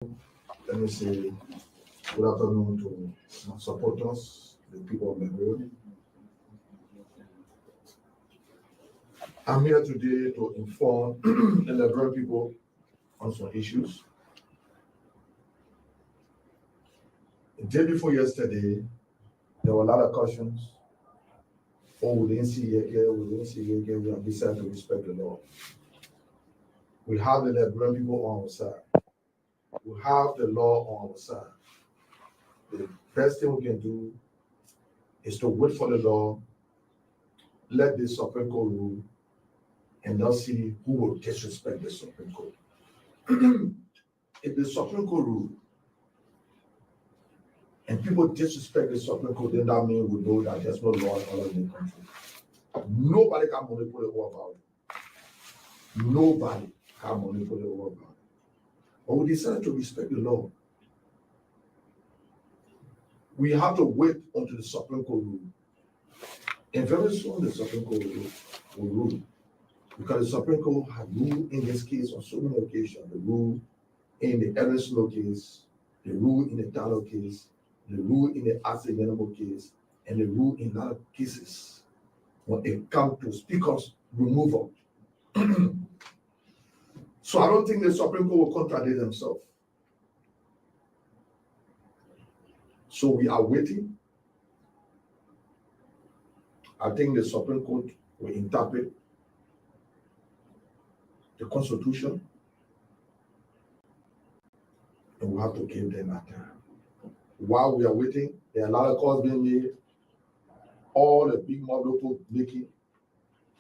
Let me say good afternoon to my supporters, the people of the world. I'm here today to inform the Liberal people on some issues. The day before yesterday, there were a lot of questions. Oh, we didn't see it here, we didn't see it here, we have decided to respect the law. We have the Liberal people on our side. We have the law on our side. The best thing we can do is to wait for the law, let the Supreme Court rule, and not see who will disrespect the Supreme Court. If the Supreme Court rule and people disrespect the Supreme Court, then that means we know that there's no law in all of the country. Nobody can manipulate over about it. Nobody can manipulate over about it. But we decided to respect the law. We have to wait until the Supreme Court rule. And very soon the Supreme Court will rule. Because the Supreme Court has ruled in this case on so many occasions. The rule in the Ernest case, the rule in the Dallo case, the rule in the accidental case, and the rule in other cases when it comes to speakers removal. So I don't think the Supreme Court will contradict themselves. So we are waiting. I think the Supreme Court will interpret the Constitution, and we have to give them that time. While we are waiting, there are a lot of calls being made. All the big mob local making.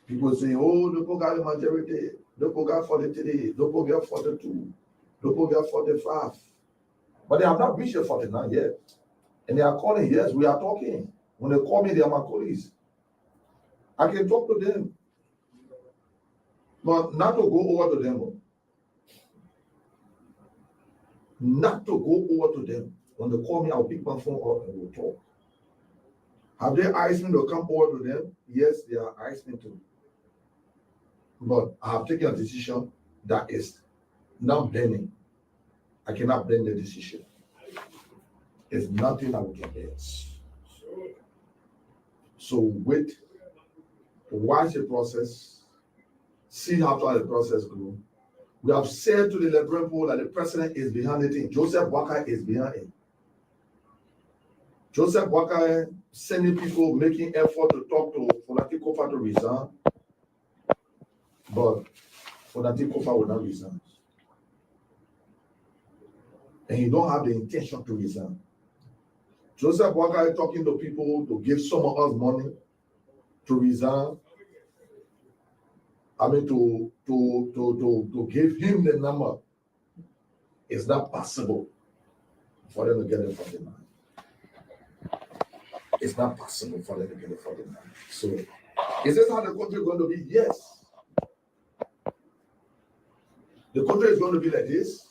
People say, oh, local got the majority, local got 43, local got 42, local got 45. But they have not reached the 49 yet. And they are calling, yes, we are talking. When they call me, they are my colleagues. I can talk to them. But not to go over to them. Not to go over to them. When they call me, I'll pick my phone up and we'll talk. Have they asked me to come over to them? Yes, they are asked me to. But I have taken a decision that is not bending. I cannot bend the decision. There's nothing that we can bend. So wait, watch the process, see how far the process goes. We have said to the Liberal people that the president is behind the thing. Joseph Bløggèr is behind it. Joseph Bløggèr sending people, making effort to talk to Fonati Kofa to resign. But Fonati Kofa will not resign. And he don't have the intention to resign. Joseph Bløggèr talking to people to give some of us money to resign. I mean, to give him the number. It's not possible for them to get the 49. It's not possible for them to get the 49. So, is this how the country is going to be? Yes. The country is going to be like this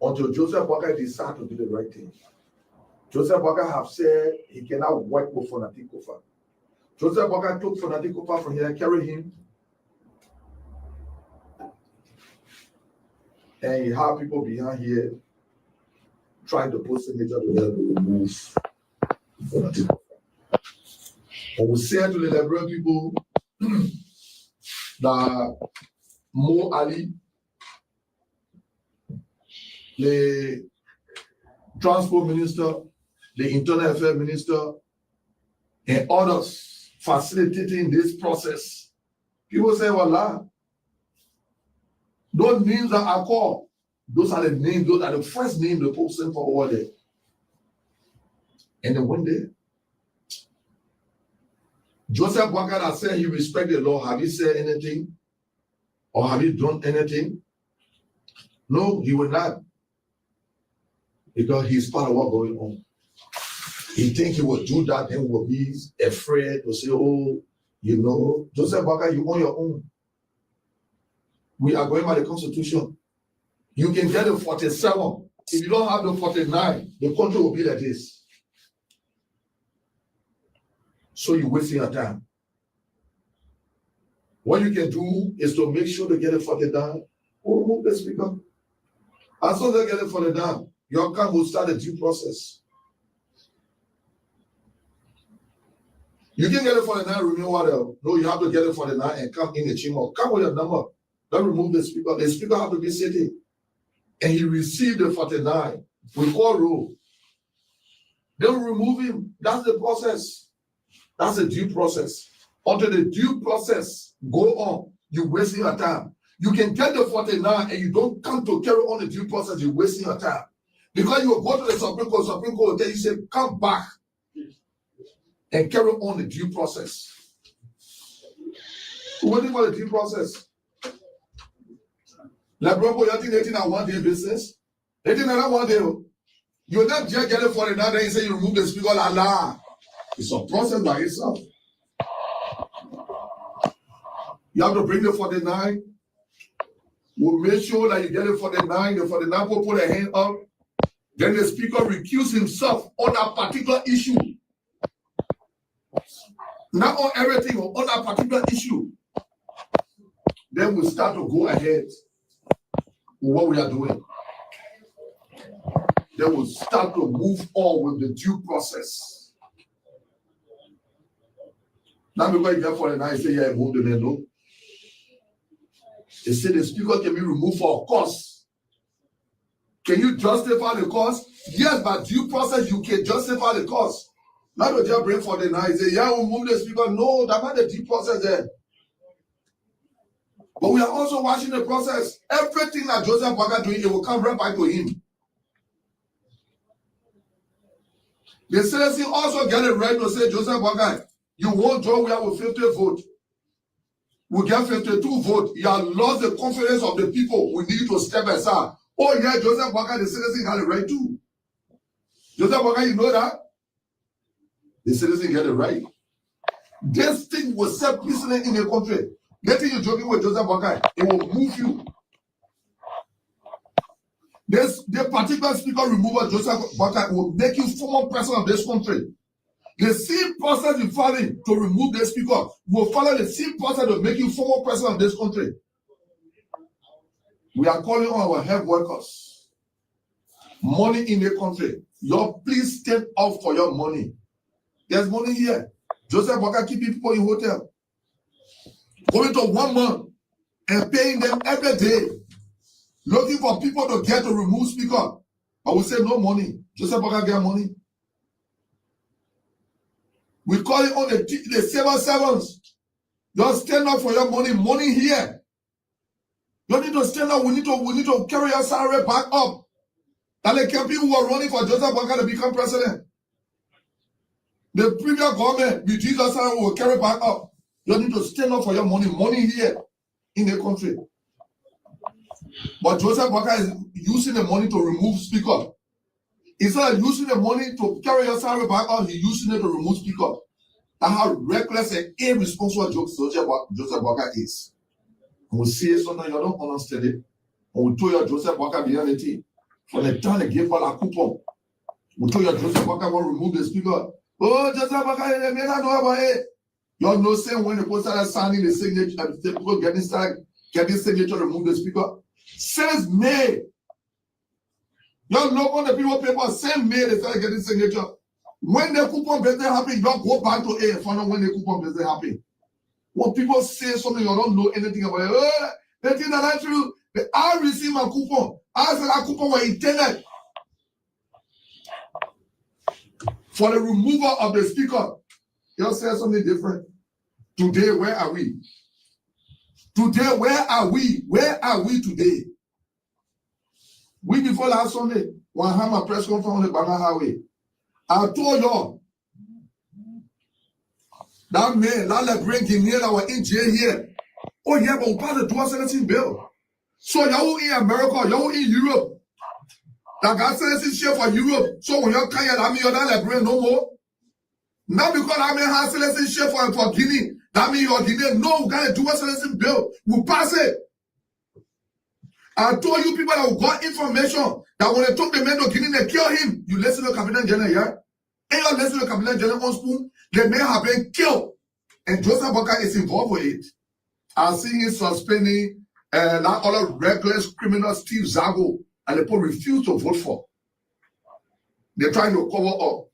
until Joseph Bløggèr decides to do the right thing. Joseph Bløggèr have said he cannot work with Fonati Kofa. Joseph Bløggèr took Fonati Kofa from here, carried him, and he had people behind here trying to put signature to help remove Fonati Kofa. But we said to the Liberal people that Mo Ali, the transport minister, the internal affairs minister, and others facilitating this process. People say, well, those names that are called, those are the names, those are the first names the Pope sent for over there. And then one day, Joseph Bløggèr has said he respects the law. Have he said anything? Or have he done anything? No, he will not. Because he's part of what's going on. He thinks he will do that, then will be afraid to say, oh, you know, Joseph Bløggèr, you on your own. We are going by the Constitution. You can get the 47. If you don't have the 49, the country will be like this. So you're wasting your time. What you can do is to make sure to get the 49 or remove the speaker. As soon as they get it 49, your account will start a due process. You can get it 49, remove what else? No, you have to get it 49 and come in the chamber. Come with your number. Don't remove the speaker. The speaker have to be sitting. And he received the 49. We call roll. Then remove him. That's the process. That's the due process. Until the due process go on, you're wasting your time. You can get the 49 and you don't come to carry on the due process, you're wasting your time. Because you will go to the Supreme Court will tell you, say, come back and carry on the due process. We're waiting for the due process. Like, bro, you think 18 and 1 day business? 18 and 1 day. You're not just getting 49, then you say you remove the speaker, la. It's a process by itself. You have to bring the 49. We'll make sure that you get it 49. The 49 will put a hand up. Then the speaker recuse himself on a particular issue. Not on everything, on a particular issue. Then we'll start to go ahead with what we are doing. Then we'll start to move on with the due process. Not because you get 49, you say, yeah, move the man, no. They say the speaker can be removed for a cause. Can you justify the cause? Yes, but due process, you can justify the cause. Not to just bring 49, you say, yeah, we'll move the speaker. No, that's not the due process there. But we are also watching the process. Everything that Joseph Bløggèr doing, it will come right back to him. The citizen also get it right to say, Joseph Bløggèr, you won't draw we have a 50 vote. We get 52 votes. You have lost the confidence of the people. We need to step aside. Oh, yeah, Joseph Bløggèr, the citizen had it right too. Joseph Bløggèr, you know that? The citizen get it right. This thing will set precedent in the country. Getting you joking with Joseph Bløggèr, it will move you. The particular speaker removal, Joseph Bløggèr, will make you former president of this country. The same process you follow to remove the speaker will follow the same process to make you former president of this country. We are calling on our health workers. Money in the country. Y'all please stand up for your money. There's money here. Joseph Bløggèr keeping people in hotel. Going to 1 month and paying them every day. Looking for people to get to remove speaker. But we say no money. Joseph Bløggèr get money. We call it on the civil servants. Just stand up for your money. Money here. You need to stand up. We need to carry your salary back up. And the people who are running for Joseph Bløggèr to become president. The previous government, with Jesus salary, will carry back up. You need to stand up for your money. Money here in the country. But Joseph Bløggèr is using the money to remove speaker. Instead of using the money to carry your salary back up, he's using it to remove speaker. That's how reckless and irresponsible Joseph Bløggèr is. And we see it sometimes you don't understand it. And we told you Joseph Bløggèr behind the team. From the time they gave her a coupon, we told you Joseph Bløggèr will remove the speaker. Oh, Joseph Bløggèr, may not know about it. You all know saying when the post started signing the signature, and the people getting signature to remove the speaker. Since May. Y'all know on the people paper, same May they started getting signature. When the coupon birthday happen, y'all go back to A and find out when the coupon birthday happen. When people say something you don't know anything about it, oh, they think that that's true. I received my coupon. I said that coupon was intended for the removal of the speaker. Y'all say something different. Today, where are we? Today, where are we? Where are we today? We before last Sunday, when I had my press conference on the Banana Highway, I told y'all that man, that bring Guinea that were in jail here. Oh yeah, but we passed the 2017 bill. So y'all in America, y'all in Europe. That got citizenship for Europe. So when y'all can't that mean you're not bring no more. Not because I mean have citizenship for Guinea. That means you're Guinea. No, we got a dual citizenship bill. We pass it. I told you people that we got information that when they took the man to Guinea, they kill him. You listen to Captain General, yeah? And you listen to Captain General on spoon, the man have been killed. And Joseph Bløggèr is involved with it. I see him suspending that other reckless criminal Steve Zago. and the people refuse to vote for. They're trying to cover up.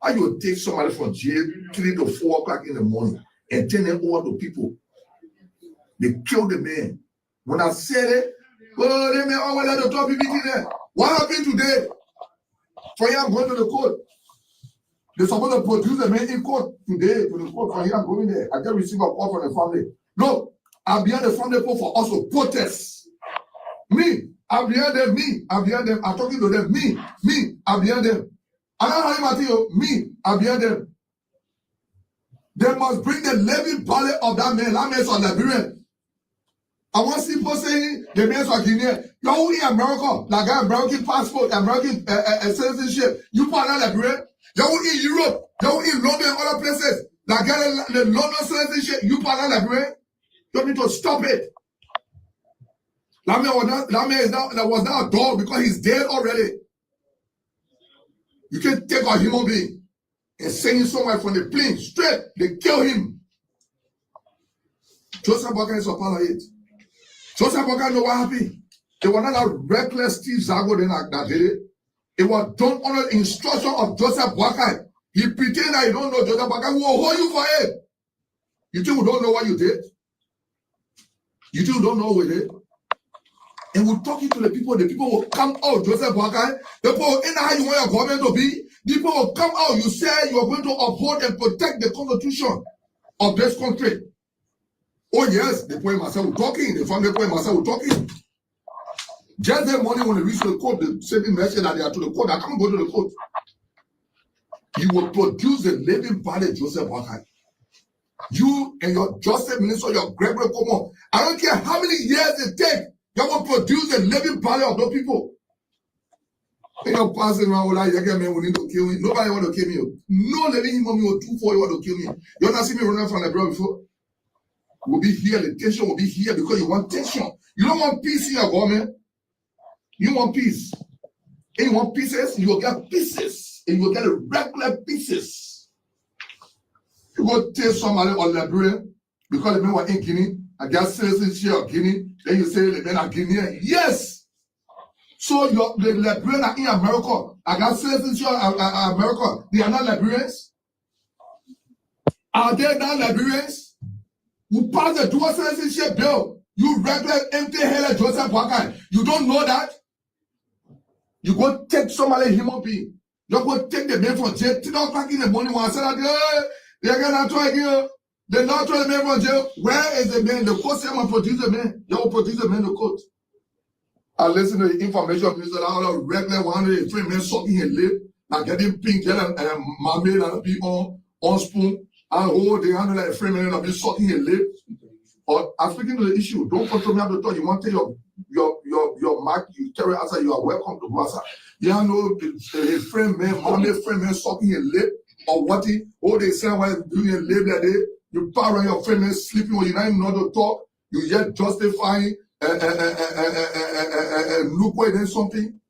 How you take somebody from jail 3 to 4 o'clock in the morning and turn them over to people? They killed the man. When I said it, oh, they may always let the top people there. What happened today? For him going to the court. They're supposed to produce the man in court today to the court for him going there. I just received a call from the family. Look, I'm behind the family for us to protest. Me, I'm behind them. Me, I'm behind them. I'm talking to them. Me, I'm behind them. I don't know how you me, I'm behind them. They must bring the living body of that man. That man's on Liberian. I want people saying the man's are Guinean. You're in America, like American passport, American citizenship. You part of Liberian. You're in Europe. You're in London and other places. Like the London citizenship. You part of Liberian. You need to stop it. That man was not a dog because he's dead already. You can't take a human being and send him somewhere from the plane straight. They kill him. Joseph Marka is a part of it. Joseph Marka know what happened. It was not a reckless Steve Zago that did it. It was done under the instruction of Joseph Marka. He pretended that he don't know Joseph Marka. We will hold you for it. You think we don't know what you did? You think we don't know what we did? And we're talking to the people will come out, Joseph Marka. The people, in how you want your government to be, the people will come out. You say you are going to uphold and protect the constitution of this country. Oh, yes, the poor myself were talking, the family poor myself were talking. Just that morning when they reach the court, the same message that they are to the court, I can't go to the court. You will produce the living body, Joseph Marka. You and your justice minister, your Gregory Como, I don't care how many years it takes. You will produce the living body of those people. And you're passing around like you get me, we need to kill me. Nobody want to kill me. No living human being will do for you want to kill me. You not see me running from the bro before? We'll be here, the tension will be here because you want tension. You don't want peace in your government. You want peace. And you want pieces, you will get pieces. And you will get a regular pieces. You go tell somebody on Liberia because the men were in Guinea. I got citizenship of Guinea. Then you say the men are Guinean. Yes. So the Liberians are in America. I got citizenship of America. They are not Liberians. Are they not Liberians? Who passed the dual citizenship bill? You regular empty-headed Joseph Marka. You don't know that? You go take somebody human being. You go take the man from jail. 3 o'clock in the morning when I said that they're gonna try again. They not try the man from jail. Where is the man? The court said, "I'm produce the man." You will produce the man to court. I listen to the information minister. All the regular 103 men sucking his lip, and getting pink and marmalade and be on spoon, and hold the hand like a free man and be sucking his lip. Or I'm speaking to the issue. Don't control me at the top. You want to take your mark, you carry outside. You are welcome to go outside. You know a friend man, marmalade friend man sucking his lip or what he? Oh, they say while doing a lip that day. You power your friend man sleeping when you not even know to talk. You yet justifying look where there's something.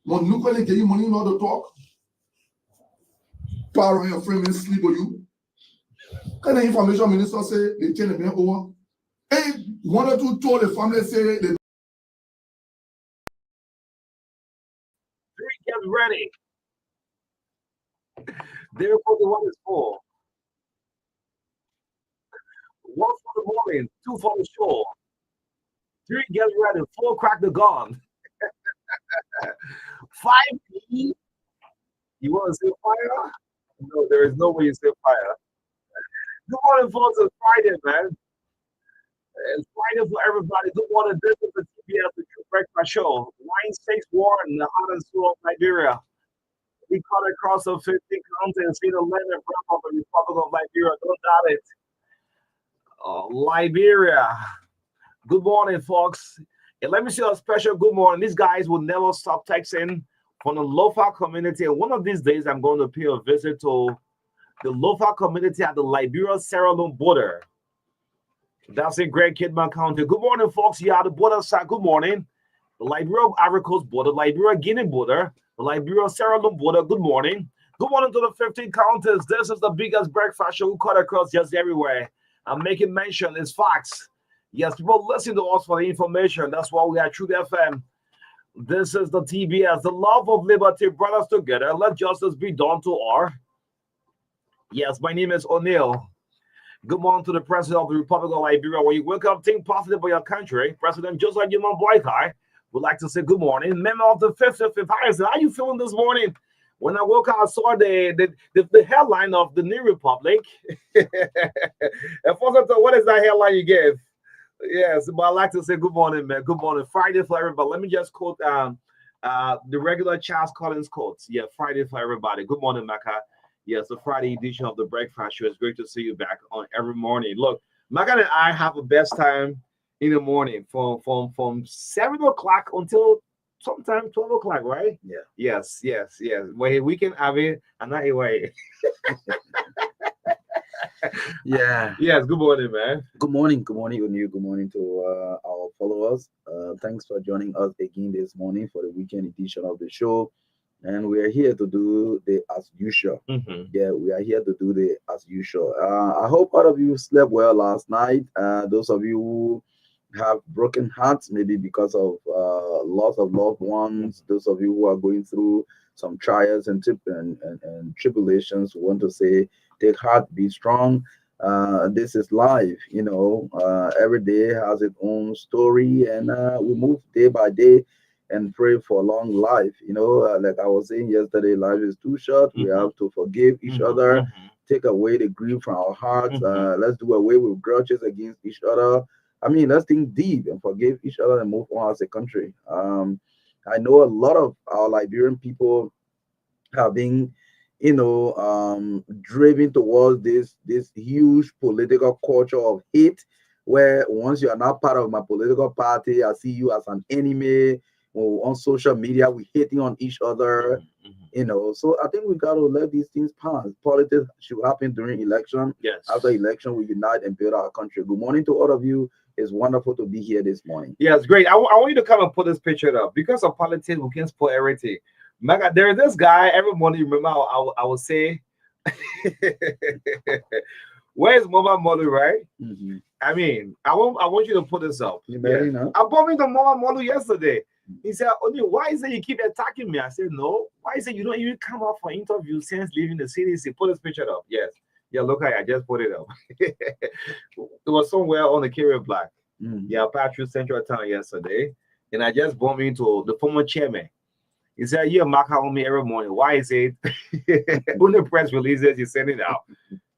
When look when they get you money, you know to talk. Power your friend man sleep with you. Kind of information minister say they turn the man over. Hey, 1 or 2 told the family say they get ready. Therefore, the one is 4. 1 for the morning, 2 for the shore. 3 get ready, 4 crack the gun. 5 you want to say fire? No, there is no way you say fire. Good morning, folks. It's Friday, man. It's Friday for everybody. Good morning. This is the TBS, the True Breakfast Show. Wine Stakes War in the hottest soil of Liberia. We cut across the 15 continents, see the land and breath of the Republic of Liberia. Don't doubt it. Liberia. Good morning, folks. And let me say a special good morning. These guys will never stop texting from the Lofa community. And one of these days, I'm going to pay a visit to the Lofa community at the Liberia-Sierra Leone border. That's in Great Kidman County. Good morning, folks. Yeah, the border side. Good morning. The Liberia-Ivory Coast border, Liberia-Guinea border, the Liberia-Sierra Leone border. Good morning. Good morning to the 15 counties. This is the biggest breakfast show we cut across just everywhere. I'm making mention. It's facts. Yes, people listen to us for the information. That's why we are Truth FM. This is the TBS, the love of liberty brought us together. Let justice be done to all. Yes, my name is O'Neill. Good morning to the President of the Republic of Liberia. When you wake up, think positive about your country. President Joseph Human Boykai would like to say good morning. Member of the 55th Highest, how are you feeling this morning? When I woke up, I saw the headline of the New Republic. And first, what is that headline you gave? Yes, but I like to say good morning, man. Good morning. Friday for everybody. Let me just quote the regular Charles Collins quotes. Yeah, Friday for everybody. Good morning, Marka. Yes, the Friday edition of the Breakfast Show. It's great to see you back on every morning. Look, Marka and I have the best time in the morning from 7 o'clock until sometime 12 o'clock, right? Yeah. Yes. Well, we can have it another way. Yeah. Yes, good morning, man. Good morning, Onu. Good morning to our followers. Thanks for joining us again this morning for the weekend edition of the show. And we are here to do the as usual. Mm-hmm. Yeah, we are here to do the as usual. I hope all of you slept well last night. Those of you who have broken hearts, maybe because of loss of loved ones, those of you who are going through some trials and tribulations, we want to say, take heart, be strong. This is life, every day has its own story, and we move day by day and pray for long life. Like I was saying yesterday, life is too short. We Mm-hmm. have to forgive each other, take away the grief from our hearts. Let's do away with grudges against each other. I mean, let's think deep and forgive each other and move on as a country. I know a lot of our Liberian people have been, driven towards this huge political culture of hate, where once you are not part of my political party, I see you as an enemy. Or on social media, we hating on each other. So I think we got to let these things pass. Politics should happen during election. Yes. After election, we unite and build our country. Good morning to all of you. It's wonderful to be here this morning. Yeah, it's great. I want you to come and put this picture up. Because of politics, we can spoil everything. Mega, there is this guy every morning. Remember, I will say, "Where's Mama Molu?" Right? Mm-hmm. I mean, I want you to put this up. You better know. I bumped into Mama Molu yesterday. He said, "Oni, why is it you keep attacking me?" I said, "No. Why is it you don't even come up for interview since leaving the CDC?" Put this picture up. Yes. Yeah, look, I just put it up. It was somewhere on the carrier block. Yeah, Patrick Central Town yesterday, and I just bumped into the former chairman. He said, "Yeah, Mark on me every morning. Why is it when the press releases, you send it out?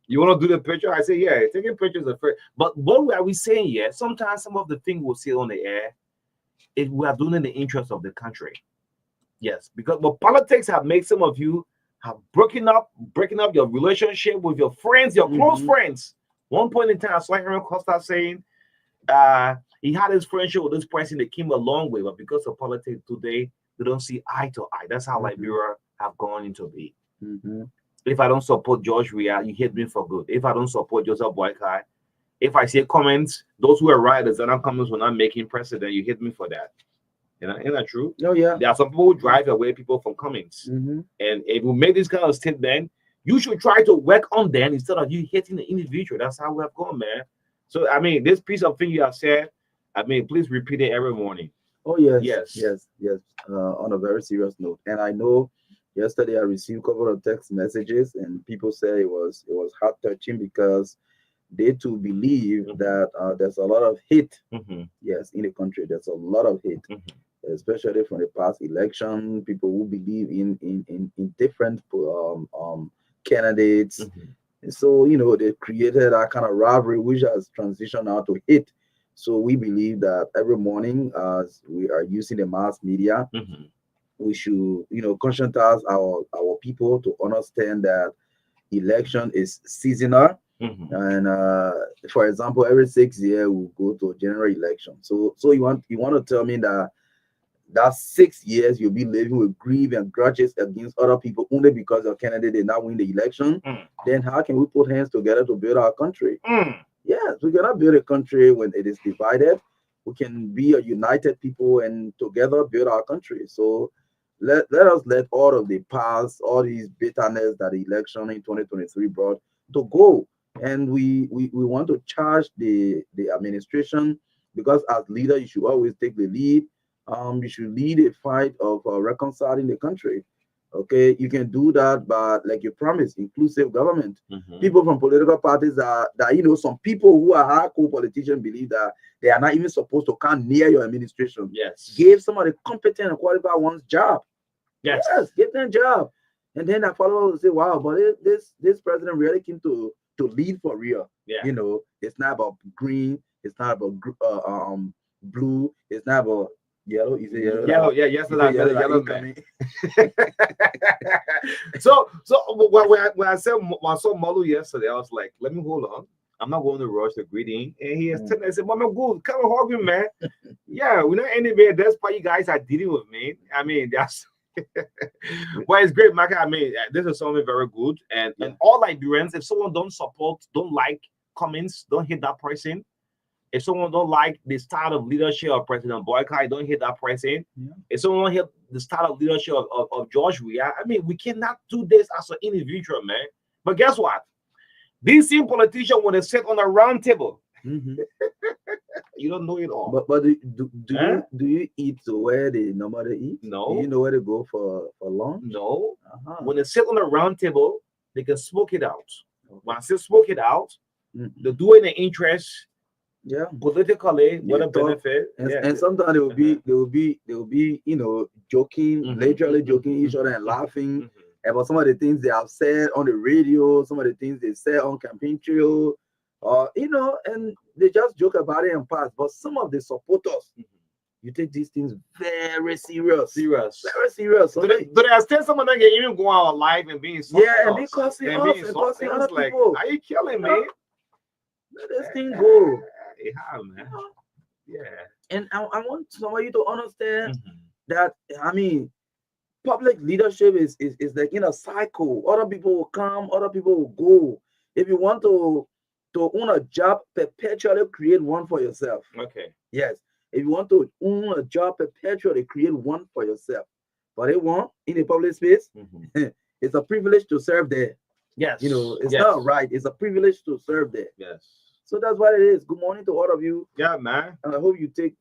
You want to do the picture?" I say, "Yeah, taking pictures are first." But what are we saying here? Sometimes some of the things we'll say on the air, we are doing in the interest of the country. Yes, because but politics have made some of you have breaking up your relationship with your friends, your close friends. One point in time, I saw Aaron Costa saying he had his friendship with this person that came a long way, but because of politics today, they don't see eye to eye. That's how Liberia have gone into be. If I don't support George Weah, you hate me for good. If I don't support Joseph Boykai, if I see comments, those who are writers and not comments were not making precedent, you hate me for that. Isn't that true? Oh yeah. There are some people who drive away people from comments. And if you make this kind of statement, you should try to work on them instead of you hitting the individual. That's how we have gone, man. So I mean, this piece of thing you have said, I mean, please repeat it every morning. Oh yes. On a very serious note, and I know yesterday I received a couple of text messages, and people say it was heart touching because they too believe that there's a lot of hate. Yes, in the country, there's a lot of hate, especially from the past election. People who believe in different candidates. And so they created that kind of rivalry, which has transitioned now to hate. So we believe that every morning, as we are using the mass media, we should, conscientize our people to understand that election is seasonal. And for example, every 6 years we'll go to a general election. So you want to tell me that 6 years you'll be living with grief and grudges against other people only because your candidate did not win the election? Then how can we put hands together to build our country? Yes, we cannot build a country when it is divided. We can be a united people and together build our country. So let us let all of the past, all these bitterness that the election in 2023 brought to go. And we want to charge the administration, because as leader you should always take the lead. You should lead a fight of reconciling the country. Okay, you can do that, but like you promised, inclusive government. People from political parties that some people who are hardcore politicians believe that they are not even supposed to come near your administration. Yes. Give some of the competent and qualified ones job. Yes. Give them job. And then I follow say, wow, but this president really came to lead for real. Yeah. It's not about green, it's not about blue, it's not about yellow. Is it yellow? Yellow, yeah, yes, that yellow man. So when I saw Malu yesterday, I was like, let me hold on. I'm not going to rush the greeting. And he has I said, Mama, good, come and hug me, man. Yeah, we're not anywhere. That's why you guys are dealing with me. I mean, that's well, it's great, Marka. I mean, this is something very good. And all Liberians, if someone don't like comments, don't hit that person. If someone don't like the style of leadership of President Boyka, don't hit that person. If someone don't hit the style of leadership of George Weah, I mean, we cannot do this as an individual, man. But guess what? These same politicians, when they sit on a round table, you don't know it all. But do you eat where they normally eat? No. Do you know where they go for lunch? No. When they sit on a round table, they can smoke it out. When I say smoke it out, they do it in the interest. Yeah, politically, what a benefit. And sometimes they will be joking, literally joking each other and laughing about some of the things they have said on the radio, some of the things they said on campaign trail, and they just joke about it and pass. But some of the supporters, you take these things very serious. Very serious. So they extent some of them can even go out live and being and be cussing us and cussing other people. Are you killing me? Let this thing go. Yeah, man. Yeah. And I want somebody to understand that, I mean, public leadership is like in a cycle. Other people will come, other people will go. If you want to own a job, perpetually create one for yourself. Okay. Yes. If you want to own a job, perpetually create one for yourself. But they want in a public space, it's a privilege to serve there. Yes. It's not right. It's a privilege to serve there. Yes. So that's what it is. Good morning to all of you. Yeah, man. And I hope you take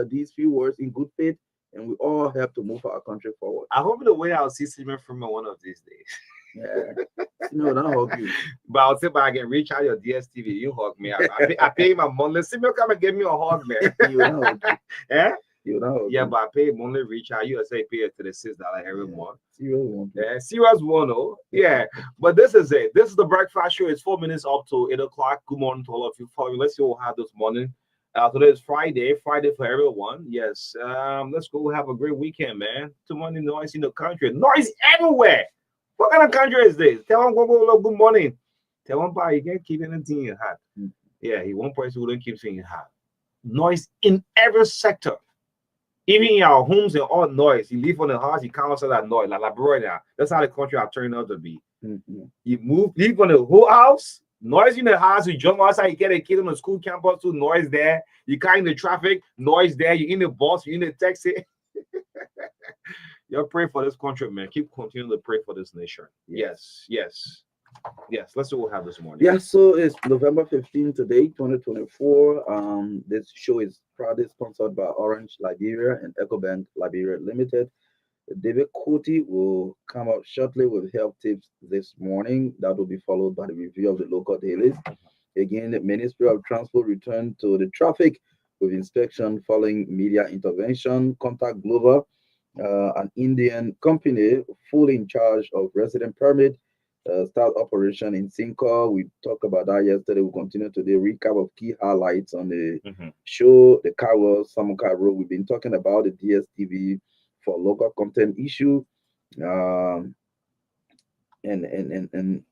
these few words in good faith, and we all have to move our country forward. I hope the way I'll see Simon from one of these days. Yeah. No, don't hug you. But I'll see if I can reach out your DSTV. You hug me. I pay my monthly. Simon, come and give me a hug, man. You don't hug you. Yeah? You don't hug yeah, but I pay monthly reach out. You say pay it to the $6 every month. Serious one. Yeah, serious one, oh. Yeah. But this is it. This is the breakfast show. It's 4 minutes up to 8 o'clock. Good morning to all of you. Let's see what we have this morning. Today is Friday for everyone. Yes. Let's go have a great weekend, man. Too many noise in the country. Noise everywhere. What kind of country is this? Tell one go good morning. Tell one you can't keep anything in your heart. Yeah, he one person who don't keep things in your heart. Noise in every sector. Even in our homes and all noise. You live on the house, you can't answer that noise. Like brother, that's how the country are turning out to be. You live on the whole house, noise in the house, you jump outside, you get a kid on the school campus, too, noise there. You car in the traffic, noise there. You're in the bus, you're in the taxi. Y'all pray for this country, man. Keep continuing to pray for this nation. Yes. Let's see what we have this morning. Yeah, so it's November 15 today, 2024. This show is proudly sponsored by Orange Liberia and EcoBank Liberia Limited. David Kuti will come out shortly with health tips this morning. That will be followed by the review of the local dailies. Again, the Ministry of Transport returned to the traffic with inspection following media intervention. Contact Global, an Indian company fully in charge of resident permit, start operation in Sinko. We talked about that yesterday. We'll continue today. Recap of key highlights on the show. The Kawel Samukai Road. We've been talking about the DSTV for local content issue. And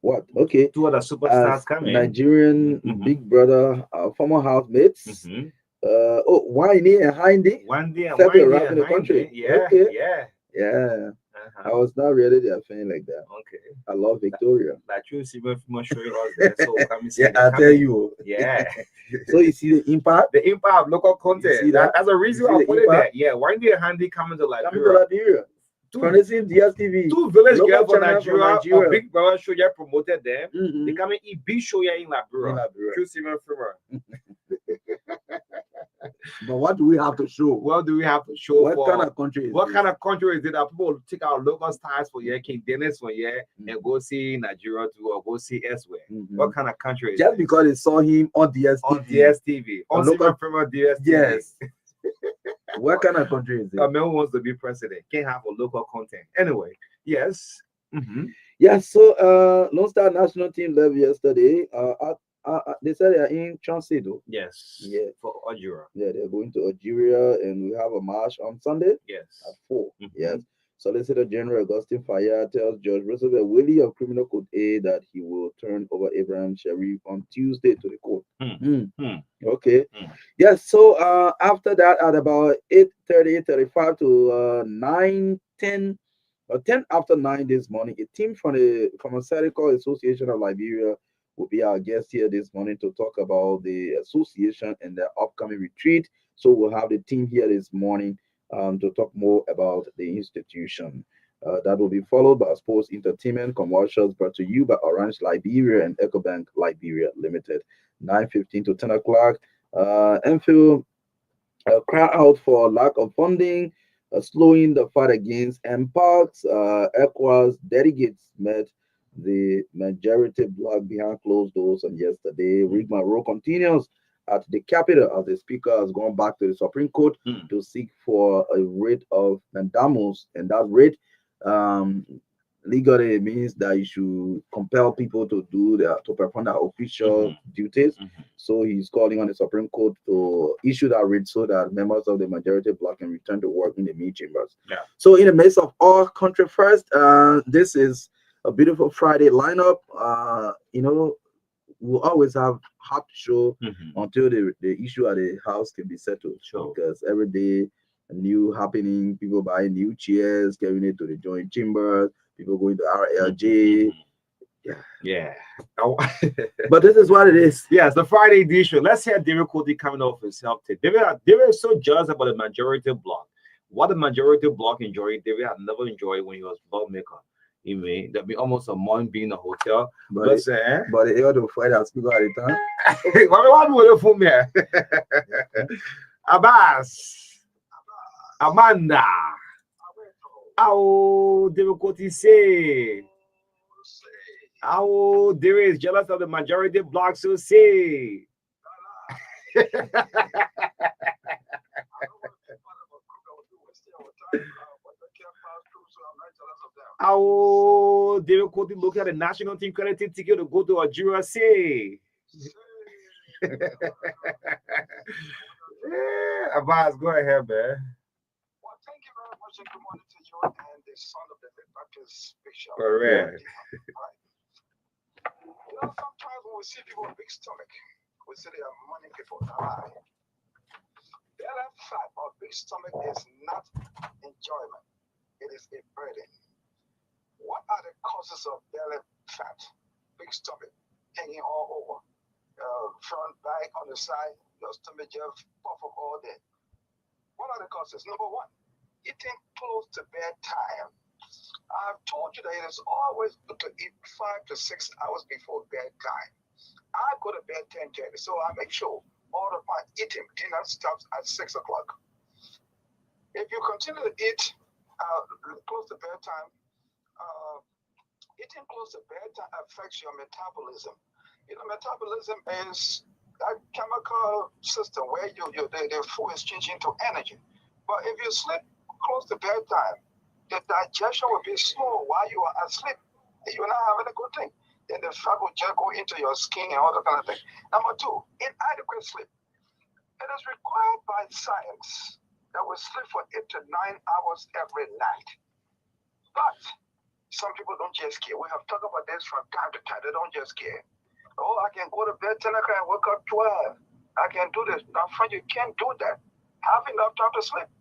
what? Okay. Two other superstars coming. Nigerian Big Brother, former housemates. Windy and Hindy. Windy and around in the country. Yeah. Okay. Yeah. I was not really there feeling like that. Okay. I love Victoria. Like you see me from show you there. So come see. I tell you. Yeah. So you see the impact? The impact of local content. That's a reason I put it there. Yeah. Windy and Handy coming to Liberia. Producing DSTV. Two village girls from Nigeria. Big Brother show you promoted them. They come and eat big show in Liberia. True Simon Further. But what do we have to show? What do we have to show What for? kind of country is What this? kind of country is it that people take our local stars for here, King Dennis for here, and go see Nigeria too, or go see elsewhere? What kind of country is Just it? because they saw him on DSTV. On DSTV. On local- local premier DSTV. Yes. What kind of country is it? A man who wants to be president can't have a local content. Anyway, yes. Yeah, so Lone Star national team left yesterday. They said they are in transit though. Yes. Yeah. For Algeria. Yeah, they're going to Algeria, and we have a march on Sunday Yes. at 4. Yes. Solicitor General Augustine Fayad tells Judge Roosevelt Willie of Criminal Code A that he will turn over Abraham Sharif on Tuesday to the court. Okay. Yes. So after that, at about 8:30, 8:35 to 9:10, or 10 after 9 this morning, a team from the Pharmaceutical Association of Liberia will be our guest here this morning to talk about the association and the upcoming retreat. So we'll have the team here this morning to talk more about the institution. That will be followed by sports entertainment commercials brought to you by Orange Liberia and EcoBank Liberia Limited. 9:15 to 10 o'clock. Enfield cry out for lack of funding, slowing the fight against MPOX. ECOWAS delegates met the majority bloc behind closed doors on yesterday. Rigmarole continues at the capital as the speaker has gone back to the Supreme Court to seek for a writ of mandamus, and that writ legally means that you should compel people to perform their official duties. So he's calling on the Supreme Court to issue that writ so that members of the majority bloc can return to work in the main chambers. Yeah. So in the midst of all country first, this is a beautiful Friday lineup. We'll always have hot show until the issue at the house can be settled. Sure. Because every day a new happening, people buying new chairs, carrying it to the joint chambers, people going to RLJ. Yeah. But this is what it is. Yes, the Friday edition. Let's hear David Cody coming off himself today. David is so jealous about the majority bloc. What the majority bloc enjoyed, David had never enjoyed when he was lawmaker. You mean there'll be almost a month being in a hotel. But they ought to fight as people at the time. What do you for me? Abbas, Amanda. Oh, David Cody say. Oh, David is jealous of the majority bloc, so say. Oh, David Cody look at the national team credit ticket to go to Algeria. Say, Abbas, go ahead, man. Well, thank you very much, and good morning to you and the son of the Baptist Bishop. Correct. Sometimes when we see people with big stomach, we say they are money people. Lie. Belly fat or big stomach is not enjoyment; it is a burden. What are the causes of belly fat, big stomach, hanging all over, front, back, on the side, your stomach just puff up all day? What are the causes? Number one, eating close to bedtime. I've told you that it is always good to eat 5 to 6 hours before bedtime. I go to bed 10:30, so I make sure all of my eating dinner stops at 6 o'clock. If you continue to eat close to bedtime, eating close to bedtime affects your metabolism. Metabolism is a chemical system where the food is changing to energy. But if you sleep close to bedtime, the digestion will be slow while you are asleep. You're not having a good thing. Then the fat will just go into your skin and all that kind of thing. Number two, inadequate sleep. It is required by science that we sleep for 8 to 9 hours every night. But some people don't just care. We have talked about this from time to time. They don't just care. Oh, I can go to bed 10 o'clock and wake up 12. I can do this. Now, friend, you can't do that. Have enough time to sleep.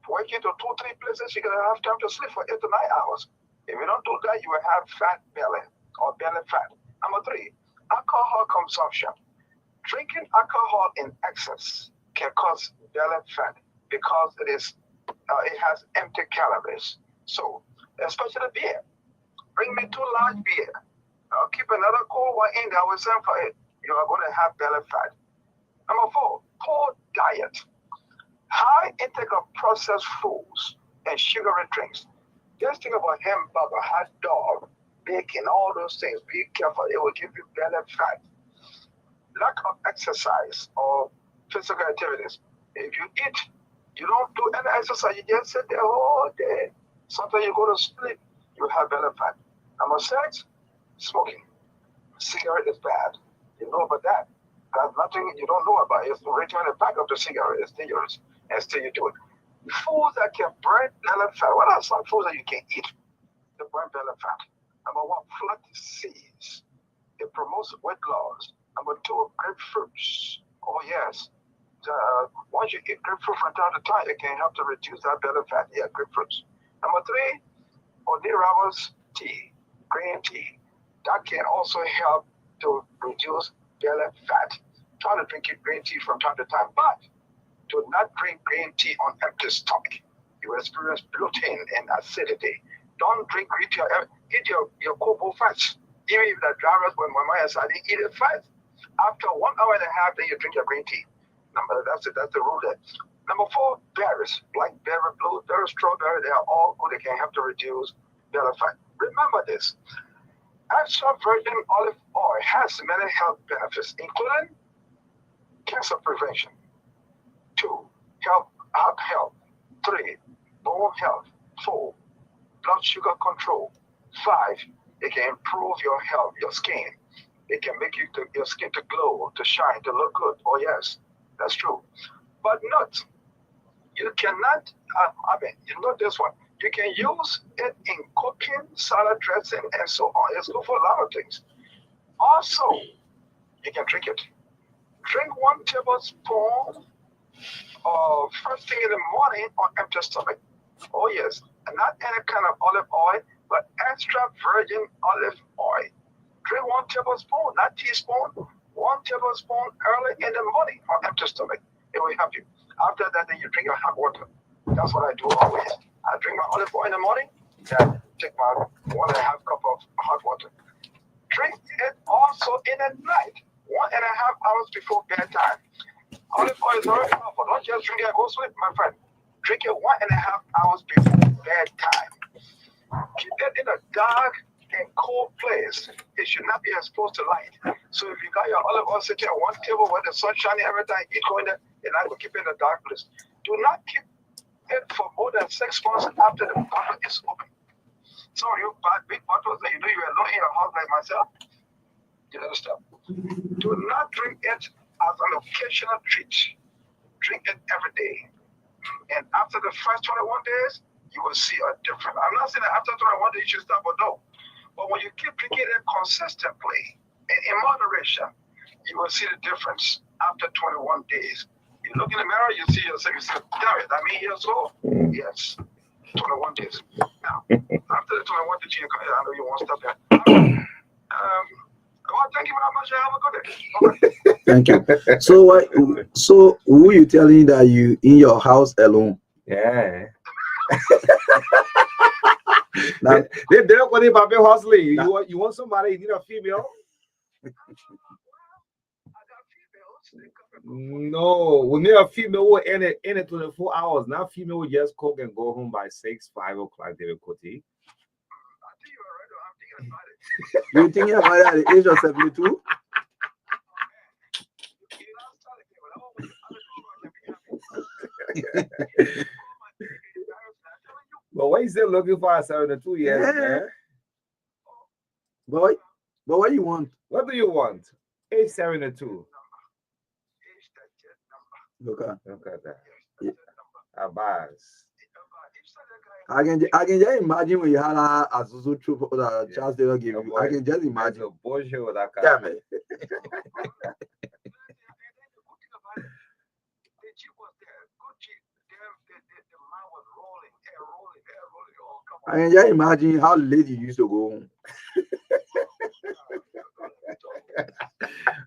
Working to 2, 3 places, you're going to have time to sleep for 8 to 9 hours. If you don't do that, you will have fat belly or belly fat. Number 3, alcohol consumption. Drinking alcohol in excess can cause belly fat because it has empty calories. So, especially beer. Bring me 2 large beer. I'll keep another cold one in there. I will send for it. You are going to have belly fat. Number 4, poor diet, high intake of processed foods and sugary drinks. Just think about hamburger, hot dog, bacon, all those things. Be careful, it will give you belly fat. Lack of exercise or physical activities. If you eat, you don't do any exercise, you just sit there all day. Sometimes you go to sleep, you have belly fat. Number 6, smoking. Cigarette is bad. You know about that. There's nothing you don't know about it. It's written on the back of the cigarette. It's dangerous. And still you do it. Foods that can burn belly fat. What are some foods that you can eat to burn belly fat? Number 1, flax seeds. It promotes weight loss. Number 2, grapefruits. Oh yes. Once you eat grapefruit from time to time, it can help to reduce that belly fat. Yeah, grapefruits. Number 3, Odiraba's tea, green tea. That can also help to reduce belly fat. Try to drink your green tea from time to time, but do not drink green tea on empty stomach. You will experience bloating and acidity. Don't drink green tea. Eat your cocoa fats. Even if the drivers, when my mother said, eat it fast. After 1 hour and a half, then you drink your green tea. That's the rule there. Number 4, berries. Blackberry, blueberry, strawberry, they are all good. They can help to reduce belly fat. Remember this. Extra virgin olive oil has many health benefits, including cancer prevention. 2, heart health. 3, bone health. 4, blood sugar control. 5, it can improve your health, your skin. It can make your skin to glow, to shine, to look good. Oh yes, that's true. But not, you cannot, you know this one. You can use it in cooking, salad dressing, and so on. It's good for a lot of things. Also, you can drink it. Drink 1 tablespoon first thing in the morning on empty stomach. Oh yes, and not any kind of olive oil, but extra virgin olive oil. Drink 1 tablespoon, not teaspoon, 1 tablespoon early in the morning on empty stomach. It will help you. After that, then you drink your hot water. That's what I do always. I drink my olive oil in the morning, then take my 1.5 cup of hot water. Drink it also in the night, 1.5 hours before bedtime. Olive oil is very powerful. Don't just drink it and go sleep, my friend. Drink it 1.5 hours before bedtime. Keep it in a dark and cold place. It should not be exposed to light. So if you got your olive oil sitting on one table where the sun shining every time, you go in there, you're not going to keep it in a dark place. Do not keep it for more than 6 months after the bottle is open. Some of you buy big bottles that you know you're alone in your house like myself. You gotta stop. Do not drink it as an occasional treat. Drink it every day. And after the first 21 days, you will see a difference. I'm not saying that after 21 days you should stop, but no. But when you keep drinking it consistently and in moderation, you will see the difference after 21 days. You look in the mirror, you see yourself, you say, damn it, I mean years old? Yes, 21 days. Now, after the 21 days, you I know you won't stop there. Well, thank you very much. Have a good day. Okay. Thank you. So who you telling that you in your house alone? Yeah. Now, They're going to hustling. You want somebody, you need a female? No, we need a female who in it 24 hours. Now female will just cook and go home by 6, 5 o'clock. They will cook tea. you think you're married at the age of 72? But why is they looking for a 72 years, man? But what you want? What do you want? Age 72. Look at that. Yeah. Abbas. I can just imagine when you had a Zuzu troop chance they don't give you. I can just imagine. No bullshit with that Yeah, guy. man. I can just imagine how late you used to go home.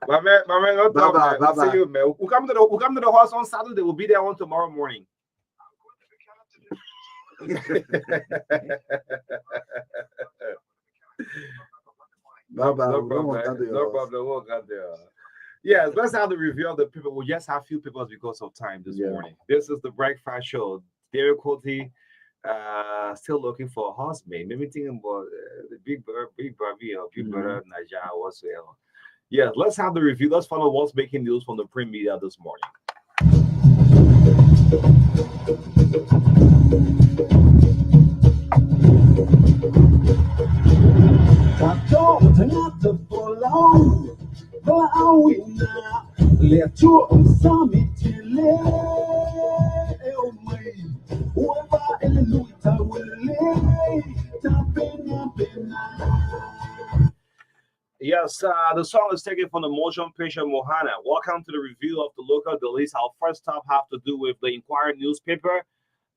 My man, not talk, Bye-bye, man. We'll bye-bye. see you, man. We'll come to the house on Saturday. We'll be there on tomorrow morning. Bye-bye. No We don't want problem. to come to your No house. problem. We'll come there. Yes, let's have the review of the people. We just have few people because of time this Yeah. morning. This is the breakfast show. Difficulty, still looking for a husband. Maybe thinking about the big brother, or big brother Naja whatsoever. Yes, let's have the review. Let's follow what's making news from the print media this morning. Yes, the song is taken from the motion picture Mohana. Welcome to the review of the local dailies. Our first stop have to do with the Inquirer newspaper.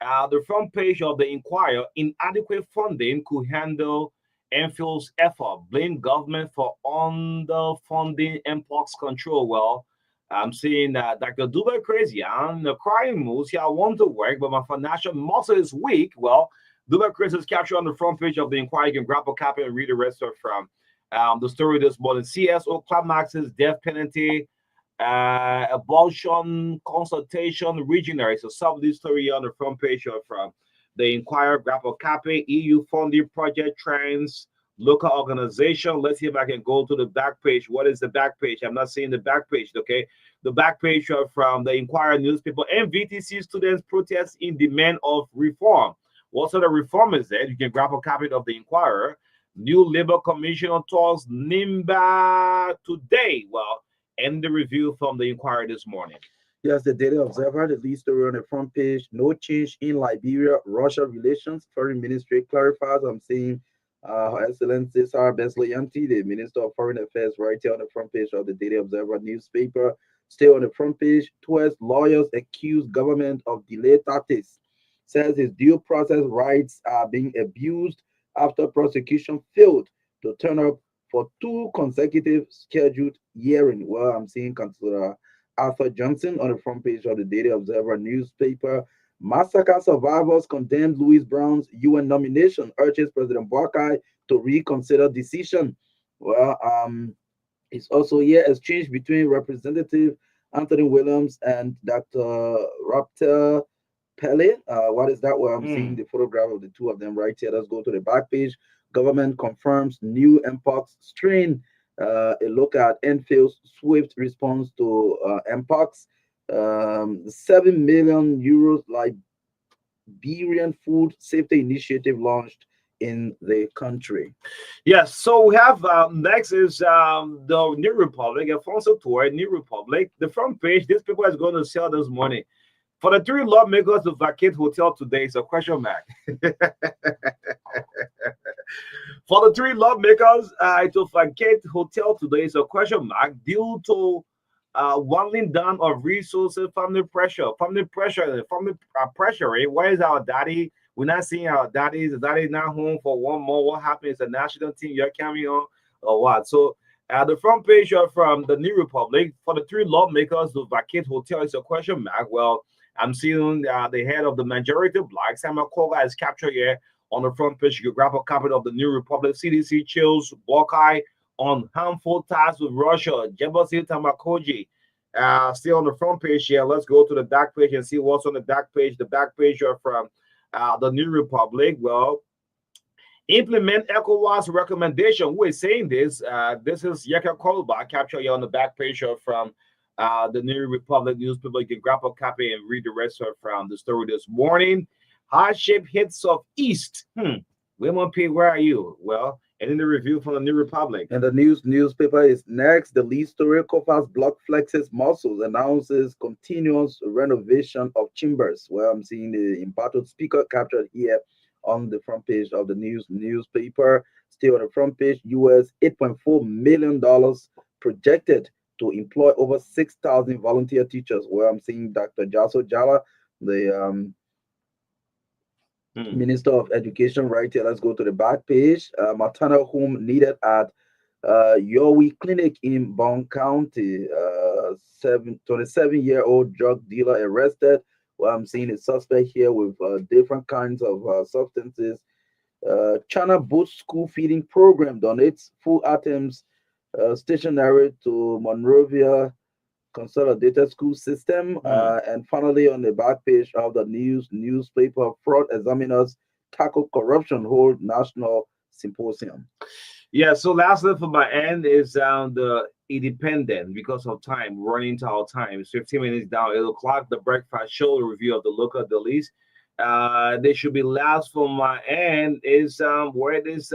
The front page of the Inquirer: inadequate funding could handle Enfield's effort. Blame government for underfunding influx control. Well, I'm seeing that Dr. Duba crazy. I'm the crying moves. Yeah, I want to work, but my financial muscle is weak. Well, Duba crazy is captured on the front page of the Inquirer. You can grab a copy and read the rest of from the story this morning. CSO climaxes death penalty, abortion consultation regional. So some of this story on the front page of from the Inquirer, grab a copy. EU funding project trends, local organization. Let's see if I can go to the back page. What is the back page? I'm not seeing the back page. Okay, the back page from the Inquirer newspaper. MVTC students protest in demand of reform. What sort of reform is that? You can grab a copy of the Inquirer. New Labor Commissioner talks NIMBA today. Well, and the review from the Inquirer this morning. Yes, the Daily Observer, the lead story on the front page. No change in Liberia-Russia relations. Foreign Ministry clarifies. I'm seeing Her Excellency Sarah Besloyanti, the Minister of Foreign Affairs, right here on the front page of the Daily Observer newspaper. Still on the front page, 12 lawyers accuse government of delayed tactics. Says his due process rights are being abused after prosecution failed to turn up for two consecutive scheduled hearings. Well, I'm seeing Consular Arthur Johnson on the front page of the Daily Observer newspaper. Massacre survivors condemn Louis Brown's UN nomination, urges President Barkai to reconsider decision. Well, it's also here exchange between Representative Anthony Williams and Dr. Raptor Pele. What is that? Well, I'm seeing the photograph of the two of them right here. Let's go to the back page. Government confirms new mpox strain. A look at Enfield's swift response to mpox. 7 million euros Liberian food safety initiative launched in the country. Yes, so we have next is the New Republic, Alfonso Tour, New Republic. The front page, this people is going to sell this morning. For the three lawmakers to vacate hotel today is a question mark. For the three lawmakers to vacate hotel today is a question mark due to winding down of resources, family pressure, family pressuring. Where is our daddy? We're not seeing our daddies. The daddy not home for one more. What happened? Is the national team you're coming on or what? So the front page from the New Republic for the three lawmakers to vacate hotel is a question mark. Well, I'm seeing the head of the majority black, Samuel Koga, is captured here on the front page. You can grab a copy of the New Republic. CDC chills Buckeye on harmful ties with Russia. Jebasi Tamakoji. Still on the front page here. Let's go to the back page and see what's on the back page. The back page are from the New Republic. Well, implement ECOWAS recommendation. Who is saying this? This is Yeka Kolba, captured here on the back page from the New Republic newspaper. You can grab a copy and read the rest of from the story this morning. Hardship hits of East. Women P, where are you? Well, and in the review from the New Republic. And the newspaper is next. The lead story: Kofa's block flexes muscles, announces continuous renovation of chambers. Well, I'm seeing the embattled speaker captured here on the front page of the newspaper. Still on the front page, US $8.4 million projected to employ over 6,000 volunteer teachers. Well, I'm seeing Dr. Jaso Jala, the Minister of Education, right here. Let's go to the back page. Maternal home needed at Yowie Clinic in Bond County. 27-year-old drug dealer arrested. Well, I'm seeing a suspect here with different kinds of substances. China Boost School Feeding Program donates food items stationary to Monrovia Consolidated School System. And finally, on the back page of the newspaper, fraud examiners tackle corruption hold national symposium. Yeah, so lastly for my end is the Independent because of time, running into our time. It's 15 minutes down, 8 o'clock. The breakfast show, the review of the local dailies. They should be last for my end is where it is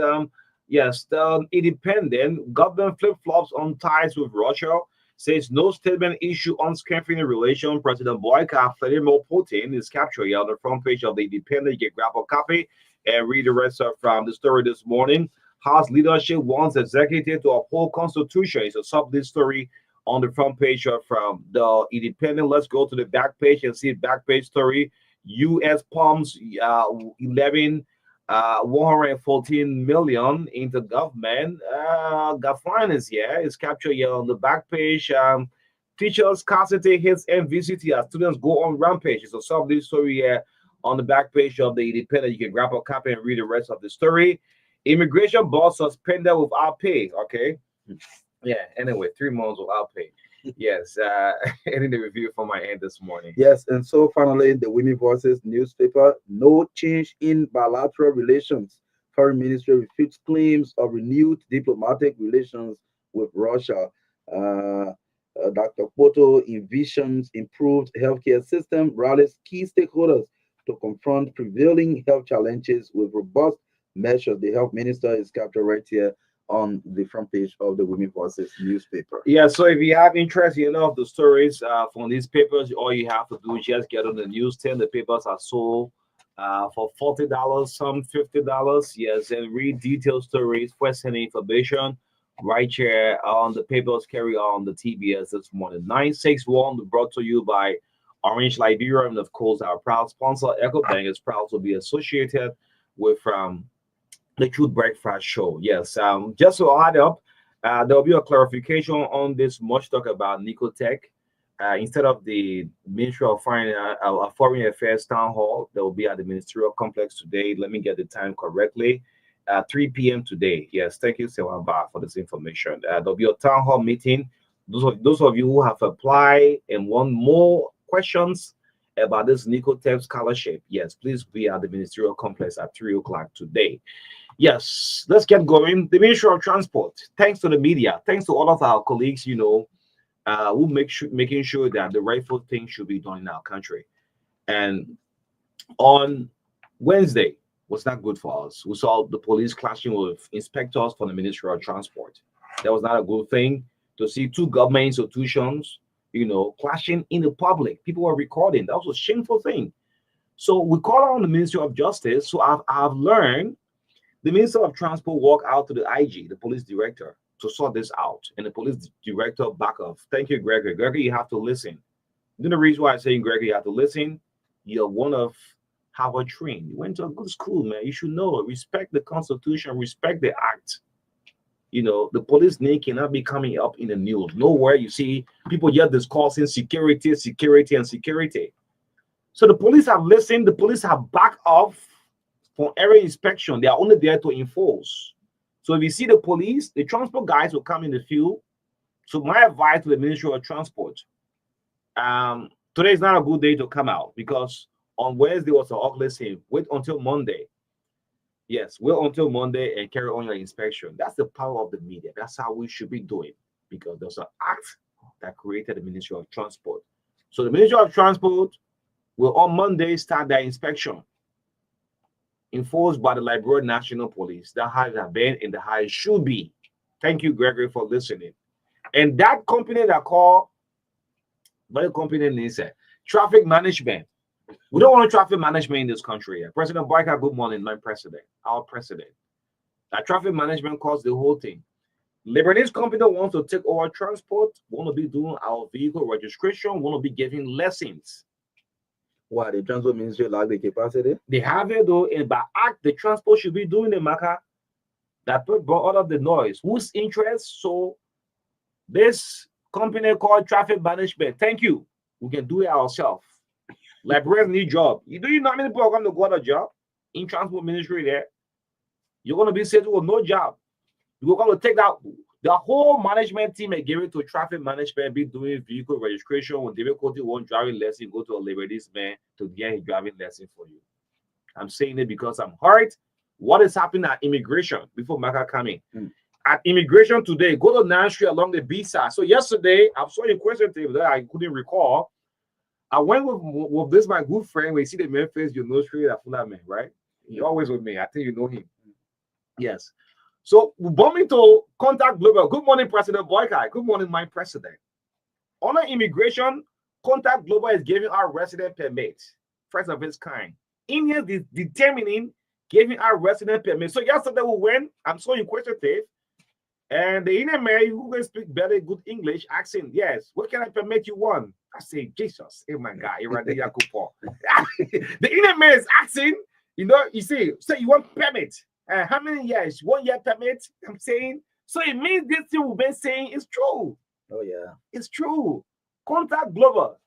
yes, the Independent government flip-flops on ties with Russia. Says no statement issue on strengthening relation. President Boyka Vladimir Putin is captured here on the front page of the Independent. You can grab a copy and read the rest of from the story this morning. House leadership wants executive to uphold constitution. It's a sub story on the front page of from the Independent. Let's go to the back page and see back page story. U.S. pumps 114 million into government. Got finance here is captured here on the back page. Teachers scarcity hits MVCT as students go on rampage. It's a sub story here on the back page of the Independent. You can grab a copy and read the rest of the story. Immigration boss suspended without pay. Okay. Yeah. Anyway, 3 months without pay. Yes. Ending the review for my end this morning. Yes, and so finally, the Women Voices newspaper, no change in bilateral relations. Foreign Ministry refutes claims of renewed diplomatic relations with Russia. Dr. Poto envisions improved healthcare system, rallies key stakeholders to confront prevailing health challenges with robust measures. The health minister is captured right here on the front page of the Women Voices newspaper. Yeah, so if you have interest in any of the stories from these papers, all you have to do is just get on the newsstand. The papers are sold for $40, some $50. Yes, and read detailed stories, first-hand information right here on the papers carry on the TBS this morning. 961 brought to you by Orange Liberia, and of course our proud sponsor EcoBank is proud to be associated with the Truth Breakfast Show. Yes, just to add up, there'll be a clarification on this much talk about Nicotech. Instead of the Ministry of Foreign Affairs Town Hall, that will be at the Ministerial Complex today. Let me get the time correctly. 3 p.m. today. Yes, thank you, Sewamba, for this information. There'll be a town hall meeting. Those of you who have applied and want more questions about this Nicotech scholarship, yes, please be at the Ministerial Complex at 3 o'clock today. Yes, let's get going. The Ministry of Transport, thanks to the media, thanks to all of our colleagues, who making sure that the rightful thing should be done in our country. And on Wednesday was not good for us. We saw the police clashing with inspectors from the Ministry of Transport. That was not a good thing to see two government institutions, clashing in the public. People were recording. That was a shameful thing. So we call on the Ministry of Justice. So I've learned the Minister of Transport walked out to the IG, the police director, to sort this out. And the police director back off. Thank you, Gregory. Gregory, you have to listen. The reason why I'm saying, Gregory, you have to listen. You're one of Harvard trained. You went to a good school, man. You should know. Respect the Constitution. Respect the Act. The police name cannot be coming up in the news. Nowhere you see people just discussing security. So the police have listened. The police have backed off for every inspection. They are only there to enforce. So if you see the police, the transport guys will come in the field. So my advice to the Ministry of Transport, today is not a good day to come out because on Wednesday was an ugly scene. Wait until Monday. Yes, wait until Monday and carry on your inspection. That's the power of the media. That's how we should be doing because there's an act that created the Ministry of Transport. So the Ministry of Transport will on Monday start their inspection, enforced by the Liberia National Police. That has been and the high should be. Thank you, Gregory, for listening. And that company that called, very company is traffic management. We don't want traffic management in this country. President Boyka, good morning, my president, our president. That traffic management caused the whole thing. Lebanese company wants to take over transport, want to be doing our vehicle registration, want to be giving lessons. Why the transport ministry lack the capacity? They have it though, and by act, the transport should be doing the Marka. That brought all of the noise. Whose interest? So this company called traffic management. Thank you. We can do it ourselves. Liberians need job. Do you know how many people are going to go out of job in transport ministry there? You're going to be settled with no job. You're going to take that The whole management team are given to traffic management, be doing vehicle registration. When difficulty one driving lesson, go to a Liberty's man to get a driving lesson for you. I'm saying it because I'm hurt. What is happening at immigration before Marka coming? At immigration today, go to 9th Street along the B side. So yesterday, I saw a question table that I couldn't recall. I went with this my good friend. We see the man face, you know, straight at Fulham, right? He always with me. I think you know him. Yes. So we bump into Contact Global. Good morning, President Bløggèr. Good morning, my president. On immigration, Contact Global is giving our resident permit, first of its kind. Indians is determining giving our resident permit. So yesterday we went. I'm so inquisitive. And the Indian man who can speak very good English asking, yes, what can I permit you want? I say, Jesus, oh my God, the Indian man is asking, you know, you see, so you want permit. How many years? 1 year permit, I'm saying. So it means this thing we've been saying is true. Oh, yeah. It's true. Contact Global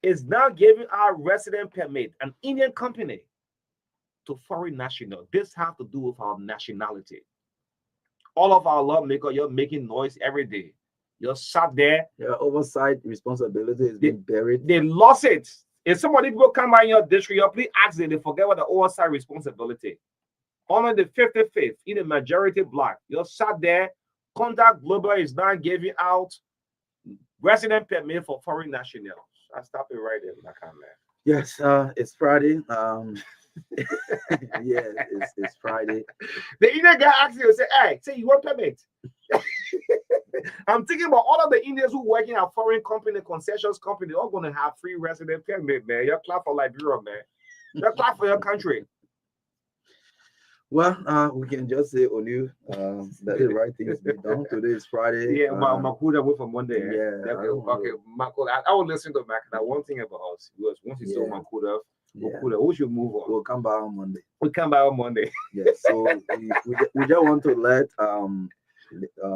is now giving our resident permit, an Indian company, to foreign national. This has to do with our nationality. All of our lawmakers, you're making noise every day. You're sat there. Your oversight responsibility is being buried. They lost it. If somebody will come by in your district, you please ask them, they forget what the oversight responsibility. Only the 55th in the majority block. You're sat there. Contact Global is now giving out resident permit for foreign nationals. I stop it right there. Yes, it's Friday. Yeah, it's Friday. The Indian guy asks you, say, hey, say you want permit. I'm thinking about all of the Indians who working at foreign company, concessions company, they're all going to have free resident permit, man. You're clap for Liberia, man. You're clap for your country. Well, we can just say, Onu, that the right thing is being done. Today is Friday. Yeah, Makuda wait for Monday. Yeah. Okay, Makuda. I will listen to Makuda. Now, one thing about us was once you saw Makuda, we should move on. We'll come back on Monday. We'll come back on Monday. Yes. So we just want to let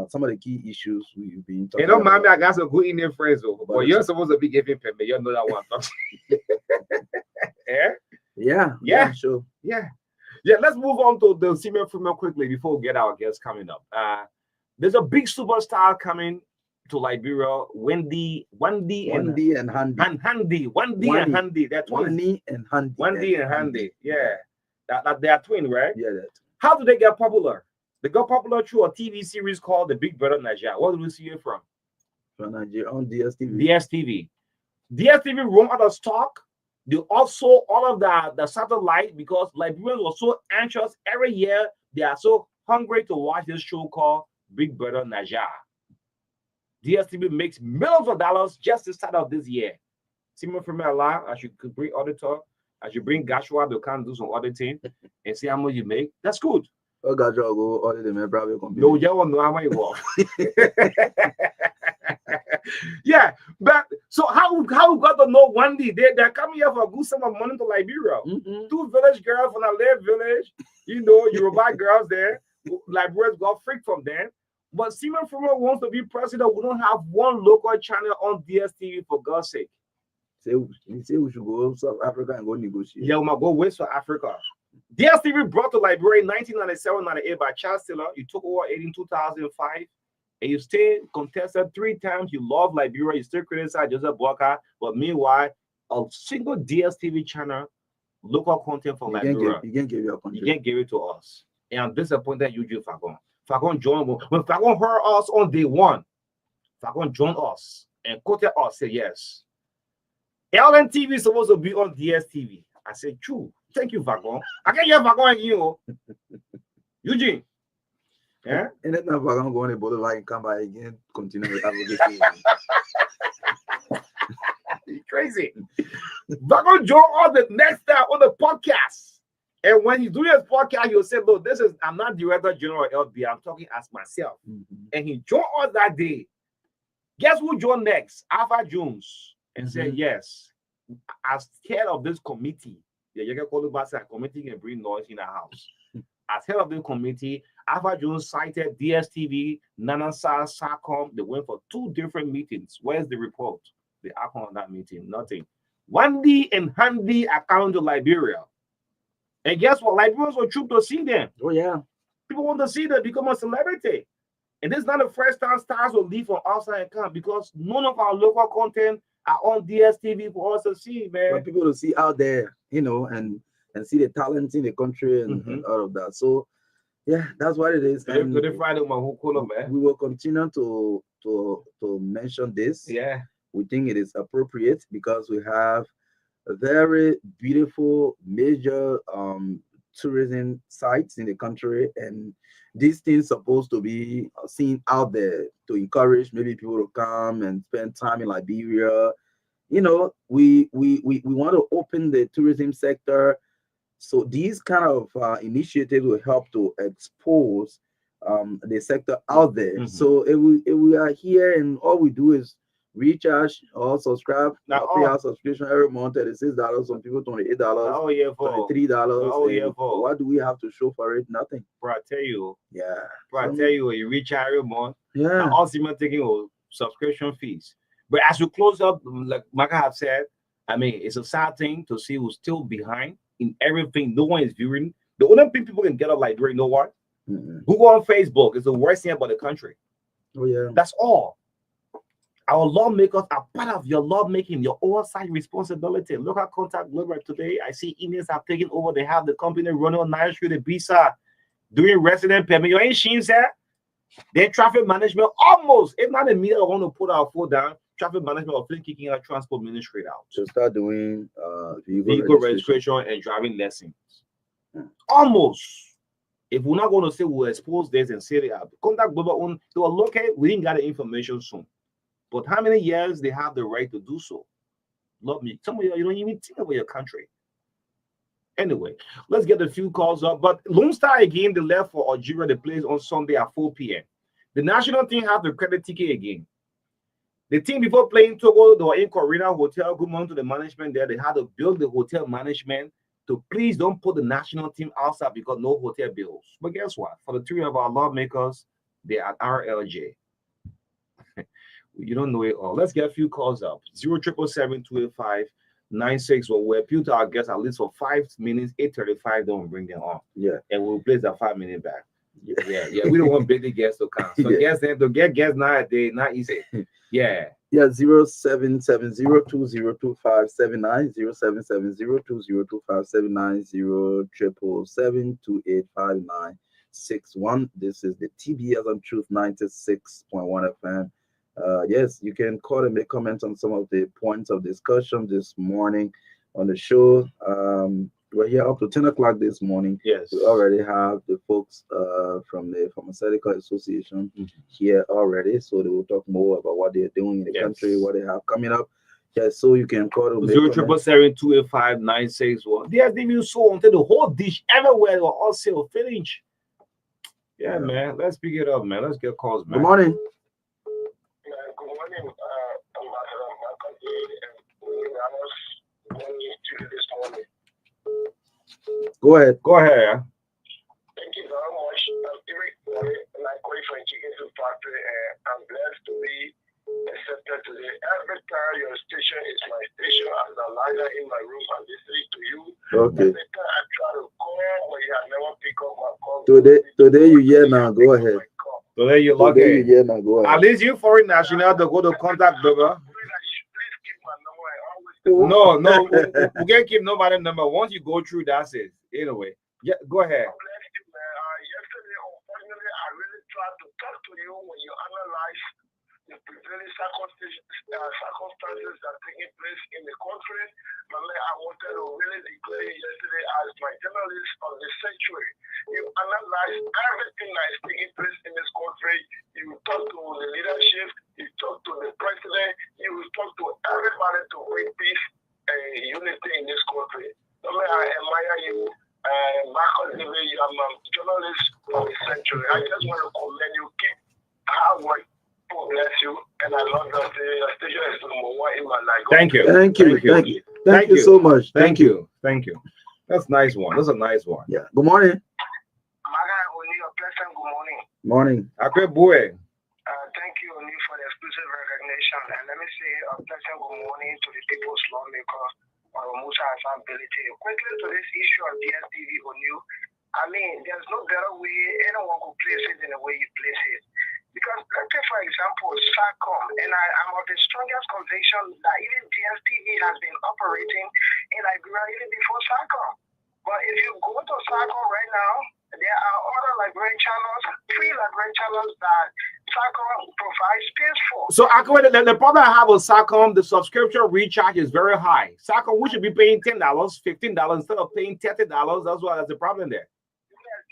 some of the key issues we've been talking about. Mommy, I got some good Indian friends, though. But you're supposed to be giving permit. You know that one. Yeah. Sure. Yeah, let's move on to the senior female quickly before we get our guests coming up. There's a big superstar coming to Liberia, Wendy and Handy. They're twins. Wendy and Handy. Yeah. That they are twins, right? Yeah. That. How do they get popular? They got popular through a TV series called The Big Brother Nigeria. What do we see it from? From Nigeria on DSTV. DSTV run out of stock. They also all of the satellite because Liberians were so anxious every year. They are so hungry to watch this show called Big Brother Nigeria. DSTV makes millions of dollars just the start of this year. Simon from Allah, I should bring auditor, I should bring Gashua to come do some auditing and see how much you make. That's good. Oh, Gashua go audit them, probably. No, you won't know how much you work. Yeah, but so how we got to know one day they're coming here for a good sum of money to Liberia. Two village girls from a left village, you know, Yoruba girls there. Liberians got freaked from them. But Simon Fumo wants to be president. We don't have one local channel on DSTV for God's sake. Say we should go to South Africa and go negotiate. Yeah, we might go West for Africa. DSTV brought to Liberia in 1997-98 by Charles Taylor. You took over in 2005. And you stay contested 3 times. You love Liberia. You still criticize Joseph Bløggèr. But meanwhile, a single DSTV channel, local content from Liberia. You can't give your country. You can't give it to us. And I'm disappointed you do Fagon. Fagon joined. When Fagon heard us on day one, Fagon joined us and quoted us, say yes. LNTV is supposed to be on DSTV. I said, true. Thank you, Fagon. I can hear Fagon and you. Eugene. Yeah, and then I'm going to go on a border line and come by again, continue with advocacy. You're crazy. Vagon Joe on the next time on the podcast. And when he's doing his podcast, he'll say, look, I'm not Director General LB, I'm talking as myself. And he joined us that day. Guess who joined next? Alpha Jones. And said, yes, as head of this committee, you can call it back, a committee can bring noise in the house. As head of the committee, Alpha Jones cited DSTV, Nanasa, SACOM. They went for 2 different meetings. Where's the report? The outcome of that meeting? Nothing. Wendy and Handy are coming to Liberia. And guess what? Liberians were trooped to see them. Oh, yeah. People want to see them become a celebrity. And this is not the first time stars will leave from outside and come, because none of our local content are on DSTV for us to see, man. For people to see out there, and see the talent in the country and all of that. So yeah, that's what it is. And man. We will continue to mention this. Yeah. We think it is appropriate because we have a very beautiful major tourism sites in the country, and these things supposed to be seen out there to encourage maybe people to come and spend time in Liberia. We want to open the tourism sector, so these kind of initiatives will help to expose the sector out there. So if we are here and all we do is recharge or subscribe, pay our subscription every month, $36, some people $28, $23. What do we have to show for it? Nothing. Bro, I tell you. Yeah. Bro, I tell you, you recharge every month. Yeah. Also, you're taking subscription fees. But as you close up, like Marka have said, I mean, it's a sad thing to see who's still behind in everything. No one is viewing. The only thing people can get up like, you know what? Google on Facebook is the worst thing about the country. Oh yeah. That's all. Our lawmakers are part of your lawmaking, your oversight responsibility. Look at Contact Bløggèr today. I see Indians have taken over. They have the company running on 9th Street, the BSA, doing resident permit. You ain't seen that? Then traffic management, almost, if not a meter, I want to put our foot down. Traffic management of kicking our transport ministry out. To start doing vehicle registration and driving lessons. Almost. If we're not going to say we'll expose this and say that Contact Bløggèr, they will look at it, we didn't get the information soon. But how many years they have the right to do so? Love me. Some of you don't even think about your country. Anyway, let's get a few calls up. But Lone Star again, they left for Algeria. They plays on Sunday at 4 p.m. The national team have the credit ticket again. The team before playing Togo, they were in Corina Hotel. Good morning to the management there. They had to build the hotel management to please don't put the national team outside because no hotel bills. But guess what? For the three of our lawmakers, they are at RLJ. You don't know it all. Let's get a few calls up. 077-285-96. Well, we'll appeal to our guests at least for 5 minutes. 8:35, don't bring them on. Yeah. And we'll place that 5 minute back. Yeah. We don't want big guests to come. So guests, to get guests nowadays, not easy. Yeah. 0770-2025-79, 0770-2025-79, 0777-2859-61. This is the TBS on Truth 96.1 FM. Yes, you can call and make comments on some of the points of discussion this morning on the show. We're here up to 10 o'clock this morning. Yes. We already have the folks from the Pharmaceutical Association here already. So they will talk more about what they're doing in the country, what they have coming up. Yes, so you can call them. 077-285-961. They have even so until the whole dish everywhere will all sell finish. Yeah, man. Let's pick it up, man. Let's get calls, man. Good morning. Good morning, this morning. Go ahead. Go ahead. Thank you very much. Every morning, and I call for chicken soup factory, and I'm blessed to be accepted today. Every time your station is my station, as I lie down in my room and listening to you. Okay. Every time I try to call, but you have never picked up my call. Today you hear now. Go ahead. Today you're lucky. Today you hear now. Go ahead. At least you foreign national to go to Contact Bløggèr. No, we can't keep nobody's number. Once you go through, that's it. Anyway, yeah, go ahead. Yesterday, unfortunately, I really tried to talk to you when you analyze the prevailing circumstances that are taking place in the country. I wanted to really declare yesterday as my journalist of the century. You analyze everything that is taking place in this country. You talk to the leadership, you talk to the president, you talk to everybody to bring peace and unity in this country. I admire you. Marka, you are a journalist of the century. I just want to commend you. Keep hard work. God bless you. And I love that your station is number one in my life. Thank you. Thank you so much. Thank you. That's a nice one. That's a nice one. Yeah. Good morning. Marka, Oni, a pleasant good morning. Morning. Okay, boy. Thank you, Oni, for the exclusive recognition. And let me say a pleasant good morning to the people's lawmaker, Musa Ability. Quickly to this issue of DSTV, Oni, I mean, there's no better way anyone could place it than the way you place it. Because let's say, for example, SACOM, and I'm of the strongest conviction that even DSTV has been operating in Liberia even before SACOM. But if you go to SACOM right now, there are other Liberian channels, free Liberian channels that SACOM provides space for. So, the problem I have with SACOM, the subscription recharge is very high. SACOM, we should be paying $10, $15 instead of paying $30. That's the problem there.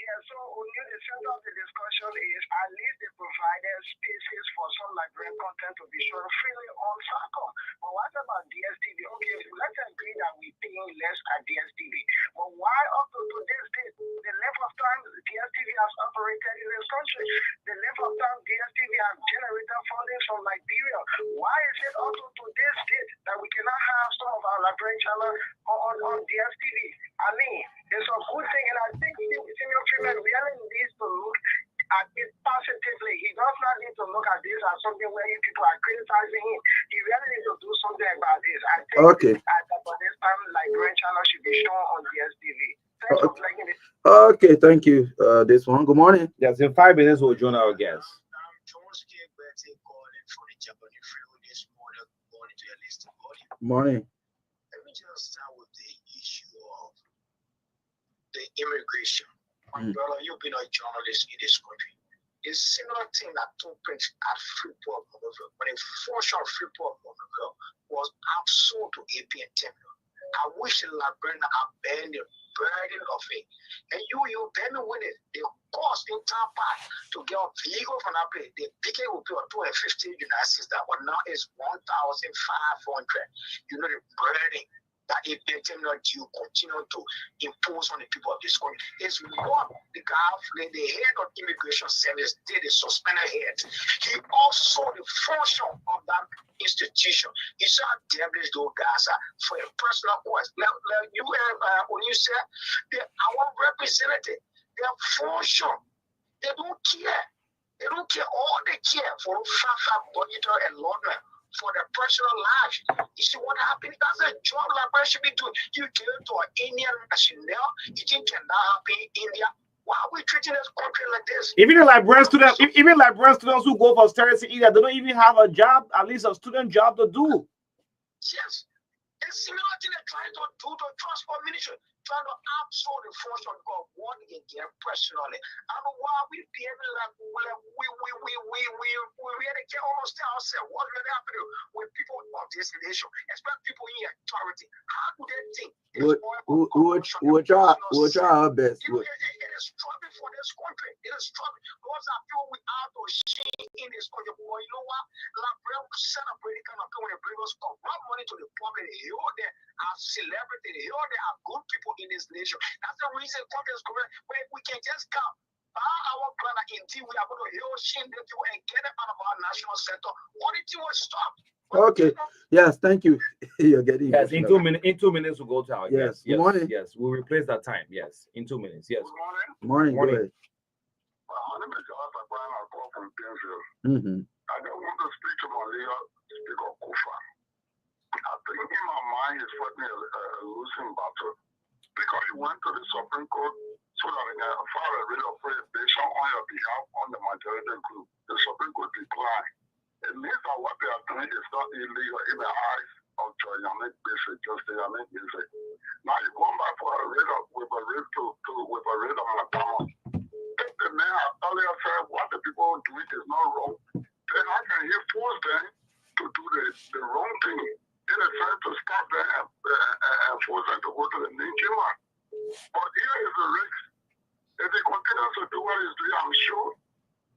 Yeah, so the center of the discussion is at least they provided spaces for some Liberian content to be shown freely on SACOM. But what about DSTV? Okay, let's agree that we're paying less at DSTV. But why up to this date, the length of time DSTV has operated in this country, the length of time DSTV has generated funding from Liberia, why is it up to this date that we cannot have some of our Liberian channels on DSTV? I mean, it's a good thing, and I think Senior Freeman really needs to look at it positively. He does not need to look at this as something where people are criticizing him. He really needs to do something about this. I think at this time, Liberian channel should be shown on DSTV. Thanks for playing it. Okay, thank you. This one. Good morning. Yes, in 5 minutes we'll join our guests. Morning. Let me just start with the issue of the immigration. My brother, you've been a journalist in this country. It's similar thing that took place at Freeport, Monrovia, when a function of Freeport, Monrovia was absorbed to APN terminal. I wish the Liberian abandoned the burden of it. And you bear me with it. The cost in town park to get a vehicle from that place, the ticket will be $250 United States, that one now is $1,500. You know the burden that APN terminal due continue to impose on the people of this country. It's what the head of immigration service did, the suspended head. He also the function of that institution. He saw devilish those guys for a personal quest. Like you when you said our representative, their function, they don't care. They don't care. All they care for budgeter and lawyer for their personal lives. You see what happened? That's a job Liberia should be doing. You give it to an Indian national, you think cannot happen in India. Why are we treating this country like this? Even the Liberian students who go for austerity either, they don't even have a job, at least a student job to do. Yes. It's similar to they're trying to do to transport ministry, trying to absorb the function of what they get personally. And why we behaving like we really can't understand ourselves. What really happening with people of this nation, especially people in authority? How do they think? We'll try our best. It is struggling for this country. It is struggling. Those are people we have to shame in this country. But you know what? Liberia celebrating kind of people when they bring us corrupt money to the public. Here there are celebrities. Here there are good people in this nation. That's the reason country is correct. But we can just come. By our plan, indeed, we are going to heal shame them people and get them out of our national center. What did you stop? Okay. Yes, thank you. You're getting in 2 minutes. In 2 minutes, we'll go to our guests. Yes. Morning. Yes, we'll replace that time. Yes, in 2 minutes. Yes. Morning. My name is Arthur Brown. I call from Denver. I don't want to speak to my leader, Speaker Kufa. I think in my mind he's fighting a losing battle because he went to the Supreme Court so that he can file a writ of prohibition on your behalf on the majority group. The Supreme Court declined. It means that what they are doing is not illegal in the eyes of Justice Yamek Basic. Now you're going back for a writ with a writ of McDonald's. If the man earlier said what the people are doing is not wrong, then how can he force them to do the wrong thing? It is trying to stop them and force them to go to the ninja man. But here is the risk. If he continues to do what he's doing, I'm sure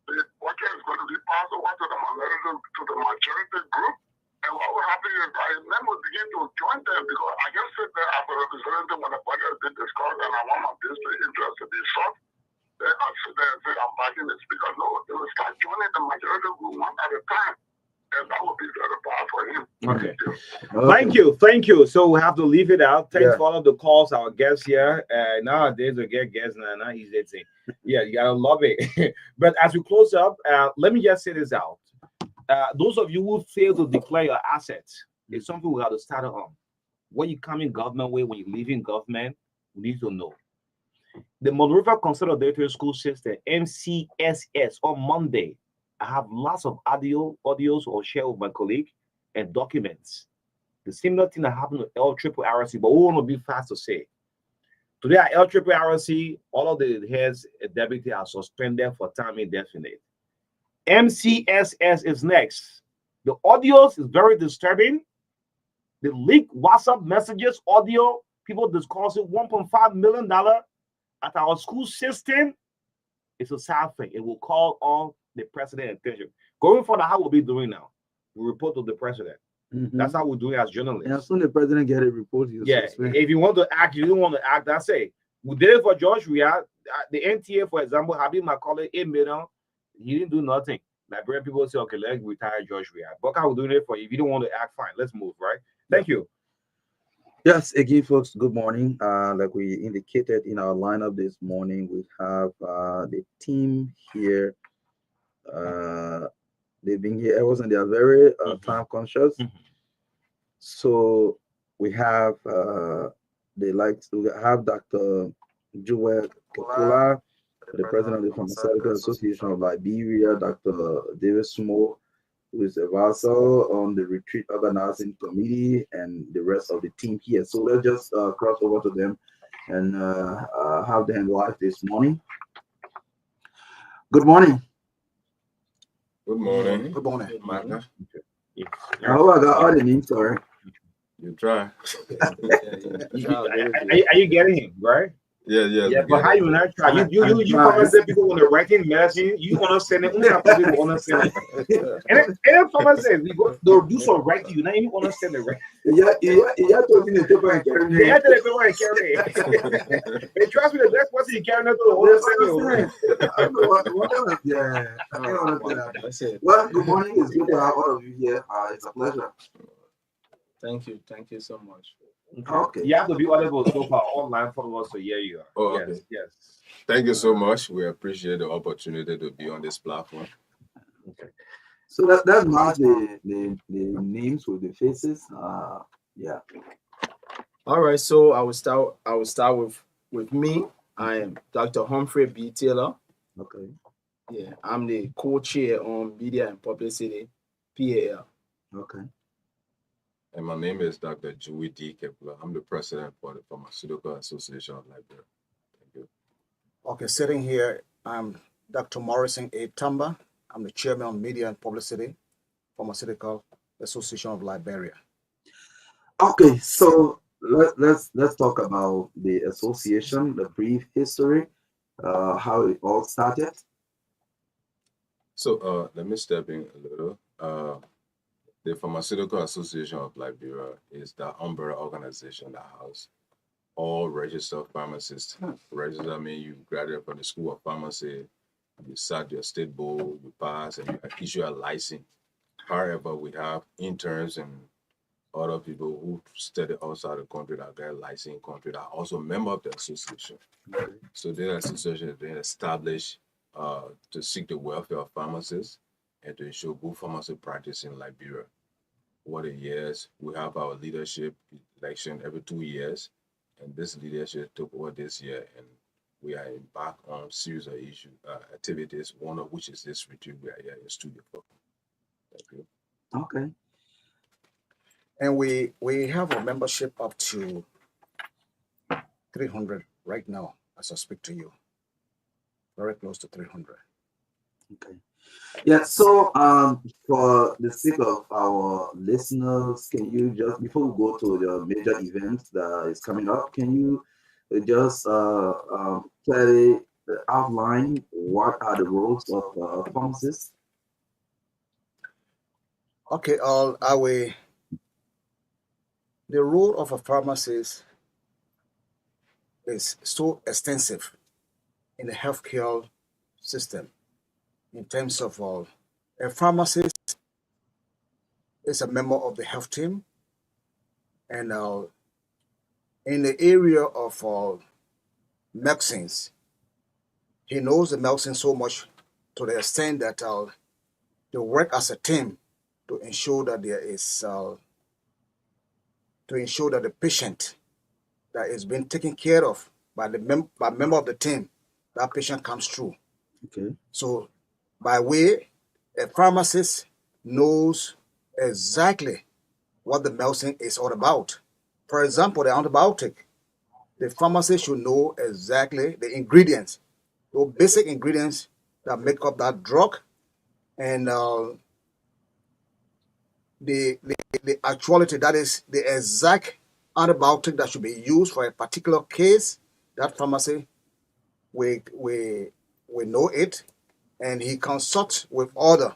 the water is going to be passed over to the majority group. And what will happen is that men will begin to join them because I just sit there as a representative when the budget has been discussed and I want my district interest to be sought. Then I sit there and say I'm backing this because no, they will start joining the majority group one at a time. And that will be very bad for him. Okay. Thank you. So we have to leave it out. Thanks for all of the calls, our guests here. Nowadays we get guests not easy to say. Yeah, you gotta love it. But as we close up, let me just say this out. Those of you who fail to declare your assets, it's something we have to start on. When you come in government way, when you leave in government, we need to know. The Monrovia Consolidated School System, MCSS, on Monday, I have lots of audios or share with my colleague and documents. The similar thing that happened to LRRC, but we want to be fast to say. Today at LRRC, all of the heads and deputy are suspended for time indefinite. MCSS is next. The audios is very disturbing. The leaked WhatsApp messages, audio, people discussing $1.5 million at our school system. It's a sad thing. It will call on the president's attention. Going forward, how we'll be doing now? We report to the president. That's how we do it as journalists. And as soon as the president get a report, if you want to act, you don't want to act. That's it. We did it for George Weah. The NTA, for example, Habib Macaulay, $8 million. He didn't do nothing. Liberian people say, okay, let's retire George Weah. But how we doing it for you? If you don't want to act, fine. Let's move, right? Thank you. Yes, again, folks, good morning. Like we indicated in our lineup this morning, we have the team here. They've been here ever since. They are very time conscious. So we have we have Dr. Joel Kekula, the president of the Pharmaceutical Association of Liberia, Dr. David Smo, who is a vassal on the retreat organizing committee, and the rest of the team here. So let's just cross over to them and have them live this morning. Good morning. Good morning. Good morning. Marka. I hope I got all the names, sorry. You try. Are you getting him, right? Yeah. But how you not try? You commented people when they're writing messaging, you understand it. Only people understand it. And says they'll do some writing, you not even understand the right. Yeah, talking the paper and carrying it. Yeah, the paper and carry it. And trust me, the next person you carry it to understand. Well, good morning. It's good to have all of you here. It's a pleasure. Thank you so much. Okay. You have to be audible so far online for us to hear you. Oh, okay. Yes. Thank you so much. We appreciate the opportunity to be on this platform. Okay. So that marks the names with the faces. Yeah. All right. So I will start with me. I am Dr. Humphrey B. Taylor. Okay. Yeah, I'm the co-chair on Media and Publicity, PAL. Okay. And my name is Dr. Joey D. Kepler. I'm the president for the Pharmaceutical Association of Liberia. Thank you. Okay, sitting here, I'm Dr. Morrison A. Tamba. I'm the chairman of Media and Publicity, Pharmaceutical Association of Liberia. Okay, so let's talk about the association, the brief history, how it all started. So let me step in a little. The Pharmaceutical Association of Liberia is the umbrella organization that houses all registered pharmacists. Registered means you graduate from the School of Pharmacy, you sat your state board, you pass, and you issue a license. However, we have interns and other people who study outside the country that get a license in country that are also member of the association. So the association has been established to seek the welfare of pharmacists and to ensure good pharmacy practice in Liberia. Over the years, we have our leadership election every 2 years, and this leadership took over this year, and we are embarked on a series of activities, one of which is this retreat we are here in studio for. Thank you. Okay. And we have a membership up to 300 right now as I speak to you. Very close to 300. Okay. Yeah, so for the sake of our listeners, can you just, before we go to the major event that is coming up, can you just clearly outline what are the roles of pharmacists? Okay, the role of a pharmacist is so extensive in the healthcare system. In terms of a pharmacist is a member of the health team, and in the area of medicines, he knows the medicine so much to the extent that they work as a team to ensure that there is to ensure that the patient that is being taken care of by by member of the team, that patient comes through. Okay. So by way A pharmacist knows exactly what the medicine is all about. For example, the antibiotic, the pharmacist should know exactly the ingredients, the basic ingredients that make up that drug, and the actuality, that is the exact antibiotic that should be used for a particular case. That pharmacy we know it, and he consults with other.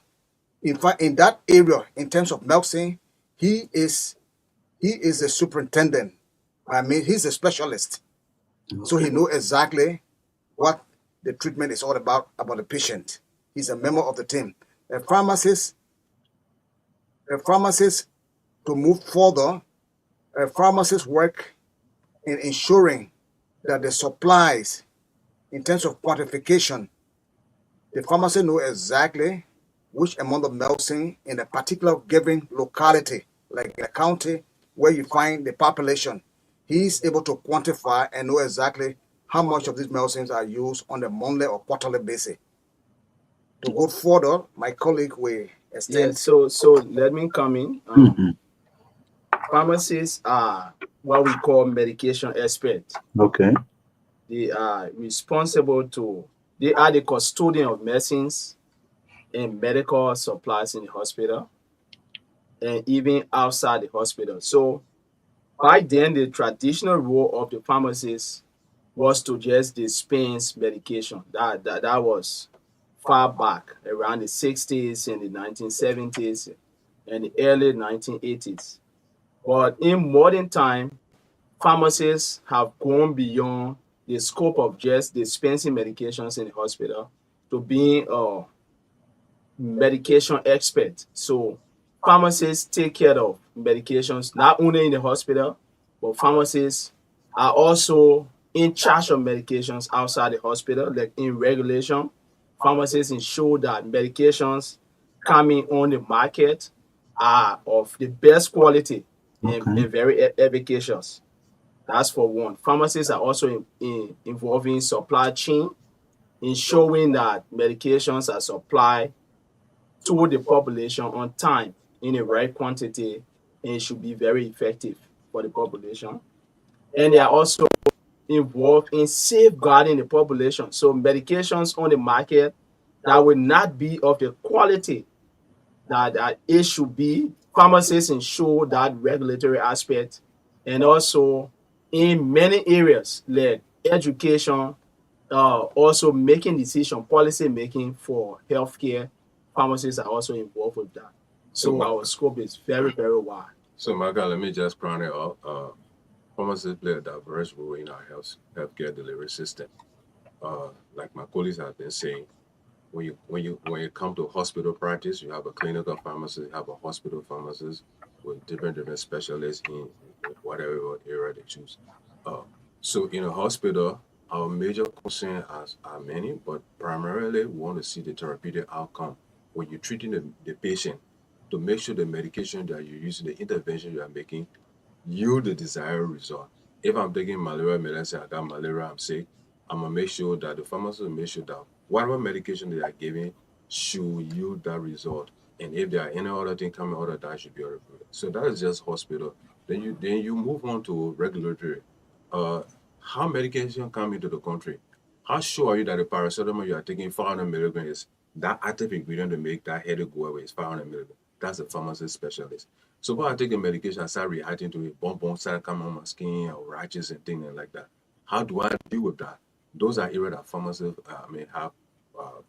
In fact, in that area, in terms of medicine, he is the superintendent. I mean, he's a specialist, so he knows exactly what the treatment is all about the patient. He's a member of the team. A pharmacist, to move further, a pharmacist work in ensuring that the supplies, in terms of quantification, the pharmacist know exactly which amount of medicine in a particular given locality, like a county where you find the population. He's able to quantify and know exactly how much of these medicines are used on a monthly or quarterly basis. To go further, my colleague will extend. So let me come in. Mhm. Pharmacists are what we call medication experts. Okay. They are responsible to. They are the custodian of medicines and medical supplies in the hospital and even outside the hospital. So back then, the traditional role of the pharmacist was to just dispense medication. That was far back around the 60s and the 1970s and the early 1980s. But in modern time, pharmacists have gone beyond the scope of just dispensing medications in the hospital to being a medication expert. So pharmacists take care of medications not only in the hospital, but pharmacists are also in charge of medications outside the hospital, like in regulation. Pharmacists ensure that medications coming on the market are of the best quality Okay. and very efficacious. That's for one. Pharmacists are also involved in supply chain, ensuring that medications are supplied to the population on time in the right quantity, and it should be very effective for the population. And they are also involved in safeguarding the population. So medications on the market that will not be of the quality that it should be, pharmacists ensure that regulatory aspect, and also in many areas like education, also making decision, policy making for healthcare, pharmacists are also involved with that. So our scope is very, very wide. So, Marka, let me just round it up. Pharmacists play a diverse role in our healthcare delivery system. Like my colleagues have been saying, when you come to hospital practice, you have a clinical pharmacist, you have a hospital pharmacist with different specialists in whatever area they choose. So in a hospital, our major concern are many, but primarily we want to see the therapeutic outcome when you're treating the patient to make sure the medication that you're using, the intervention you are making, yield the desired result. If I'm taking malaria medicine, I got malaria, I'm sick, I'm gonna make sure that the pharmacist will make sure that whatever medication they are giving should yield that result. And if there are any other thing coming out of that, should be approved. So that is just hospital. Then you move on to regulatory. Uh, how medication come into the country? How sure are you that the paracetamol you are taking 500 milligrams is that active ingredient to make that headache go away is 500 milligrams? That's a pharmacist specialist. So when I take a medication, I start reacting to it, bump start coming on my skin or rashes and things like that. How do I deal with that? Those are areas that pharmacists may have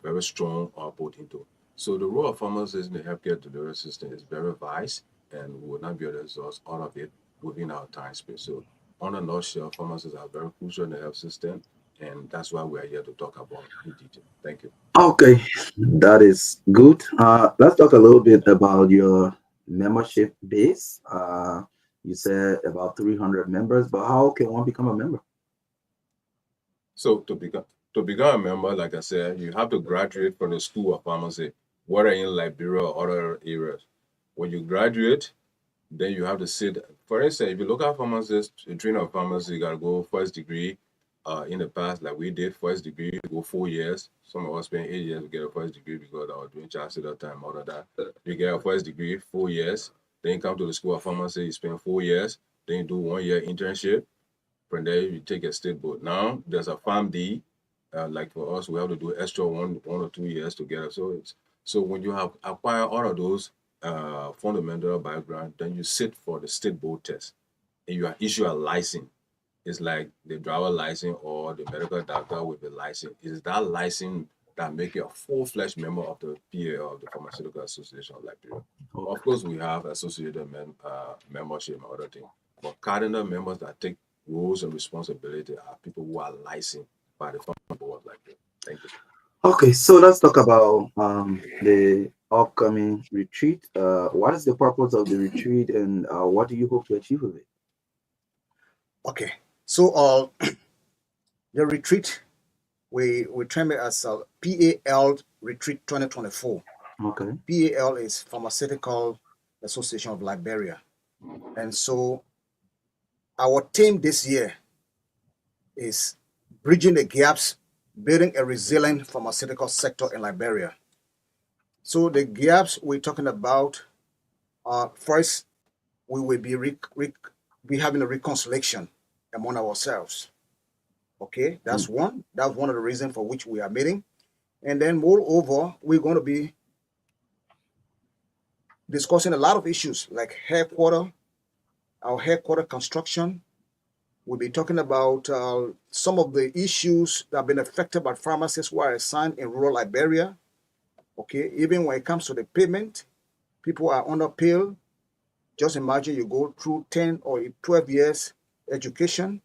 very strong output into. So the role of pharmacists in the healthcare delivery system is very vast, and we will not be able to exhaust all of it within our time space. So on a nutshell, pharmacists are very crucial in the health system, and that's why we are here to talk about in detail. Thank you. Okay, that is good. Let's talk a little bit about your membership base. You said about 300 members, but how can one become a member? So to become a member, like I said, you have to graduate from the school of pharmacy, whether in Liberia or other areas. When you graduate, then you have to sit. For instance, if you look at pharmacists, you train a pharmacy, you gotta go first degree, in the past, like we did first degree, go 4 years. Some of us spent 8 years to get a first degree because I was doing child at that time, all of that. You get a first degree, 4 years. Then you come to the school of pharmacy, you spend 4 years. Then you do 1 year internship. From there, you take a state board. Now, there's a PharmD. Like for us, we have to do extra one or 2 years together. So when you have acquired all of those fundamental background, then you sit for the state board test and you are issued a license. It's like the driver license or the medical doctor with the license. It's that license that make you a full-fledged member of the PA of the Pharmaceutical Association of Liberia. Okay. Of course, we have associated membership and other things, but cardinal members that take roles and responsibility are people who are licensed by the Pharma Board of Liberia. Thank you. Okay, so let's talk about the upcoming retreat. What is the purpose of the retreat, and what do you hope to achieve with it? Okay, so the retreat, we term it as PAL Retreat 2024. Okay. PAL is Pharmaceutical Association of Liberia. And so our theme this year is bridging the gaps, building a resilient pharmaceutical sector in Liberia. So the gaps we're talking about, first, we will be having a reconciliation among ourselves. Okay, that's one. That's one of the reasons for which we are meeting. And then moreover, we're going to be discussing a lot of issues like our headquarter construction. We'll be talking about some of the issues that have been affected by pharmacists who are assigned in rural Liberia. Okay, even when it comes to the payment, people are underpaid. Just imagine you go through 10 or 12 years education.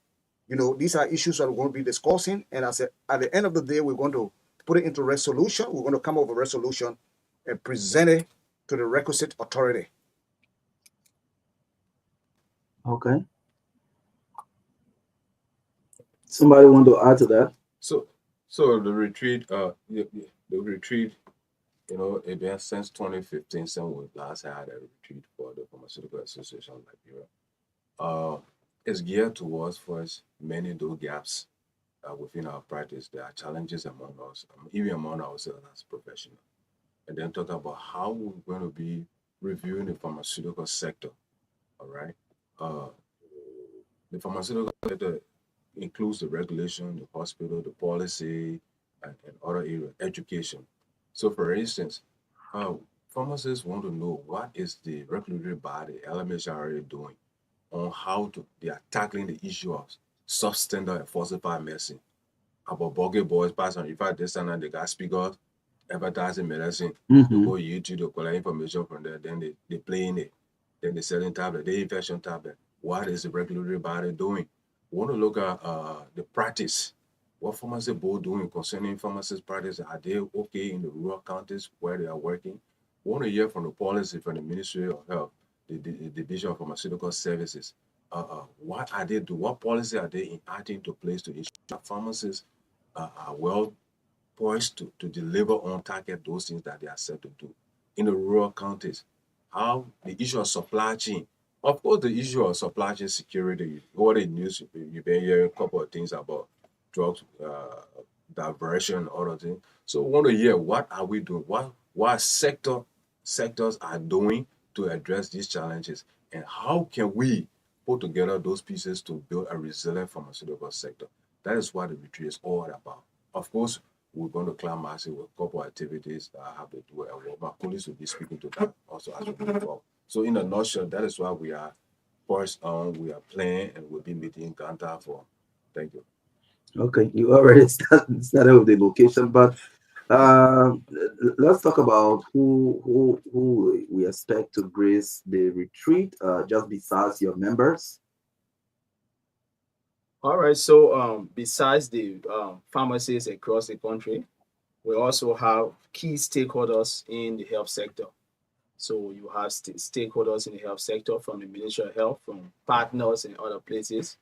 You know, these are issues that we're going to be discussing. And at the end of the day, we're going to put it into resolution. We're going to come up with a resolution and present it to the requisite authority. Okay. Somebody want to add to that? So the retreat, you know, it been since 2015 since we last had a retreat for the Pharmaceutical Association of Liberia. It's geared towards first many those gaps within our practice. There are challenges among us, even among ourselves as professionals. And then talk about how we're going to be reviewing the pharmaceutical sector. All right. The pharmaceutical sector includes the regulation, the hospital, the policy, and other areas, education. So, for instance, pharmacists want to know what is the regulatory body, LMHRA, doing on how they are tackling the issue of substandard and falsified medicine. About Bløggèr boys pass on, in fact, this time they got speakers advertising medicine. They go YouTube to collect information from there, then they play in it, then they selling tablet, the infection tablet. What is the regulatory body doing? We want to look at the practice. What pharmacy board doing concerning pharmacist practice? Are they okay in the rural counties where they are working? We want to hear from the policy from the Ministry of Health, the Division of Pharmaceutical Services. What are they doing? What policy are they enacting to place to ensure that pharmacists are well poised to deliver on target those things that they are set to do in the rural counties? How the issue of supply chain. Of course, the issue of supply chain security, what the news, you've been hearing a couple of things about drugs, diversion, other things. So we want to hear what are we doing, what sectors are doing to address these challenges, and how can we put together those pieces to build a resilient pharmaceutical sector. That is what the retreat is all about. Of course, we're going to climax it with a couple of activities that I have to do, and my colleagues will be speaking to that also as we move forward. So in a nutshell, that is why we are first on, we are playing, and we'll be meeting in Ghana for. Thank you. Okay, you already started with the location, but let's talk about who we expect to grace the retreat, just besides your members. All right, so besides the pharmacists across the country, we also have key stakeholders in the health sector. So you have stakeholders in the health sector from the Ministry of Health, from partners and other places.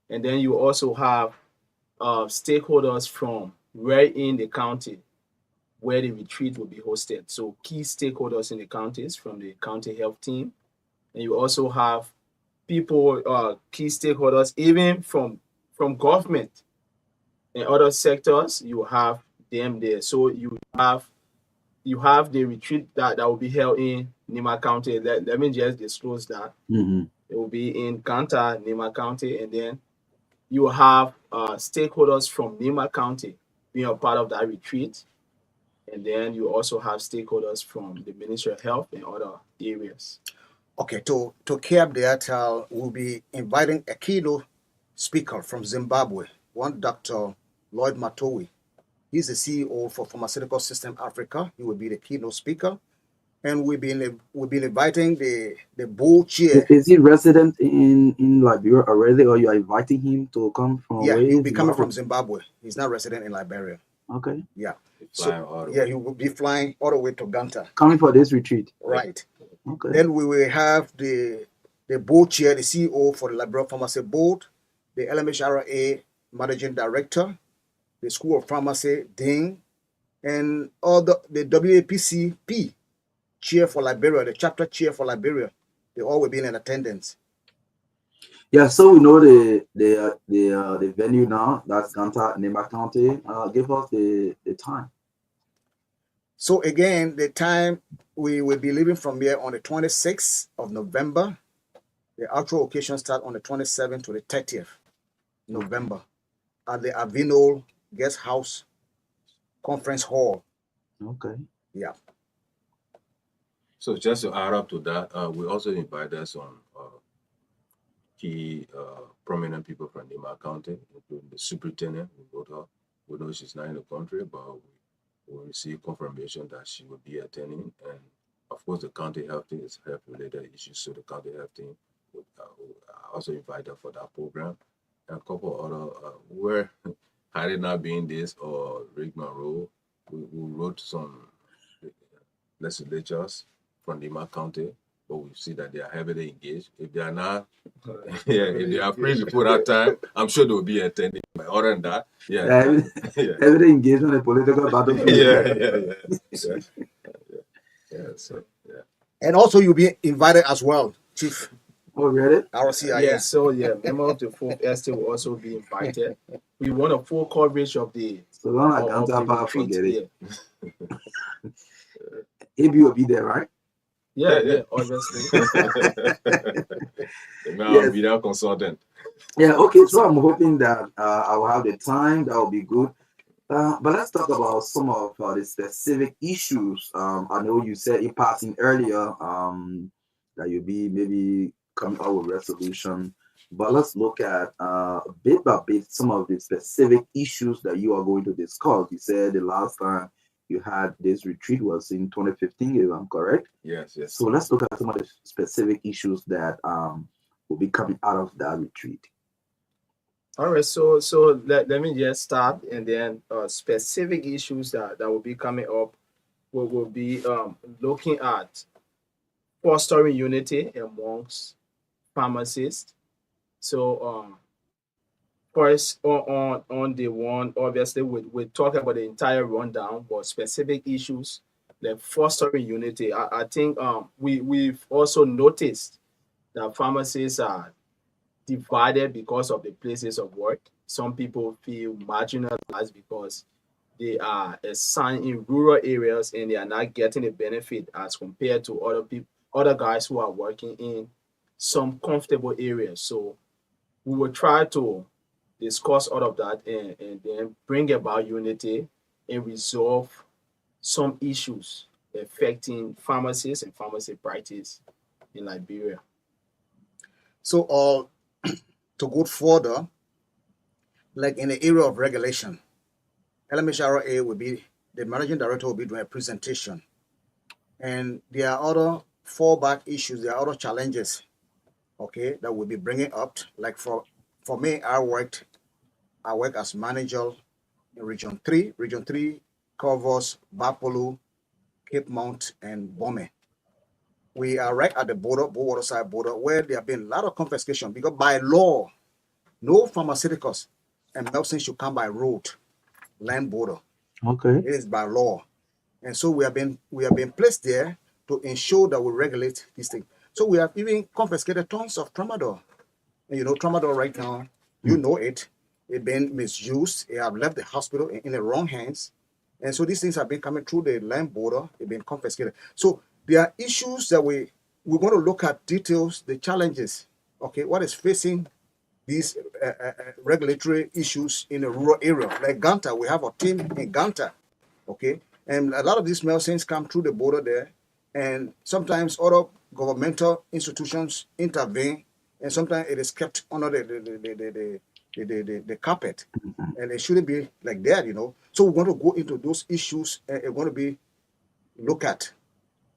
And then you also have stakeholders from where in the county where the retreat will be hosted. So key stakeholders in the counties from the county health team. And you also have people, key stakeholders, even from government, in other sectors, you have them there. So you have the retreat that will be held in Nima County. Let me just disclose that. It will be in Kanta, Nima County, and then you have stakeholders from Nima County being a part of that retreat. And then you also have stakeholders from the Ministry of Health and other areas. Okay, to cap that, we'll be inviting a keynote speaker from Zimbabwe, one Dr. Lloyd Matowi. He's the CEO for Pharmaceutical System Africa. He will be the keynote speaker. And we've been inviting the board chair. Is he resident in Liberia already, or you are inviting him to come from? Yeah, he'll be coming from Zimbabwe. He's not resident in Liberia. Okay. Yeah. So, he will be flying all the way to Ganta. Coming for this retreat. Right. Okay. Then we will have the board chair, the CEO for the Liberia Pharmacy Board, the LMHRA Managing Director, the School of Pharmacy Dean, and all the WAPCP chair for Liberia, the chapter chair for Liberia. They all will be in attendance. Yeah, so we know the venue now. That's Ganta, Nima County. Give us the time. So again, the time we will be leaving from here on the 26th of November. The actual occasion starts on the 27th to the 30th November at the Avino Guest House Conference Hall. Okay. Yeah. So just to add up to that, we also invited some key prominent people from Nima County, including the superintendent. We know she's not in the country, but we received confirmation that she will be attending. And of course, the county health team is health-related issues, so the county health team would also invite her for that program. And a couple other, where had it not been this or Rick Monroe, we wrote some legislatures from Nima County, but we see that they are heavily engaged. If they are not, if they are free before that time, I'm sure they will be attending. But other than that, heavily engaged on the political battlefield. And also you'll be invited as well, Chief. Oh, really? RCI. Yeah, so member of the Fourth Estate will also be invited. We want a full coverage of the so long as Ganta forget it. AB will be there, right? Yeah, obviously. Now be that consultant. Yeah, okay. So I'm hoping that I will have the time. That will be good. But let's talk about some of the specific issues. I know you said in passing earlier that you'll be maybe coming out with resolution. But let's look at bit by bit some of the specific issues that you are going to discuss. You said the last time you had this retreat was in 2015, if I'm correct? Yes. So let's look at some of the specific issues that will be coming out of that retreat. All right, so let me just start, and then specific issues that will be coming up. We will be looking at fostering unity amongst pharmacists. So first on the one, obviously we talk about the entire rundown, but specific issues like fostering unity. I think we've also noticed that pharmacists are divided because of the places of work. Some people feel marginalized because they are assigned in rural areas and they are not getting a benefit as compared to other guys who are working in some comfortable areas. So we will try to discuss all of that and then bring about unity and resolve some issues affecting pharmacists and pharmacy practice in Liberia. So to go further, like in the area of regulation, LMHRA will be, the managing director will be doing a presentation. And there are other fallback issues, there are other challenges, okay, that we'll be bringing up. Like for me, I work as manager in Region 3. Region 3 covers Bapolu, Cape Mount, and Bome. We are right at the border, waterside border, where there have been a lot of confiscation because by law, no pharmaceuticals and medicine should come by road, land border. Okay. It is by law. And so we have been placed there to ensure that we regulate these things. So we have even confiscated tons of tramadol. And you know, tramadol right now, you know it. it's been misused. It have left the hospital in the wrong hands. And so these things have been coming through the land border. It's been confiscated. So there are issues that we're going to look at details, the challenges, okay, what is facing these regulatory issues in a rural area. Like Ganta, we have a team in Ganta, okay? And a lot of these medicines come through the border there. And sometimes other governmental institutions intervene, and sometimes it is kept under the carpet. And it shouldn't be like that, you know. So we're going to go into those issues, and we're going to be look at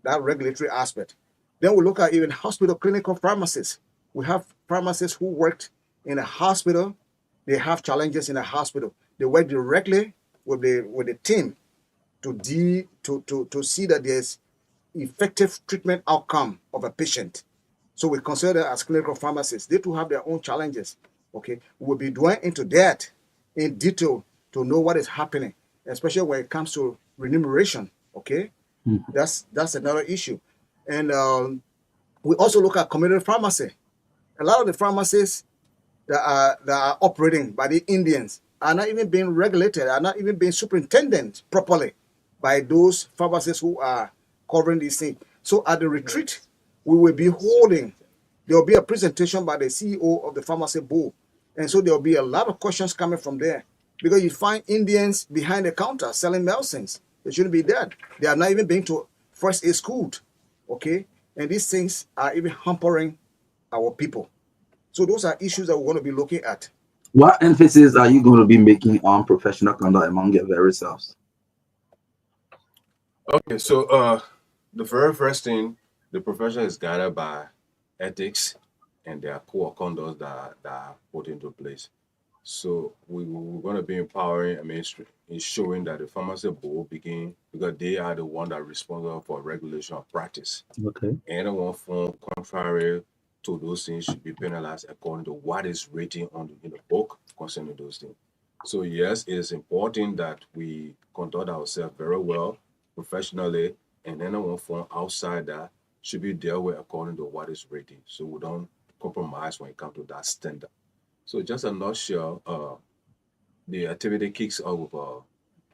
that regulatory aspect. Then we look at even hospital clinical pharmacists. We have pharmacists who worked in a hospital. They have challenges in a hospital. They work directly with the team to see that there's effective treatment outcome of a patient. So we consider them as clinical pharmacists. They too have their own challenges. Okay, we'll be going into that in detail to know what is happening, especially when it comes to remuneration. Okay, that's another issue. And we also look at community pharmacy. A lot of the pharmacies that are operating by the Indians are not even being regulated, are not even being superintended properly by those pharmacists who are covering these things. So at the retreat, we will be holding, there will be a presentation by the CEO of the pharmacy board. And so there will be a lot of questions coming from there, because you find Indians behind the counter selling medicines. They shouldn't be there. They are not even being to first aid school. Okay? And these things are even hampering our people. So those are issues that we're going to be looking at. What emphasis are you going to be making on professional conduct among your various selves? Okay, so the very first thing, the profession is guided by ethics and their core conduct that are put into place. So we're going to be empowering, ensuring that the pharmacy board begin, because they are the one that are responsible for regulation of practice. Okay. Anyone found contrary to those things should be penalized according to what is written in the book concerning those things. So yes, it is important that we conduct ourselves very well, professionally, and anyone from outside that should be dealt with according to what is written. So we don't compromise when it comes to that standard. So just a nutshell, the activity kicks off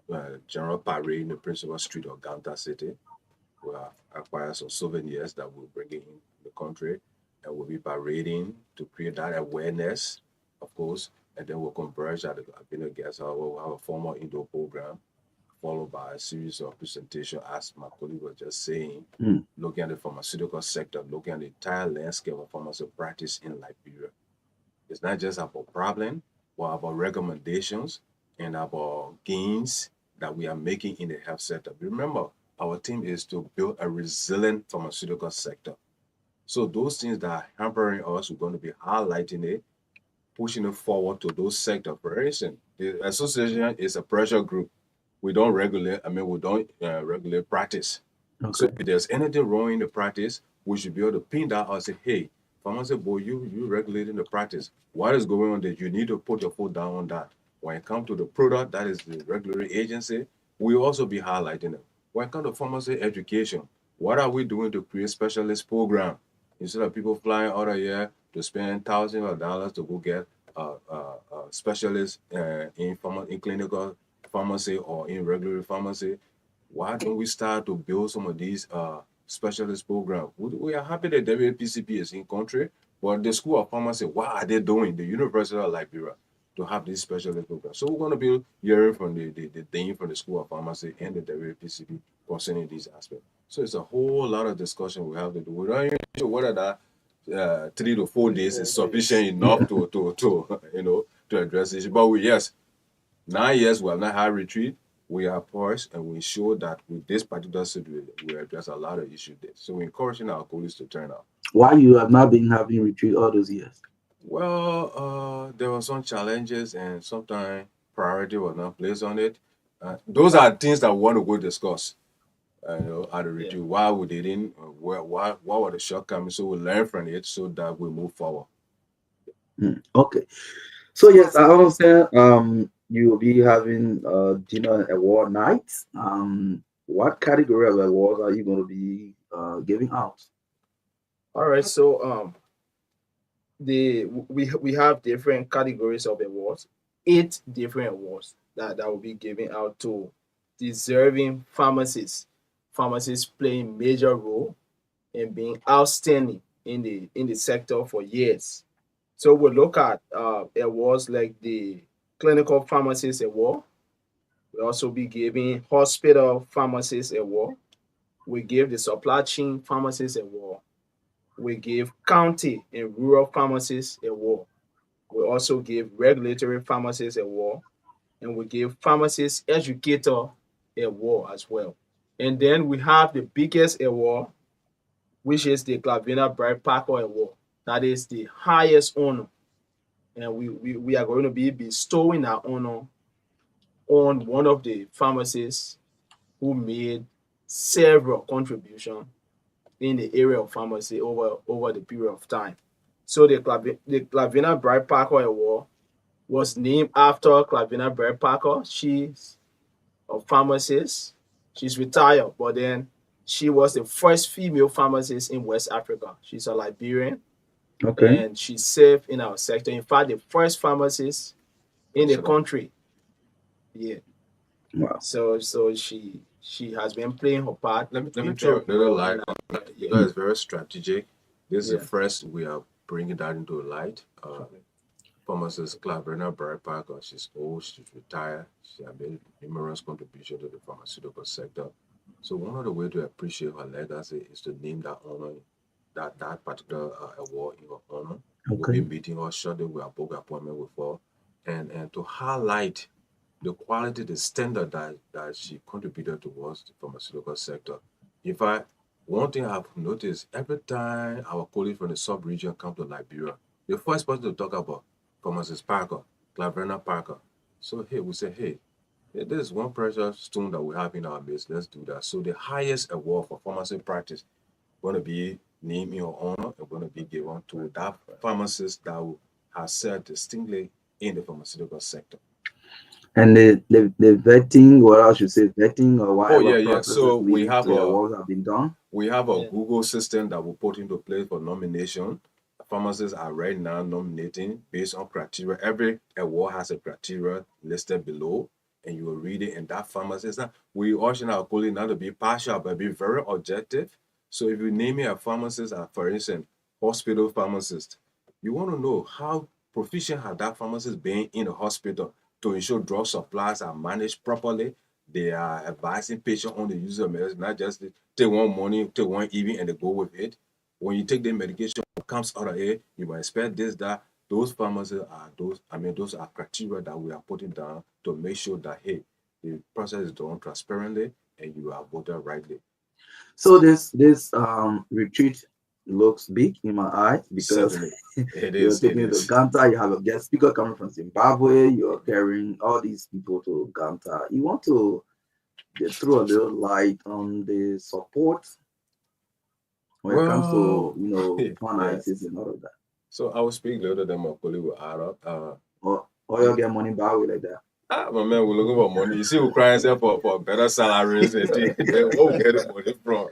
with general parade in the principal street of Ganta City. We'll acquire some souvenirs that we'll bring in the country, and we'll be parading to create that awareness, of course, and then we'll converge at the guest house. We'll have a formal indoor program, followed by a series of presentations, as my colleague was just saying, looking at the pharmaceutical sector, looking at the entire landscape of pharmaceutical practice in Liberia. It's not just about problem, but about recommendations and about gains that we are making in the health sector. Remember, our team is to build a resilient pharmaceutical sector. So those things that are hampering us, we're going to be highlighting it, pushing it forward to those sectors. For instance, the association is a pressure group. We don't regulate, regulate practice. Okay. So if there's anything wrong in the practice, we should be able to pin that out and say, hey, pharmacy board, you regulating the practice. What is going on there? You need to put your foot down on that. When it comes to the product, that is the regulatory agency, we also be highlighting it. When it comes to pharmacy education, what are we doing to create specialist program? Instead of people flying out of here to spend thousands of dollars to go get a specialist in clinical pharmacy or in regular pharmacy, why don't we start to build some of these specialist programs? We are happy that WPCP is in country, but the School of Pharmacy, what are they doing? The University of Liberia to have these specialist programs. So we're going to be hearing from the dean from the School of Pharmacy and the WPCP concerning these aspects. So it's a whole lot of discussion we have to do. We're not even sure whether that 3 to 4 days is sufficient enough to address this. But yes, 9 years we have not had retreat. We are poised, and we ensure that with this particular situation, we address a lot of issues there. So we're encouraging our colleagues to turn out. Why you have not been having retreat all those years? Well, there were some challenges, and sometimes priority was not placed on it. Those are things that we want to go discuss. At the retreat, why we didn't, what were the shortcomings, so we learn from it so that we move forward. Okay. So yes, I understand. You will be having dinner award nights. What category of awards are you going to be giving out? All right, so we have different categories of awards. 8 different awards that will be given out to deserving pharmacists. Pharmacists playing major role in being outstanding in the sector for years. So we look at awards like the Clinical Pharmacist Award. We also be giving Hospital Pharmacist Award. We give the Supply Chain Pharmacist Award. We give County and Rural Pharmacist Award. We also give Regulatory Pharmacist Award, and we give Pharmacist Educator Award as well. And then we have the biggest award, which is the Clavina Bright Parker Award. That is the highest honor. And we are going to be bestowing that honor on one of the pharmacists who made several contributions in the area of pharmacy over the period of time. So the Clavina Bright Parker Award was named after Clavina Bright Parker. She's a pharmacist. She's retired, but then she was the first female pharmacist in West Africa. She's a Liberian. Okay. And she served in our sector. In fact, the first pharmacist in the country. Yeah. Wow. So she has been playing her part. Let me throw a little light on that. Because it's very strategic. This is the first we are bringing that into light. Pharmacist Clavina Bright Parker, she's old, she's retired. She has made numerous contributions to the pharmaceutical sector. So one of the ways to appreciate her legacy is to name that honor, that particular award in her honor. We'll be meeting her shortly. We have booked an appointment with her, and to highlight the quality, the standard that she contributed towards the pharmaceutical sector. In fact, one thing I've noticed, every time our colleagues from the sub-region come to Liberia, the first person to talk about Pharmacist Parker, Clavina Parker. So we say, hey, there's one precious stone that we have in our midst. Let's do that. So the highest award for pharmacy practice going to be named in your honor and going to be given to that pharmacist that has served distinctly in the pharmaceutical sector. And the vetting, or I should say vetting, or whatever. So we have awards have been done. We have a Google system that we put into place for nomination. Pharmacists are right now nominating based on criteria. Every award has a criteria listed below, and you will read it. And that pharmacist, we urge our colleagues not to be partial, but be very objective. So if you name a pharmacist, for instance, hospital pharmacist, you want to know how proficient has that pharmacist been in the hospital to ensure drug supplies are managed properly. They are advising patients on the use of medicine, not just take one morning, take one evening, and they go with it. When you take the medication, what comes out of it, you might expect this, that. Those pharmacists are those are criteria that we are putting down to make sure that, hey, the process is done transparently and you are voted rightly. So this retreat looks big in my eyes because you're taking it to Ganta. You have a guest speaker coming from Zimbabwe. You're carrying all these people to Ganta. You want to throw a little light on the support when it comes to finances and all of that. So I will speak later than my colleague will add up. Or you get money back with like that. My man, we're looking for money. You see, we're crying for better salaries and where we get the money from.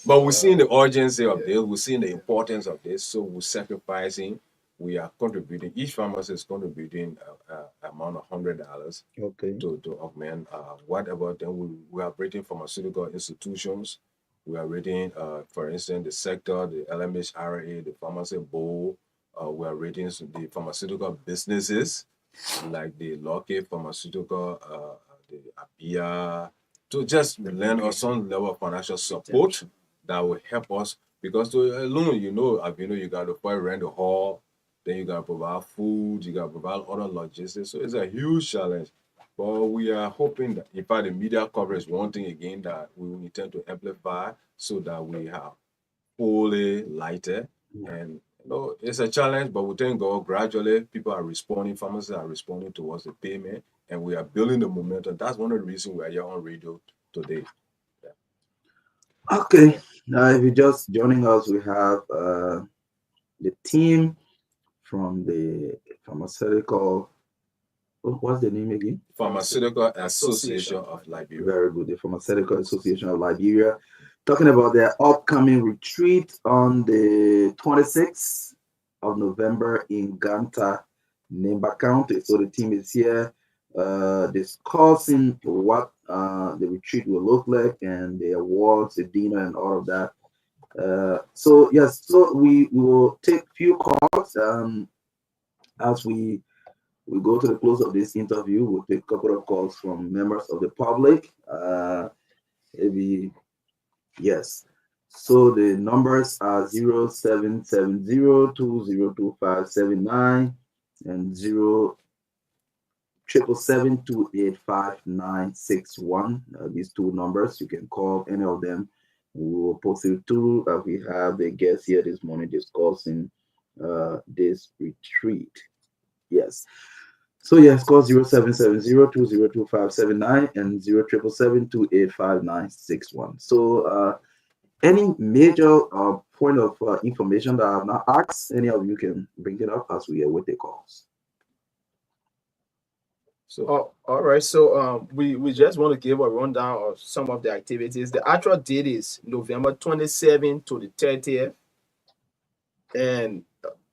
But we're seeing the urgency of this. We're seeing the importance of this. So we're sacrificing. We are contributing. Each pharmacist is contributing an amount of $100 to augment whatever. Then we are rating pharmaceutical institutions. We are rating, for instance, the sector, the LMHRA, the pharmacy board. We are rating the pharmaceutical businesses like the Lockheed Pharmaceutical, the APIA, to just lend us some level of financial support that will help us. Because to alone, you got to first rent a hall, then you got to provide food, you got to provide other logistics. So it's a huge challenge. But we are hoping that, in fact, the media coverage is one thing again that we will intend to amplify so that we have fully lighted. And it's a challenge, but we thank God gradually people are responding, pharmacists are responding towards the payment, and we are building the momentum. That's one of the reasons we are here on radio today. Okay, now if you're just joining us, we have the team from the pharmaceutical. What's the name again? Pharmaceutical Association of Liberia. Very good. The Pharmaceutical Association of Liberia. Talking about their upcoming retreat on the 26th of November in Ganta, Nimba County. So the team is here discussing what the retreat will look like and the awards, the dinner, and all of that. So yes, so we will take few calls as we go to the close of this interview. We'll take a couple of calls from members of the public. Maybe yes. So the numbers are 0770-202579 and 0777-285-961. These two numbers, you can call any of them. We will post it through. We have the guest here this morning discussing this retreat. Yes. So yes, call 0770-202579 and 0777-285-961. So any major point of information that I have not asked, any of you can bring it up as we await the calls. So, all right. So, we just want to give a rundown of some of the activities. The actual date is November 27th to the 30th, and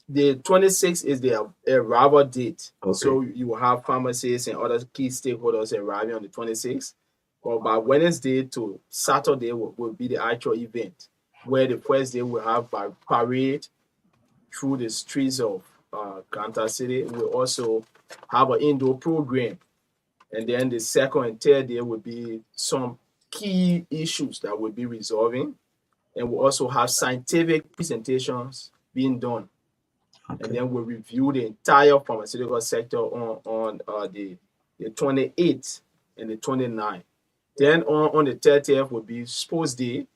the 26th is the arrival date. Okay. So you will have pharmacists and other key stakeholders arriving on the 26th. But by Wednesday to Saturday will be the actual event, where the first day we'll have by parade through the streets of Kansas City. We'll also have an indoor program. And then the second and third day will be some key issues that we'll be resolving. And we'll also have scientific presentations being done. Okay. And then we'll review the entire pharmaceutical sector on the 28th and the 29th. Then on the 30th will be sports day.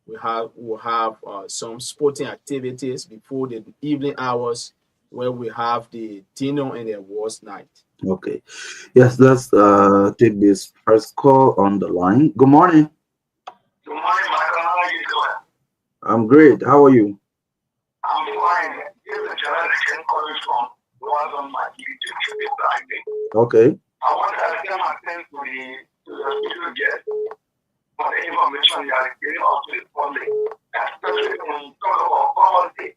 We'll have some sporting activities before the evening hours, where we have the dinner and the awards night. Okay. Yes, let's take this first call on the line. Good morning. Good morning, Marka. How are you doing? I'm great. How are you? I'm fine. This is a generation calling from the ones on my YouTube Friday. Okay. I want to extend my thanks to the special guest for the information you are giving out to the public, especially when you talk about poverty,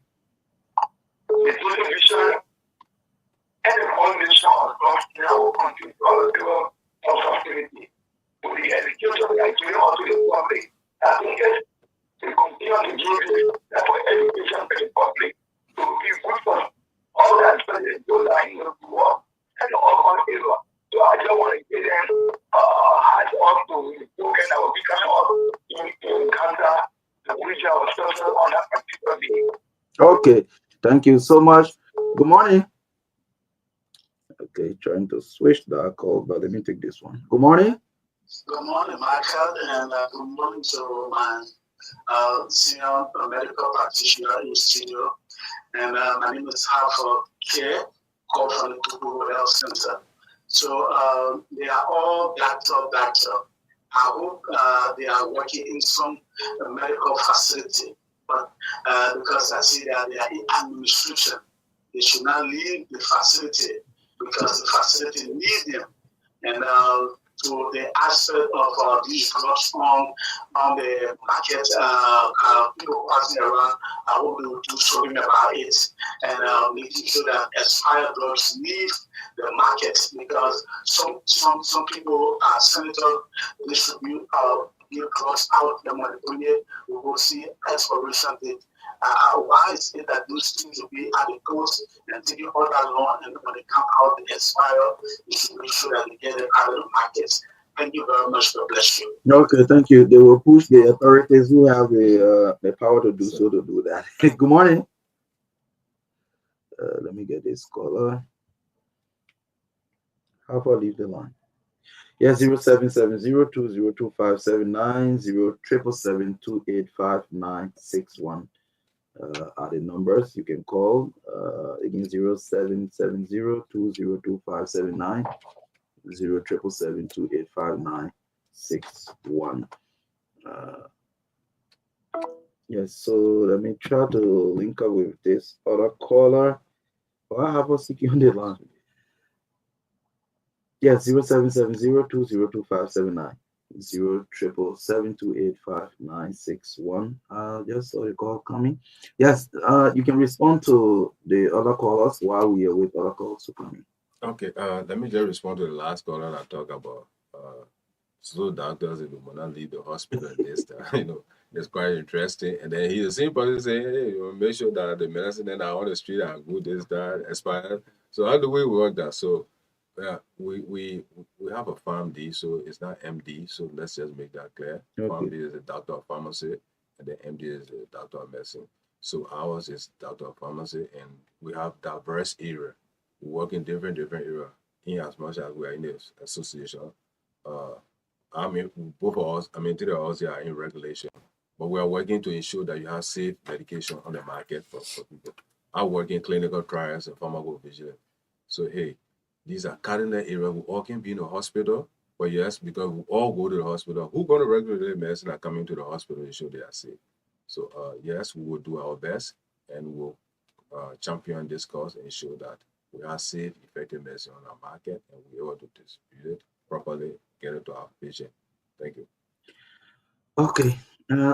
the television, and the foundation of God's our country for the level of prosperity. To the education we are giving out to the public, I think it's to continue to give that for education to the public, to be good for all that those are in the world and all area. So I just want to get them hands off to look at our becoming of to encounter the reach ourselves on that particular day. Okay. Thank you so much. Good morning. Okay, trying to switch that call, but let me take this one. Good morning. Good morning, Marka, and good morning to my senior medical practitioner in studio. And my name is Harford K, called from the Google Health Center. So they are all doctor. I hope they are working in some medical facility, but because I see that they are in administration, they should not leave the facility because the facility needs them. And to the aspect of these drugs on the market, people passing around, I hope they will do something about it and making sure that expired drugs leave the market, because some people are senators distribute give drugs out the money. We will see expiration date. Why is it that those things will be at the coast and taking all that long, and when they come out, they expire? You should make sure that they get it out of the market. Thank you very much. God bless you. Okay, thank you. They will push the authorities who have the power to do so to do that. Good morning. Let me get this caller. How about leave the line? Yes, 0770-202579, 0777-285-961 are the numbers you can call. Again, 0770-202579, 0777-285-961. Yes, so let me try to link up with this other caller. Oh, I have a CQ on the line. Yes, 0770-202579. 077785961. Just saw the call coming. Yes, you can respond to the other callers while we are with other calls to come in. Okay, let me just respond to the last caller that talked about so doctors if you wanna leave the hospital and this that it's quite interesting. And then he's the same person saying, hey, make sure that the medicine that are on the street are good, this, that, expired. So how do we work that? So we have a PharmD, so it's not MD. So let's just make that clear. Okay. PharmD is a doctor of pharmacy, and the MD is a doctor of medicine. So ours is doctor of pharmacy, and we have diverse area. We work in different area. In as much as we are in this association, I mean, both of us, I mean, three of us are in regulation, but we are working to ensure that you have safe medication on the market for people. I work in clinical trials and pharmacovigilance. So, hey, these are cardinal areas. We all can be in a hospital, but yes, because we all go to the hospital, who's going to regulate medicine are coming to the hospital to ensure they are safe. So, yes, we will do our best and we will champion this cause and ensure that we have safe, effective medicine on our market and we're able to distribute it properly, get it to our patient. Thank you. Okay.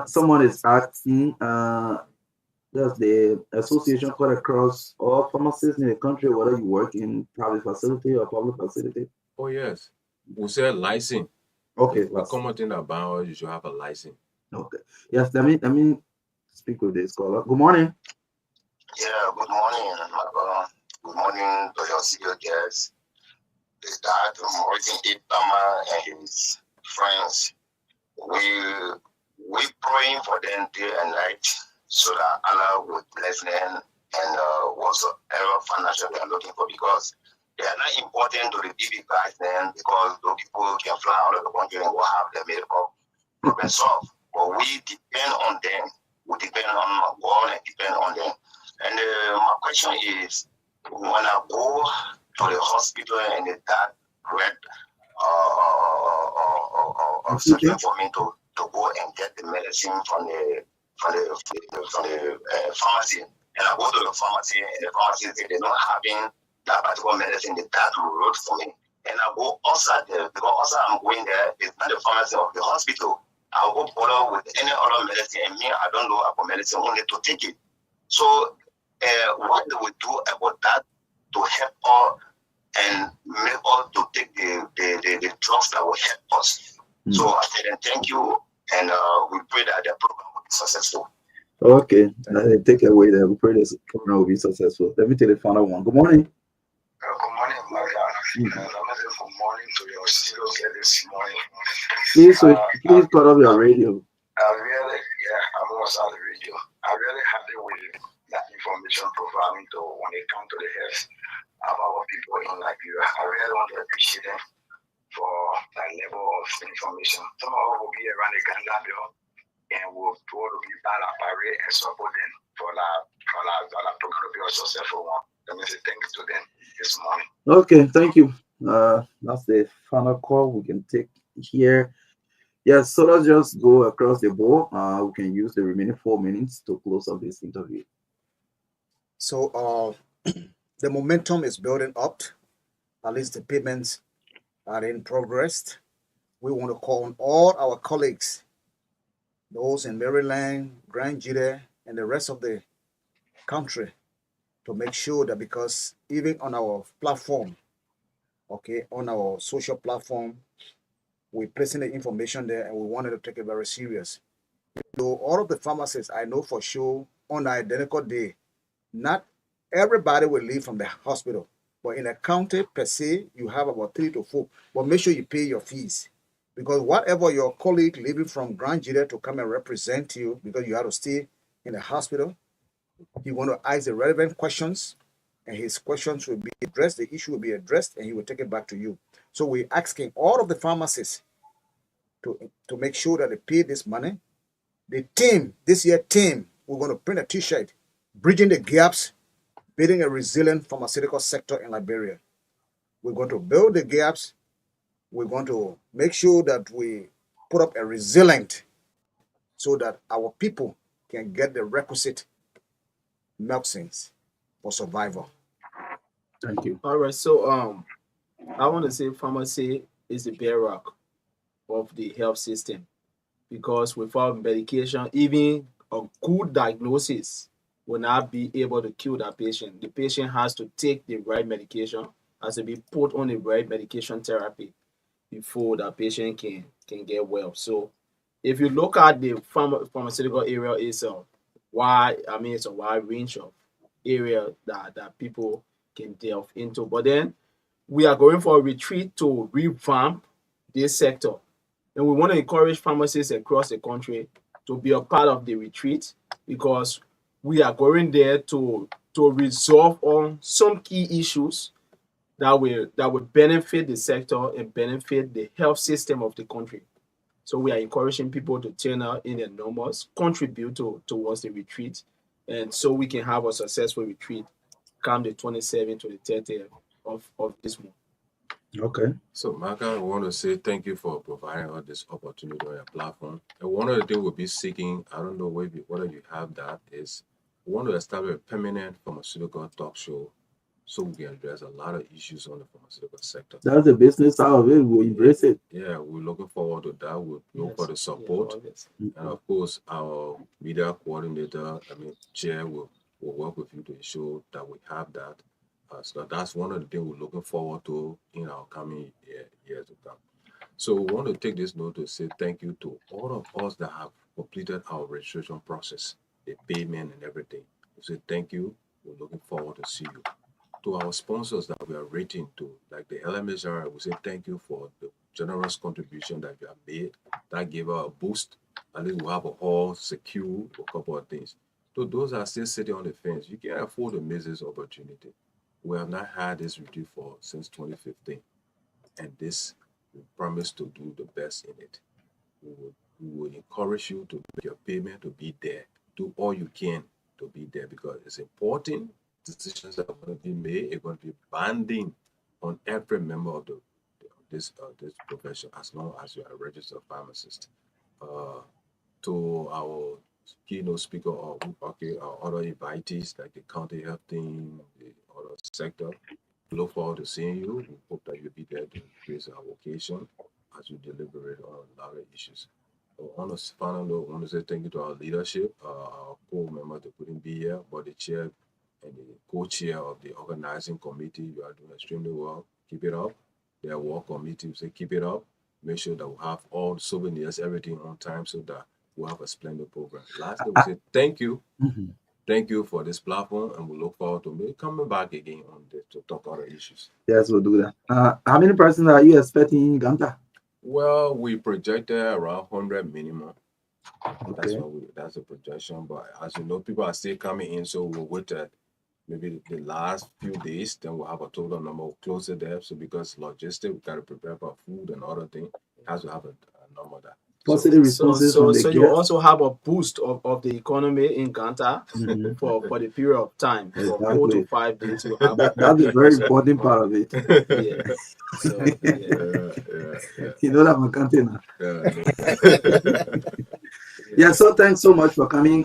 Someone is asking, does the association cut across all pharmacists in the country, whether you work in private facility or public facility? Oh, yes. We say license. Okay. The common thing about you should have a license. Okay. Yes, let me speak with this caller. Good morning. Yeah, good morning, Marka. Good morning to your senior guests. His dad, Morgan Itama, and his friends. We praying for them day and night so that Allah would bless them and whatsoever financial they are looking for, because they are not important to the big guys then, because those people can fly out of the country and will have their medical problem solved. But we depend on them. We depend on God and depend on them. And my question is, when I go to the hospital and that red something for me to go and get the medicine from the pharmacy, and I go to the pharmacy and the pharmacy say they're not having that particular medicine that wrote for me, and I go outside there, because also I'm going there, it's not the pharmacy of the hospital. I'll go bother with any other medicine, and me, I don't know about medicine, only to take it. So what do we do about that to help us and make us to take the drugs that will help us? So I said, thank you, and we pray that the program will be successful. Okay, take away that. We pray this program will be successful. Let me take the final one. Good morning. Good morning, Marka. Good morning to your studio this morning. Please cut off your radio. I'm almost on the radio. I'm really happy with that information programming when it comes to the health of our people in Liberia. I really want to appreciate them for that level of information. Some of us will be around the Ghana bill and we'll go to be by la Paris and support them for the program to be a successful one. Let me say thanks to them this morning. Okay, thank you. That's the final call we can take here. Yes, so let's just go across the board. We can use the remaining 4 minutes to close up this interview. So the momentum is building up. At least the payments are in progress. We want to call on all our colleagues, those in Maryland, Grand Judah, and the rest of the country, to make sure that, because even on our platform, okay, on our social platform, we're placing the information there and we wanted to take it very serious. So all of the pharmacists, I know for sure, on the identical day, not everybody will leave from the hospital, but in a county per se, you have about 3 to 4. But make sure you pay your fees, because whatever your colleague leaving from Grand Judah to come and represent you, because you have to stay in the hospital, you want to ask the relevant questions, and his questions will be addressed, the issue will be addressed, and he will take it back to you. So we're asking all of the pharmacists to make sure that they pay this money. The team, this year team, we're going to print a t-shirt, bridging the gaps, building a resilient pharmaceutical sector in Liberia. We're going to build the gaps. We're going to make sure that we put up a resilient, so that our people can get the requisite medicines for survival. Thank you. All right, so I want to say pharmacy is the bedrock of the health system, because without medication, even a good diagnosis will not be able to cure that patient. The patient has to take the right medication, has to be put on the right medication therapy before that patient can get well. So if you look at the pharmaceutical area, it's a wide range of area that people can delve into. But then we are going for a retreat to revamp this sector. And we want to encourage pharmacists across the country to be a part of the retreat, because we are going there to resolve on some key issues that will benefit the sector and benefit the health system of the country. So we are encouraging people to turn out in their numbers, contribute towards the retreat, and so we can have a successful retreat come the 27th to the 30th of this month. Okay. So, Marka, I want to say thank you for providing us this opportunity on your platform. And one of the things we'll be seeking, I don't know whether you have that, is we want to establish a permanent pharmaceutical talk show so we can address a lot of issues on the pharmaceutical sector. That's the business side of it. We'll embrace it. Yeah, we're looking forward to that. We'll look for the support. And of course, our media coordinator, Chair, will work with you to ensure that we have that. So that's one of the things we're looking forward to in our coming years to come. So we want to take this note to say thank you to all of us that have completed our registration process, the payment and everything. We say thank you. We're looking forward to see you. To our sponsors that we are rating to, like the LMHR, we say thank you for the generous contribution that you have made. That gave us a boost. At least we have a hall secure, a couple of things. So those are still sitting on the fence. You can't afford to miss this opportunity. We have not had this retreat since 2015, and this we promise to do the best in it. We will encourage you to make your payment, to be there. Do all you can to be there, because it's important. Decisions that are going to be made are going to be binding on every member of this profession, as long as you are a registered pharmacist. To our keynote speaker or other invitees like the county health team, the other sector, we look forward to seeing you. We hope that you'll be there to increase our vocation as we deliberate on a lot of issues. So on a final note, I want to say thank you to our leadership, our co-members that couldn't be here, but the chair and the co-chair of the organizing committee. You are doing extremely well. Keep it up. Their work committee, we say keep it up. Make sure that we have all the souvenirs, everything on time, so that we'll have a splendid program. Lastly, we say thank you. Thank you for this platform, and we look forward to maybe coming back again on this to talk other issues. Yes, we'll do that. How many persons are you expecting in Uganda? Well, we projected around 100 minimum. Okay. That's the projection. But as you know, people are still coming in, so we'll wait at maybe the last few days, then we'll have a total number. We'll close it there. So because logistics, we got to prepare for food and other things, it has to have a number there. Positive responses from the so you guests. also have a boost of the economy in Ghana for the period of time. For 4 to 5 days, you have That's a very important part of it. Yeah. So, You know that I'm counting now. Yeah, so thanks so much for coming.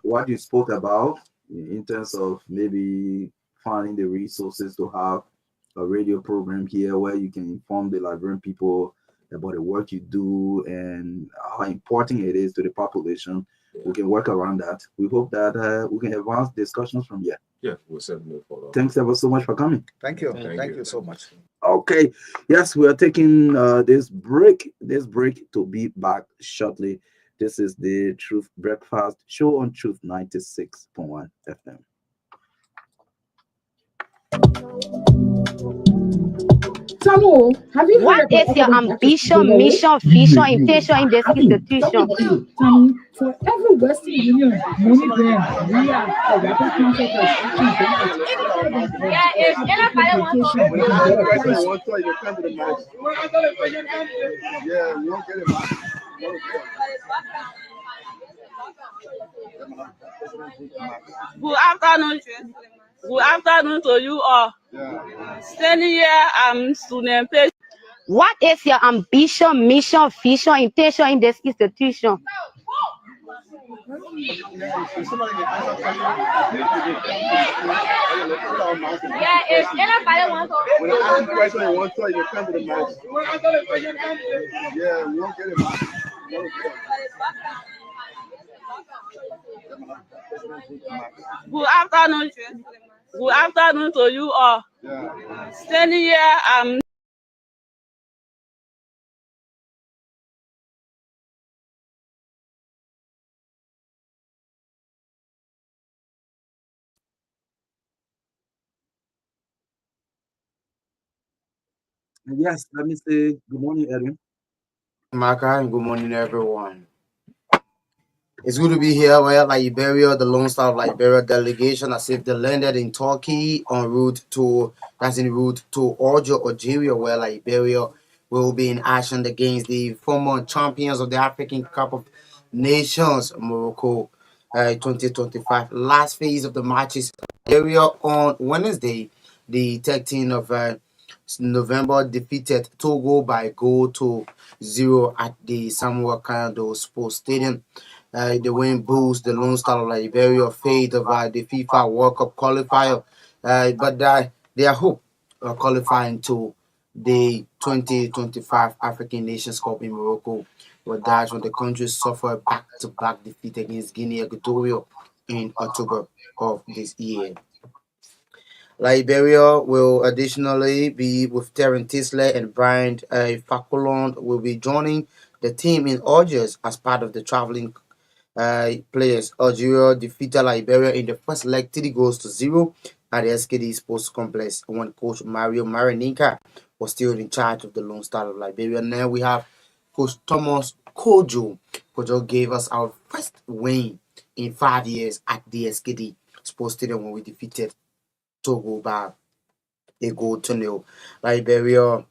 What you spoke about in terms of maybe finding the resources to have a radio program here where you can inform the Liberian people about the work you do and how important it is to the population. We can work around that. We hope that we can advance discussions from here. Yeah, we'll certainly follow. Thanks ever so much for coming. Thank you. Thank you so much. Okay. Yes, we are taking this break to be back shortly. This is the Truth Breakfast Show on Truth 96.1 FM. Samuel, have you What is your ambition, mission, vision, intention in this institution? For every Western Union money grant, we are a rapid concept of action benefits. Good afternoon. Good afternoon to you all. Standing here, I'm student patient. What is your ambition, mission, vision, intention in this institution? Yeah, if anybody wants to. When I ask a question and one story, you come to the mic. Yeah, we won't get it, man. Good afternoon. Good afternoon to you all. Yeah. Standing here, I'm Yes, let me say good morning, Edwin. Marka, and good morning, everyone. It's good to be here. Where Liberia, the Lone Star of Liberia delegation, as if they landed in Turkey en route to Algeria, where Liberia will be in action against the former champions of the African Cup of Nations, Morocco, 2025. Last phase of the matches, Liberia on Wednesday, the 13th of November, defeated Togo by goal to 0 at the Samuel Kando Sports Stadium. The win boosts the Lone Star of Liberia fate of the FIFA World Cup qualifier, but their hope of qualifying to the 2025 African Nations Cup in Morocco were dashed when the country suffered back-to-back defeat against Guinea Equatorial in October of this year. Liberia will additionally be with Terence Tisler and Brian Fakulon will be joining the team in Algiers as part of the traveling players. Algeria defeated Liberia in the first leg 3-0 at the SKD Sports Complex when coach Mario Marinica was still in charge of the Lone Star of Liberia. Now we have coach Thomas Kojo. Kojo gave us our first win in 5 years at the SKD Sports Stadium when we defeated Togo by a goal to nil. Liberia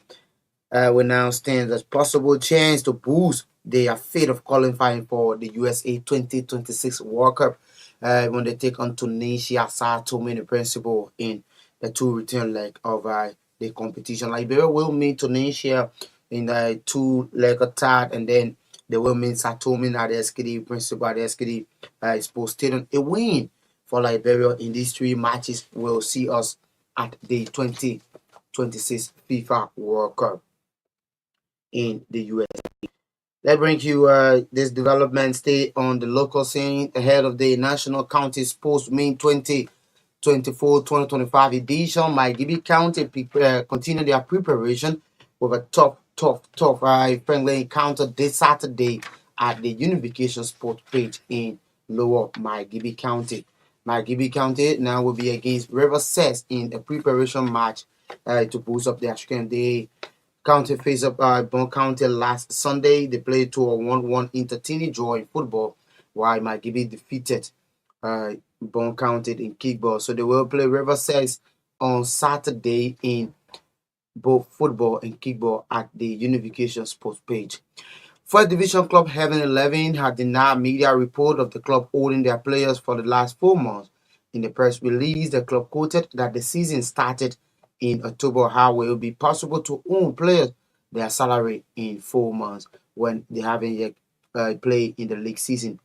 will now stand as possible chance to boost their fate of qualifying for the USA 2026 World Cup when they take on Tunisia, Sao Tome and Principe in the two return leg of the competition. Liberia will meet Tunisia in the two-leg attack, and then they will meet Sao Tome at the SKD Principe at the SKD Sports Stadium. A win for Liberia in these three matches will see us at the 2026 FIFA World Cup in the US. Let's bring you this development stay on the local scene ahead of the National County Sports Meet 2024-2025 edition. Margibi County continue their preparation with a tough friendly encounter this Saturday at the Unification Sports Page in Lower Margibi County. Margibi County now will be against River Cess in a preparation match to boost up their strength. They County faced up Bon County last Sunday. They played to a 1-1 entertaining draw in football, while Margibi defeated Bon County in kickball. So they will play River Cess on Saturday in both football and kickball at the Unification Sports Page. First Division club Heaven 11 had denied media report of the club holding their players for the last 4 months. In the press release, the club quoted that the season started in October, how it will be possible to own players their salary in 4 months when they haven't yet played in the league season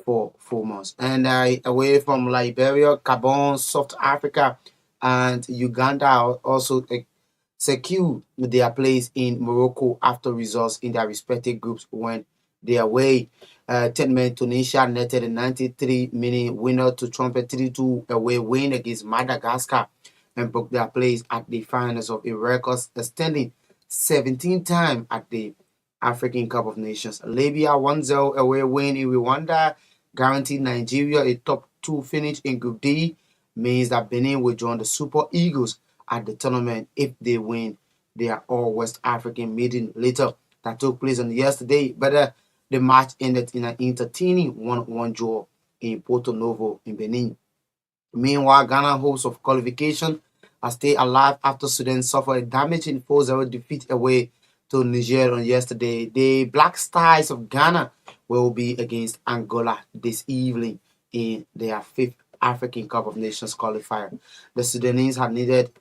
for 4 months. And away from Liberia, Gabon, South Africa, and Uganda also secure their place in Morocco after results in their respective groups when they away. 10-man Tunisia netted a 93-minute winner to trumpet 3-2 away win against Madagascar and booked their place at the finals of a record standing 17 times at the African Cup of Nations. Libya 1-0 away win in Rwanda guaranteed Nigeria a top 2 finish in Group D, means that Benin will join the Super Eagles at the tournament if they win their All-West African meeting later that took place on yesterday. But the match ended in an entertaining 1-1 draw in Porto Novo in Benin. Meanwhile, Ghana hopes of qualification are stay alive after Sudan suffered a damaging 4-0 defeat away to Niger on yesterday. The Black Stars of Ghana will be against Angola this evening in their 5th African Cup of Nations qualifier. The Sudanese have needed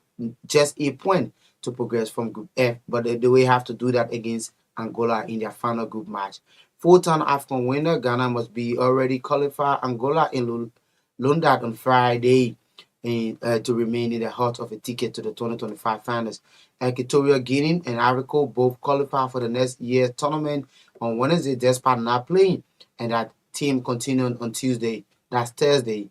just a point to progress from Group F, but they will have to do that against Angola in their final group match. four-time African winner. Ghana must be already qualified Angola in London on Friday to remain in the heart of a ticket to the 2025 finals. Equatorial Guinea and Ivory Coast both qualify for the next year's tournament on Wednesday, despite not playing, and that team continued on Tuesday. That's Thursday.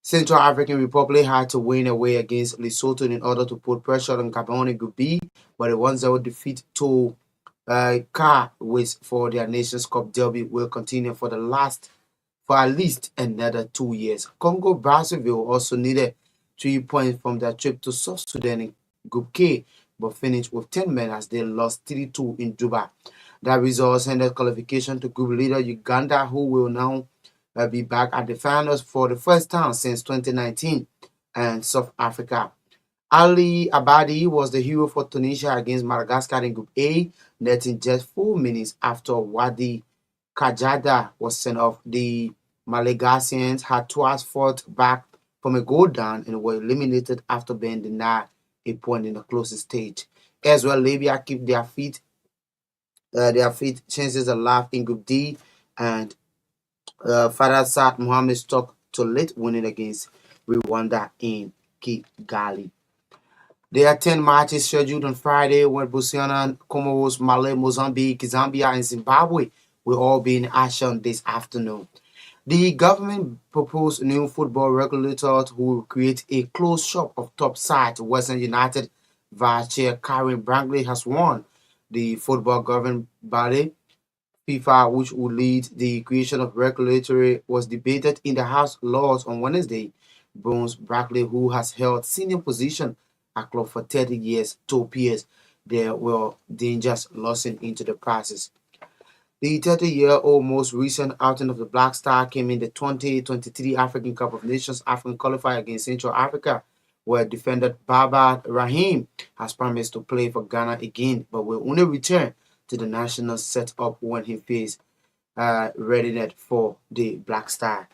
Central African Republic had to win away against Lesotho in order to put pressure on Gabon in Group B, but a 1-0 defeat to Car for their Nations Cup derby will continue for at least another 2 years. Congo Brazzaville also needed 3 points from their trip to South Sudan in Group K, but finished with 10 men as they lost 3-2 in Juba. That result ended qualification to group leader Uganda, who will now be back at the finals for the first time since 2019, and South Africa. Ali Abadi was the hero for Tunisia against Madagascar in Group A, netting just 4 minutes after Wadi Kajada was sent off. The Malagasyans had twice fought back from a goal down and were eliminated after being denied a point in the closest stage. As well, Libya keep their feet chances alive in Group D, and Farah Saad Mohammed stuck to late winning against Rwanda in Kigali. There are 10 matches scheduled on Friday, when Botswana, Comoros, Mali, Mozambique, Zambia, and Zimbabwe will all be in action this afternoon. The government proposed new football regulators who will create a closed shop of top sides. Western United Vice Chair Karen Brangley has won. The football governing body, FIFA, which would lead the creation of regulatory, was debated in the House Lords on Wednesday. Bones Brackley, who has held senior position at club for 30 years, told peers there were dangers lurking into the process. The 30-year-old most recent outing of the Black Star came in the 2023 African Cup of Nations African qualifier against Central Africa, where defender Baba Rahim has promised to play for Ghana again, but will only return to the national setup when he feels readiness for the Black Star.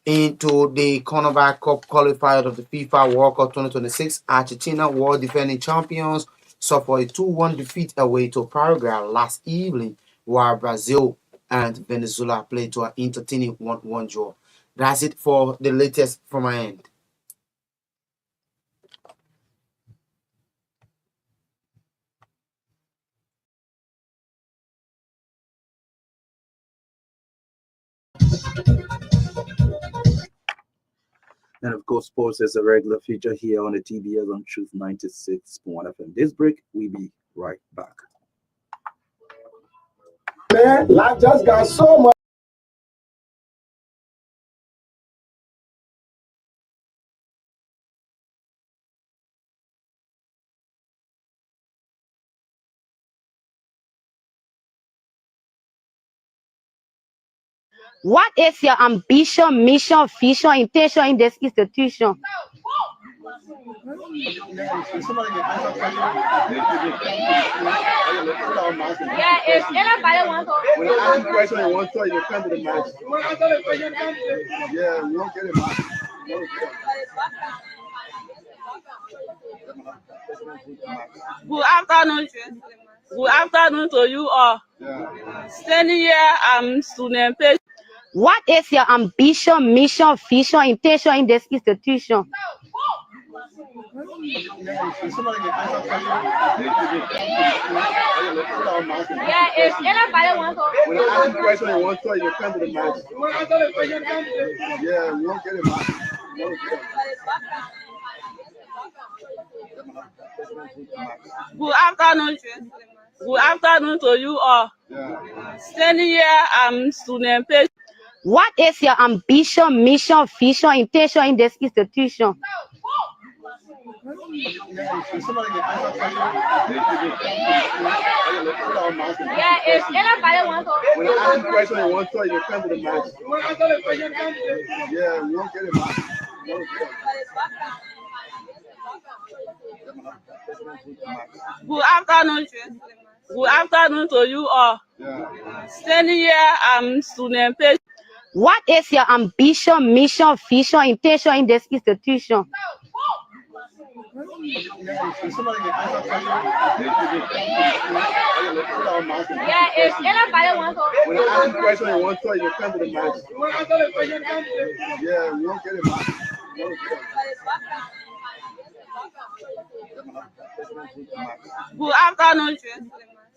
Into the Cornerback Cup qualifier of the FIFA World Cup 2026, Argentina, world defending champions, suffered a 2-1 defeat away to Paraguay last evening, while Brazil and Venezuela played to an entertaining 1-1 draw. That's it for the latest from my end. And of course, sports is a regular feature here on the TBS on Truth 96.1 FM. This break, we'll be right back. Man, life just got so much. What is your ambition, mission, vision, intention in this institution? Yeah, if anybody wants to. When I ask you a question and want to, you come to the mic. Yeah, we won't get it, man. Good afternoon. Good afternoon to you all. Standing here, I'm student page. What is your ambition, mission, vision, intention in this institution? Yeah, if anybody wants to. When I ask you a question and want to, you come to the mic. Yeah, we won't get it, man. Good afternoon. Good afternoon to you all. Standing here, I'm student page. What is your ambition, mission, vision, intention in this institution? Yeah, if anybody wants to. When I ask you a question and want to, you come to the mic. Yeah, we won't get it, man. Good afternoon. Good afternoon to you all. Standing here, I'm student page. What is your ambition, mission, vision, intention in this institution? When I ask you a question in one thought, you come to the mic. Yeah, we won't get it, man. Good afternoon.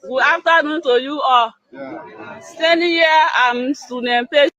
Good afternoon to you all. Yeah. Standing here, I'm student patient.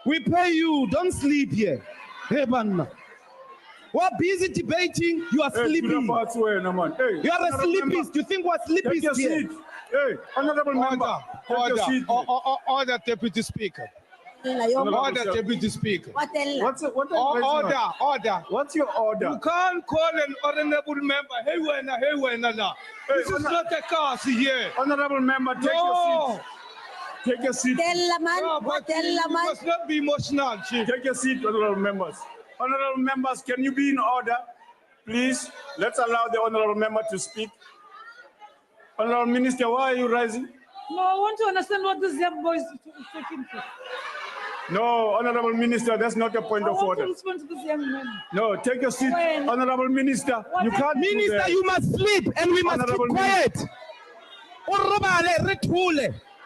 We pay you, don't sleep here. Hey, man. We're busy debating, you are sleeping. You are a sleepist. You think we're sleepists here? Hey, honorable member, Order, Deputy Speaker. Order, Deputy Speaker. Order. What's your order? You can't call an honorable member. Hey, now. This is not a cause here. Honorable member, take your seat. Take your seat. You must not be emotional, Chief. Take your seat, honorable members. Honorable members, can you be in order? Please, let's allow the honorable member to speak. Honorable Minister, why are you rising? No, I want to understand what this young boy is talking for. No, Honorable Minister, that's not a point of order. I want to respond to this young man. No, take your seat, Honorable Minister. You can't. Minister, you must sleep and we must keep quiet.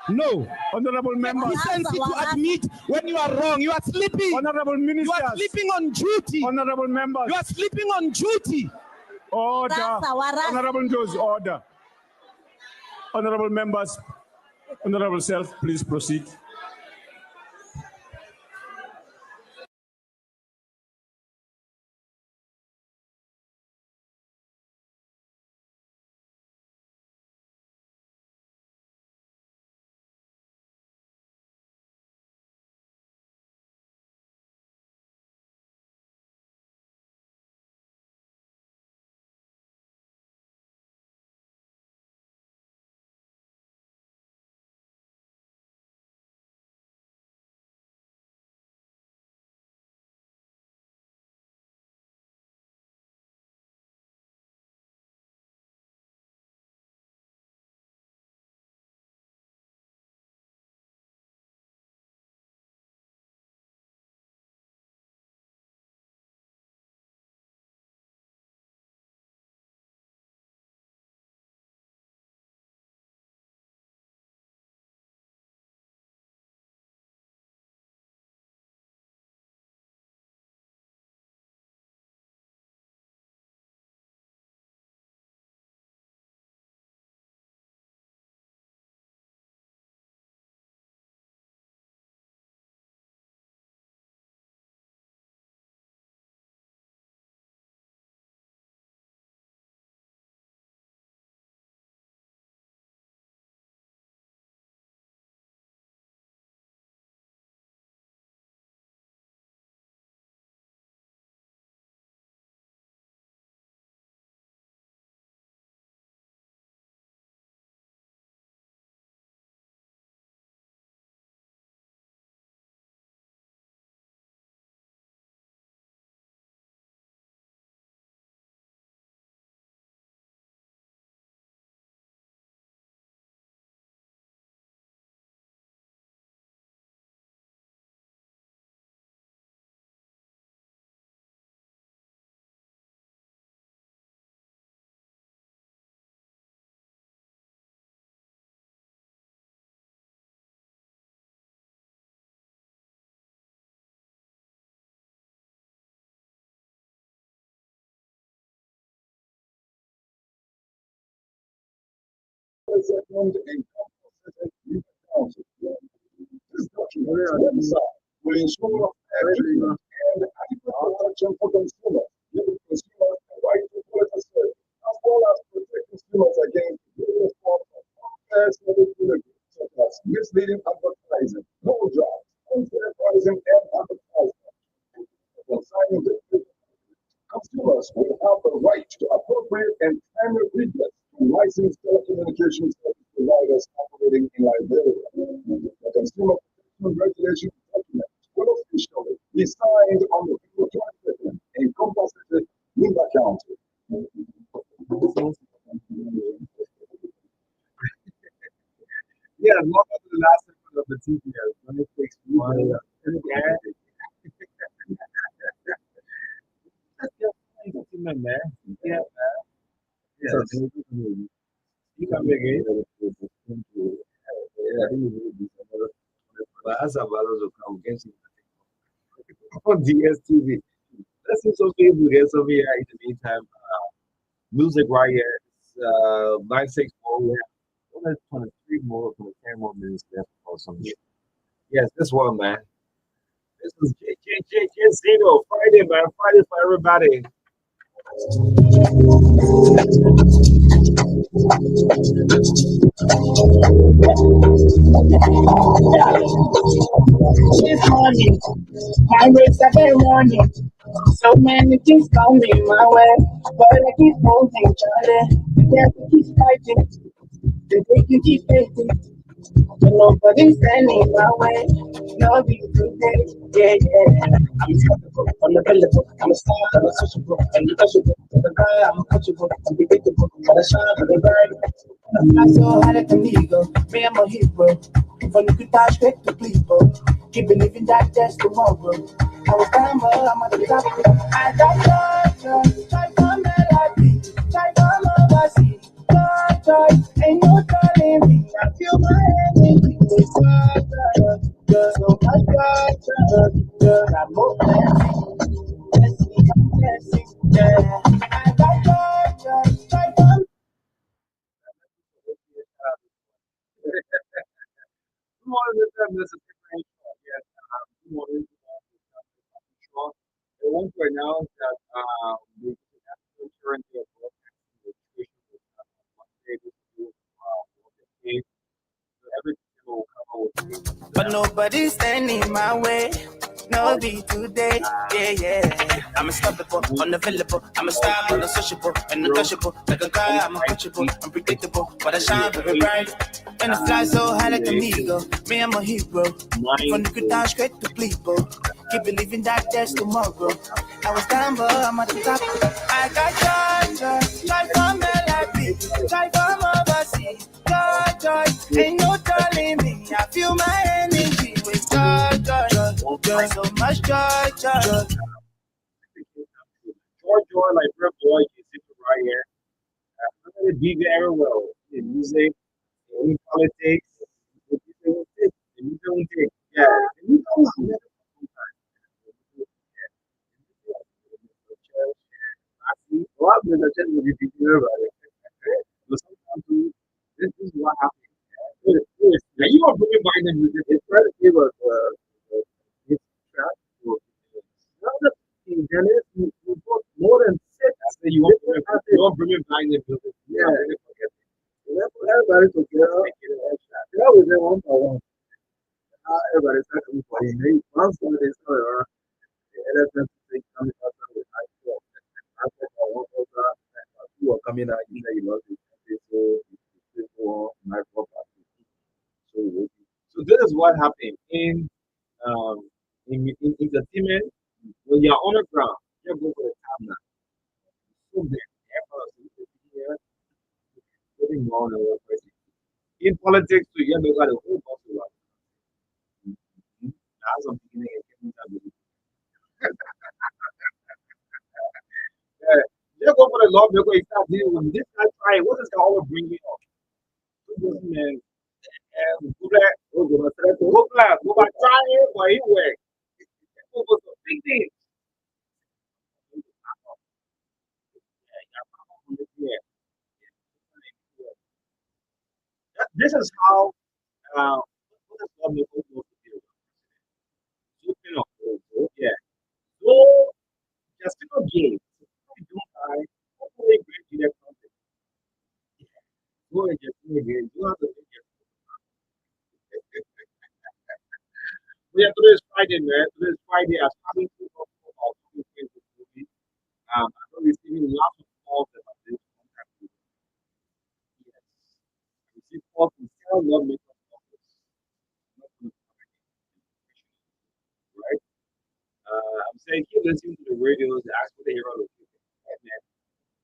No. Honorable member. Decency to admit when you are wrong. You are sleeping. Honorable Minister. You are sleeping on duty. Honorable members. You are sleeping on duty. Order. Honorable Joe's order. Honorable members. Honorable Self, please proceed. second and compensated legal counsel. This document website will ensure every and adequate protection for consumers, giving consumers the right to quality service, as well as protect consumers against various forms of unfair service delivery, such as misleading advertising, no jobs, unfair pricing, and advertising. Concerning this, consumers will have the right to appropriate and timely redress from licensed telecommunications service providers operating in Liberia. The Consumer Protection Regulation document will officially be signed on the February 22nd in Compass City, Nimba County. Yeah, welcome to the last episode of the TPS. Let me fix you. Man. Yeah, man. Yeah, you can make it. But as a value of come against on DSTV. Let's see some people get some here in the meantime. Music right here. It's 964. We have only 23 more, 10 more minutes left or something. Yes, this one, man. This is Zeno. Friday, man. Friday for everybody. This morning, my race every morning. So many things coming my way, but I keep moving, Charlie. Yeah, we keep fighting, they keep hating, but nobody's standing my way. No be today, yeah. I'm skeptical, unavailable. I'm a star, I'm a sociable, untouchable. The guy, I'm untouchable, unpredictable. But I shine for the bird. I'm not so hard at the ego. Me, I'm a hero. From the good time straight to people. Keep believing that there's tomorrow. I was down, but I'm at the top. I got try for melody, try for overseas. Joy, ain't no telling me. I feel my energy. So much joy, I'm more blessing, yeah. I got try for Good morning, Mr. Different. Yes, good morning. I want to announce that the national insurance of broadcasting registration is Monday this year. So everything will come out with but nobody's standing my way. No be today, yeah. I'm unstoppable, unavailable. I'm a star, unsociable, and untouchable. Like a guy, I'm untouchable, unpredictable. But I shine very bright, and I fly so high like an eagle. Me, I'm a hero. From the good down straight to people. Keep believing that there's tomorrow. I was down, but I'm at the top. I got joy from melody, joy from overseas. Joy, ain't no telling me. I feel my energy with joy, so much joy. Joy, like real boy, you sit right here. I'm going to be very well in music, in politics, in music. Yeah, in music. Well, there's a chance to be thinking about it. But sometimes this is what happens. Now you are bringing mind and music. It's trying to give us this track. Another thing, Dennis, you put more than six. You want bringing mind and music. Yeah. Everybody together. That was there one by one. Everybody's talking for him. Once they start around, the elephant thing coming out with high school. Who are coming out, you know, you love it. So this is what happened in entertainment. When you're on the ground, you go for the camera. So getting on the work. In politics, too, you got a whole bunch of as I'm beginning you go for the law, you go start dealing with this guy trying. What is the always bring me up? Man, go back, go back, try it, or he work. It was a big thing. this is how what does God make us know to do? Open up, yeah. So just pick up game. Don't die. Hopefully, great to that content. Go and just do it again. You have to make it. Yeah, today is Friday, man. Today is Friday. I'm starting to talk about movie. I'm receiving lots of calls about this contact with. Yes. I receive calls from several love makers office. Not from the right? I'm saying keep listening to the radios. Ask for the hero location. Right, man.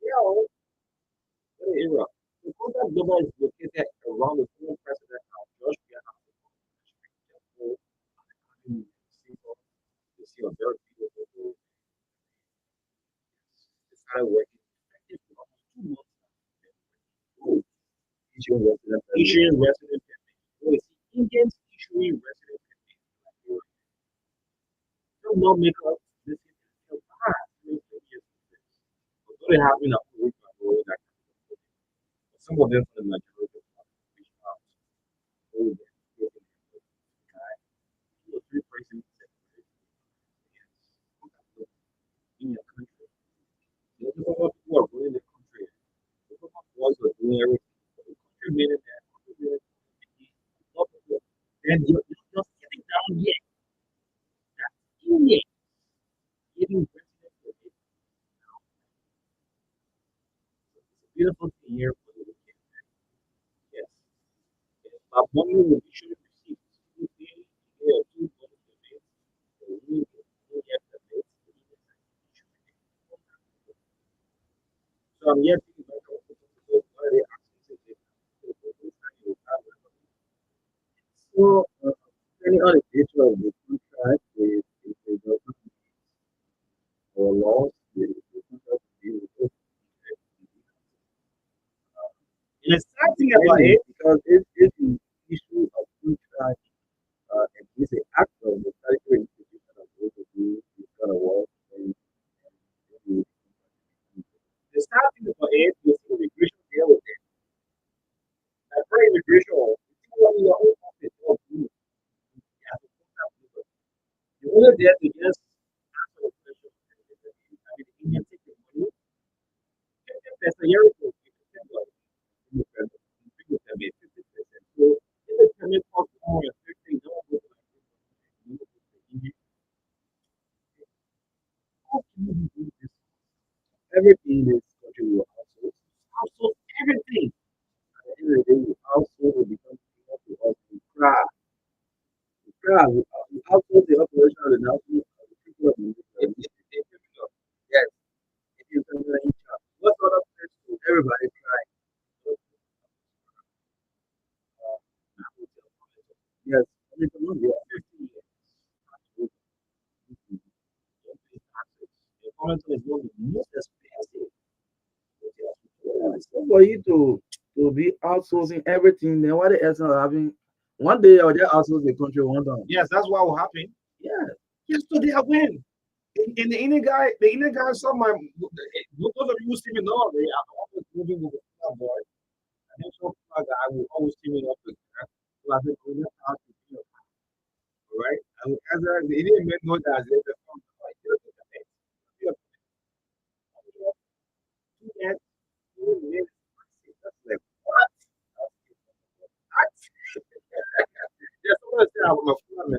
Yo, what a hero. The contact global is located around the former president of George Piana. You see a very beautiful. They started working effective for almost 2 months. Issuing resident permit. What is Indians issuing resident permit? Still not make us this is still bad. 20 years. Although they have been approved by all that kind of stuff. But some of them for the majority of them reach out. Oh, they're two or three persons in your country. Look at what people are running the country. Look at what boys are doing everything. The country made it there. And you're just sitting down here. That's India getting president for it. It's a beautiful thing here for the weekend. Yes. But money will be sure received. Two days, or two months of it. So we get the base. So I'm yet thinking about what are they asking to so, depending on the nature of the contract, if they don't or laws, the contract will be with us. And the sad thing about it, because if the issue of contract and he's an actor of the military institution of what to do, he's gonna work and the sad thing about it is the immigration deal with it. Like for immigration, if you want your own office, you have to contact people. You only there to just answer the question. I mean, the Indian take the money, there's a year ago, so if the permit costs more than 15, don't go to how can you do this? Everything is what you will outsource. Outsource everything. At the end of the day, you outsource will become to us to cry. To cry. We outsource the operation of the national people of the yes. If you can in charge. What sort of place to everybody cry? Yes, I mean, Colombia, 50 years. The comment is one of the most expensive. So for you to be outsourcing everything, then what else not having one day or just outsource the country one time? Yes, that's what will happen. Yeah. Yes, so they are win. In the Indian guy saw my those of you who see me know already, I'm always moving with the club boy. And then so guy will always see me up with that. So I said, oh, that's how to be. All right. And as the Indian men know that there's a phone. Like, you're the man. You're the man. That's like, what? What? Yeah, someone said I'm a fool.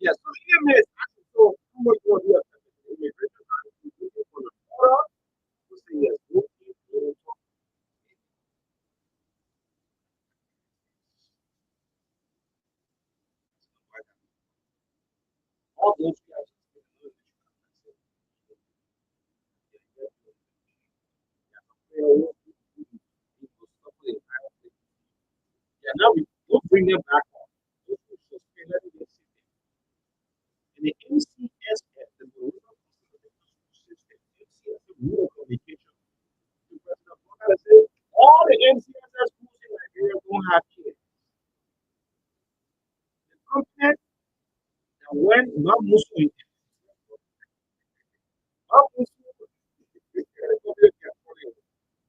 Yes, so the Indian men is asking, so how much more do you have to do? Immigration is looking for the order to say yes. All those guys. Yeah, now we don't bring them back on. And the MCSF, the Maritime System, MCSF, rural communication. All the MCSF schools in Nigeria don't have kids. The company that when not Muslim,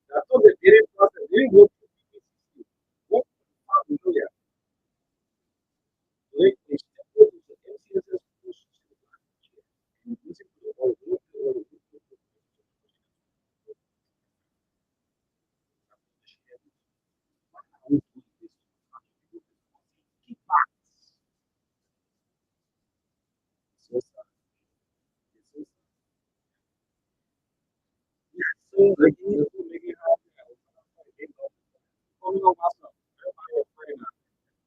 that's what they didn't process. They didn't go through on WhatsApp. Everybody a friend now.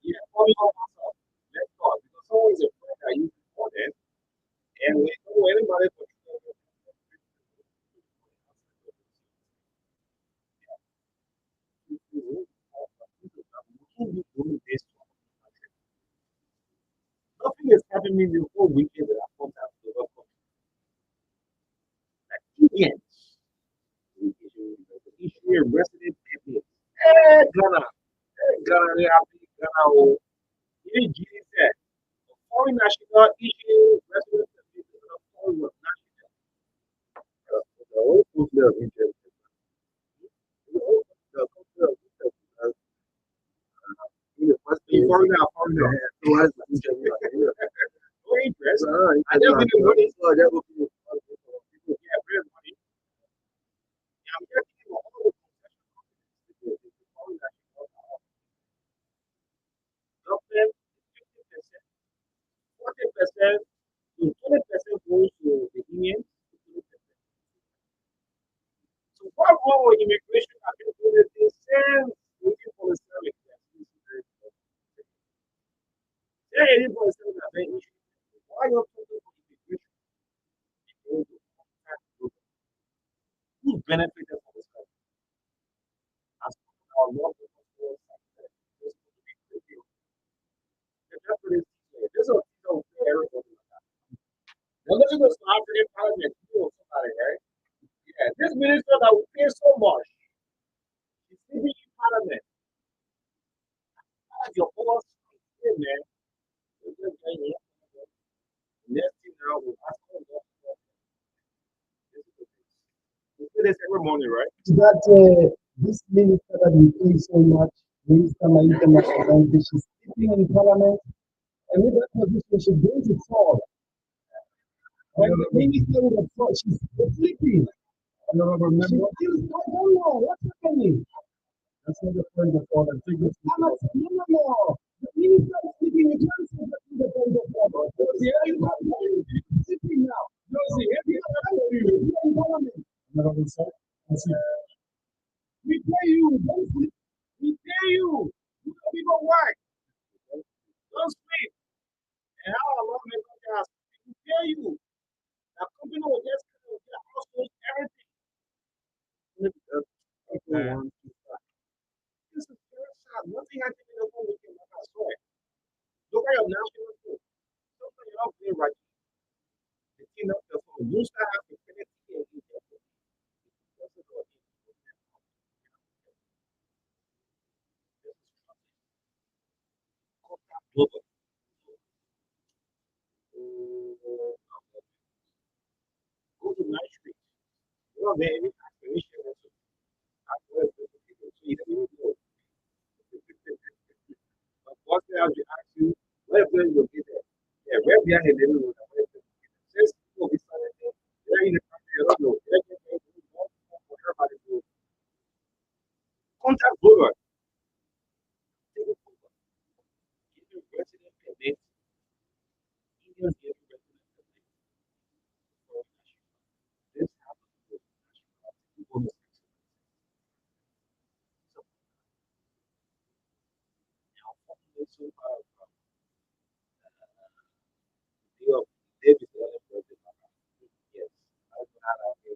Yeah, call me on WhatsApp. Let's talk because someone is a friend that you important, and we know anybody for doing this. Nothing is happening the whole weekend that I contact the local. Like Indians, issue a resident permit. Ghana, Ghana, they have Ghana. Even Jesus said, foreign national issue resident permit is not foreign national. The whole country of interest. The whole country of interest. In the first place, foreigner. No interest. I never been money. Yeah, very money. I'm getting all the government 50%, 40% to 20% goes to the union. So what role will immigration have been doing the same waiting for the service? They're waiting for the service that they issue. Why not talking for immigration? Who benefited from this country? As our law this is a terrible. Now look at this African parliament. You know somebody, right? Yeah, this minister that we pay so much, he's living in parliament. That's your boss, hey, man. Next thing now, we ask for we do this every morning, right? That this minister that we pay so much, Minister Marka, she's sitting in parliament, and with that position, she brings it forward. And the minister with the thought, she's sleeping. I don't remember. I don't know what's happening. That's not the point of order. No. The minister is sleeping. You can't say that's the point of order. He's sleeping now. No, see, in parliament. Another side. We pay you. Don't sleep. We pay you. You don't even work. Don't sleep. And how a lot of guys, we pay you. The company will just get households, everything. This is very sad. Nothing I think in the whole weekend, like I swear. Look at your national team. Something you don't play right. The team up there from you start having connectivity and global. Go to Night Street. You know, there is explanation also. So you don't even know. But what they have to ask you, where are you located? Yeah, where we are in the neighborhood. Since people be silent, they're in the country, I don't know. They're getting more for everybody to contact Bløggèr. Take it over. Give your resident permit. Indians give you resident permit. This happens with people who now so far from the of David yes, I don't know how to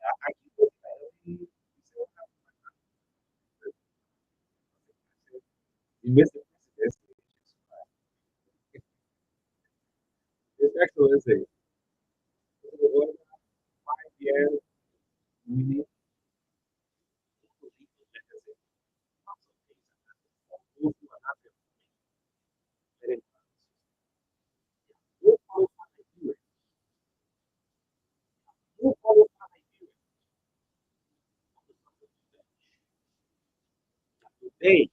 I keep looking at it. You missed it. It's excellent. 5 years, really. Today,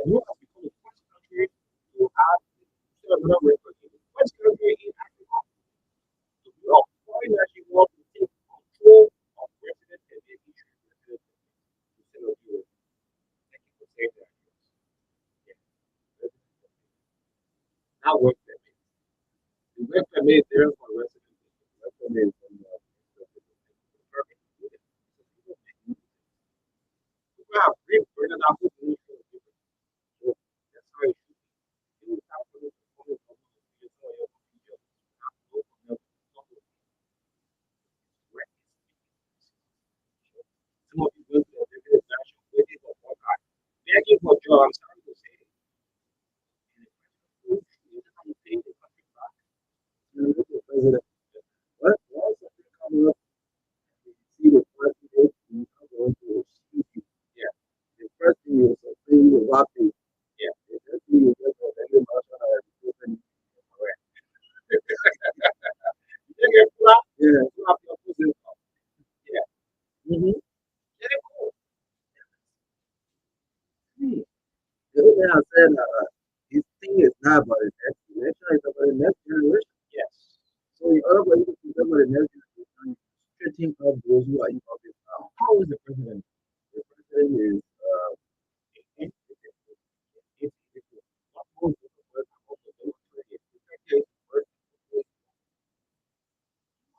you have become the first country to have first country in Africa to be a foreign national to take control of resident aviation instead of you. Thank you for saying that. Now work permit. The work permit there for resident. Work permit So I'm sorry to say, the president. Once something comes up, you see the president, you're not going to shoot you. Yeah. The first thing is to say you rock it. Yeah. The first thing is just to let them out of the person. You get flat, Yeah. slap your pussy off. Yeah. Mm-hmm. Get it cool. The other thing I said, this thing is not about the next election, it's about the next generation. Yes. So in order for you to prepare for the next generation, straighten up those who are in office now. How is the president? The president is It- what most of the world are also doing today is to take care of the work of the people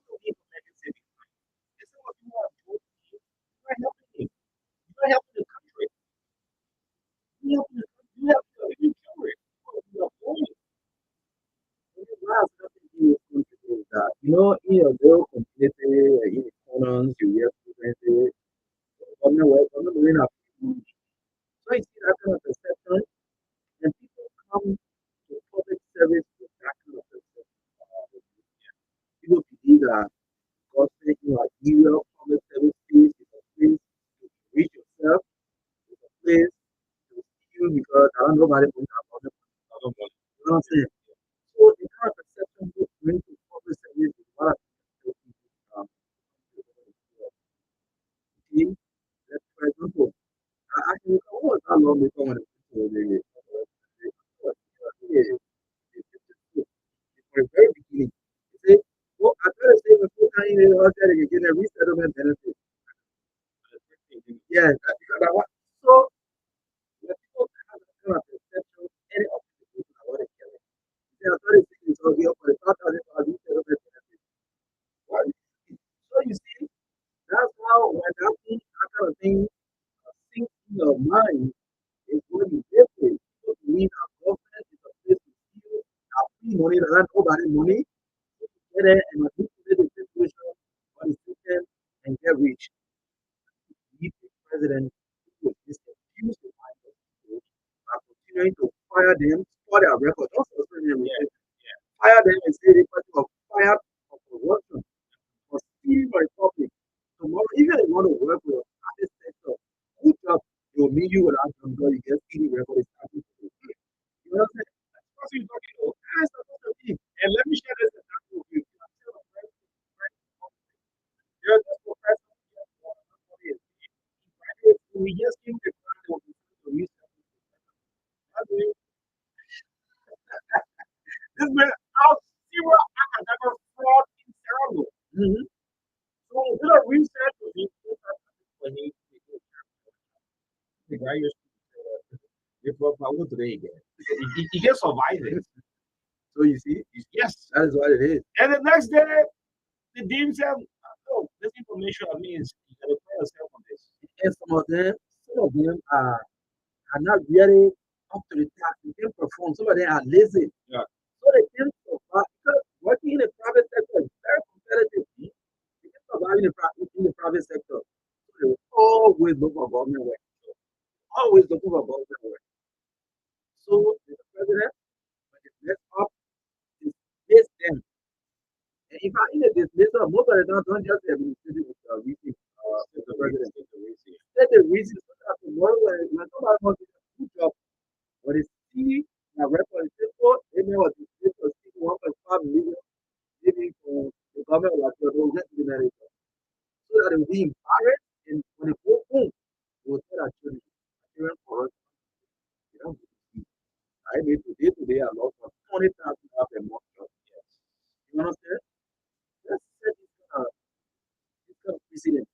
who make it city. This is what you are doing. You are helping me. You are helping the country. You helping the country. You helping the children. You are doing. the last nothing you is going to do is that, in your little community, in the corners, you hear students say, I'm not doing a so you see that kind of perception, and people come to public service with that kind of perception. People believe that government, give you public service is a place to reach yourself, it's a place to see you because I don't know about it, but I'm not. You know what I'm saying? So the kind of perception you bring to public service is what I think, for example, I actually, what was that long before when for the very beginning, you say, well, I try to save a full time in the hotel to get a resettlement benefit. Yeah, because I want so when people have that kind of perception, any of the people I want to kill it. They are very sick, so they offer the 5,000 resettlement benefit. Why? So you see, that's how when that kind of thing sinks in your mind is when you live with. People believe that government is a place to steal, that free money, that nobody money, get it and manipulate the situation or the system and get rich. Lead the president who is confuse the mind of people by continuing to fire them for their record. Don't suspend them. Fire them and say they are fired for corruption, for stealing my public. Tomorrow, even if you want to work with a private sector, good job, they will meet you without them, you get stealing record. It's happening to you. You know what I'm saying? That's what you're talking about. That's supposed to be. And let me share this example with you. You're just professor. We just came to the this man out zero academic fraud in terrible. So we do a research with him when the guy used to power today again. He can survive it. So you see, Yes. that is what it is. And the next day, the dean said, "Oh, this information means you gotta pay yourself on this." And some of them are not really up to the task. They can perform. Some of them are lazy. Yeah. So they can survive because working in the private sector is very competitive. They can survive in the private sector. So they will always look for government work. Always looking for government work. So the president, when they mess up, dismiss them. And if I in a dismissal, most of the time don't just say administrative reason, the president. Set the reason so that tomorrow when somebody wants to do a good job, when they see the record, they say, oh, they know what this was 1.5 million living for the government was going to generate. So that they will be embarrassed and when they go home, they will tell their children for us, you know, I need today I lost 20,000 a month. You understand? Let's set this kind of precedent.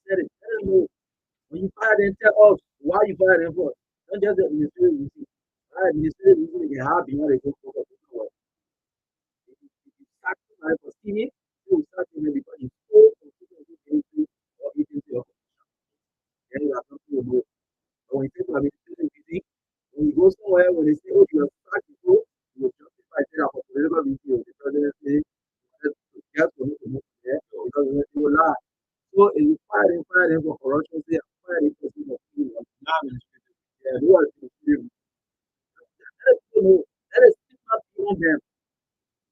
Set it. Let them know. When you fire them, tell us why you fire them for. Don't just administrative reason. Administrative reason they can have behind the go for work. If you start somebody for stealing, you will start them because you stole from people or eating to your condition. Then you have something to know. But when you take administrative reason, when you go somewhere, when they say, oh, you are start to go, you will justify that for political reason. The president say, just for me to move there because they will lie. So if you fire them for corruption, say, fire them for stealing. And who are the let us know, let us stigma beyond them.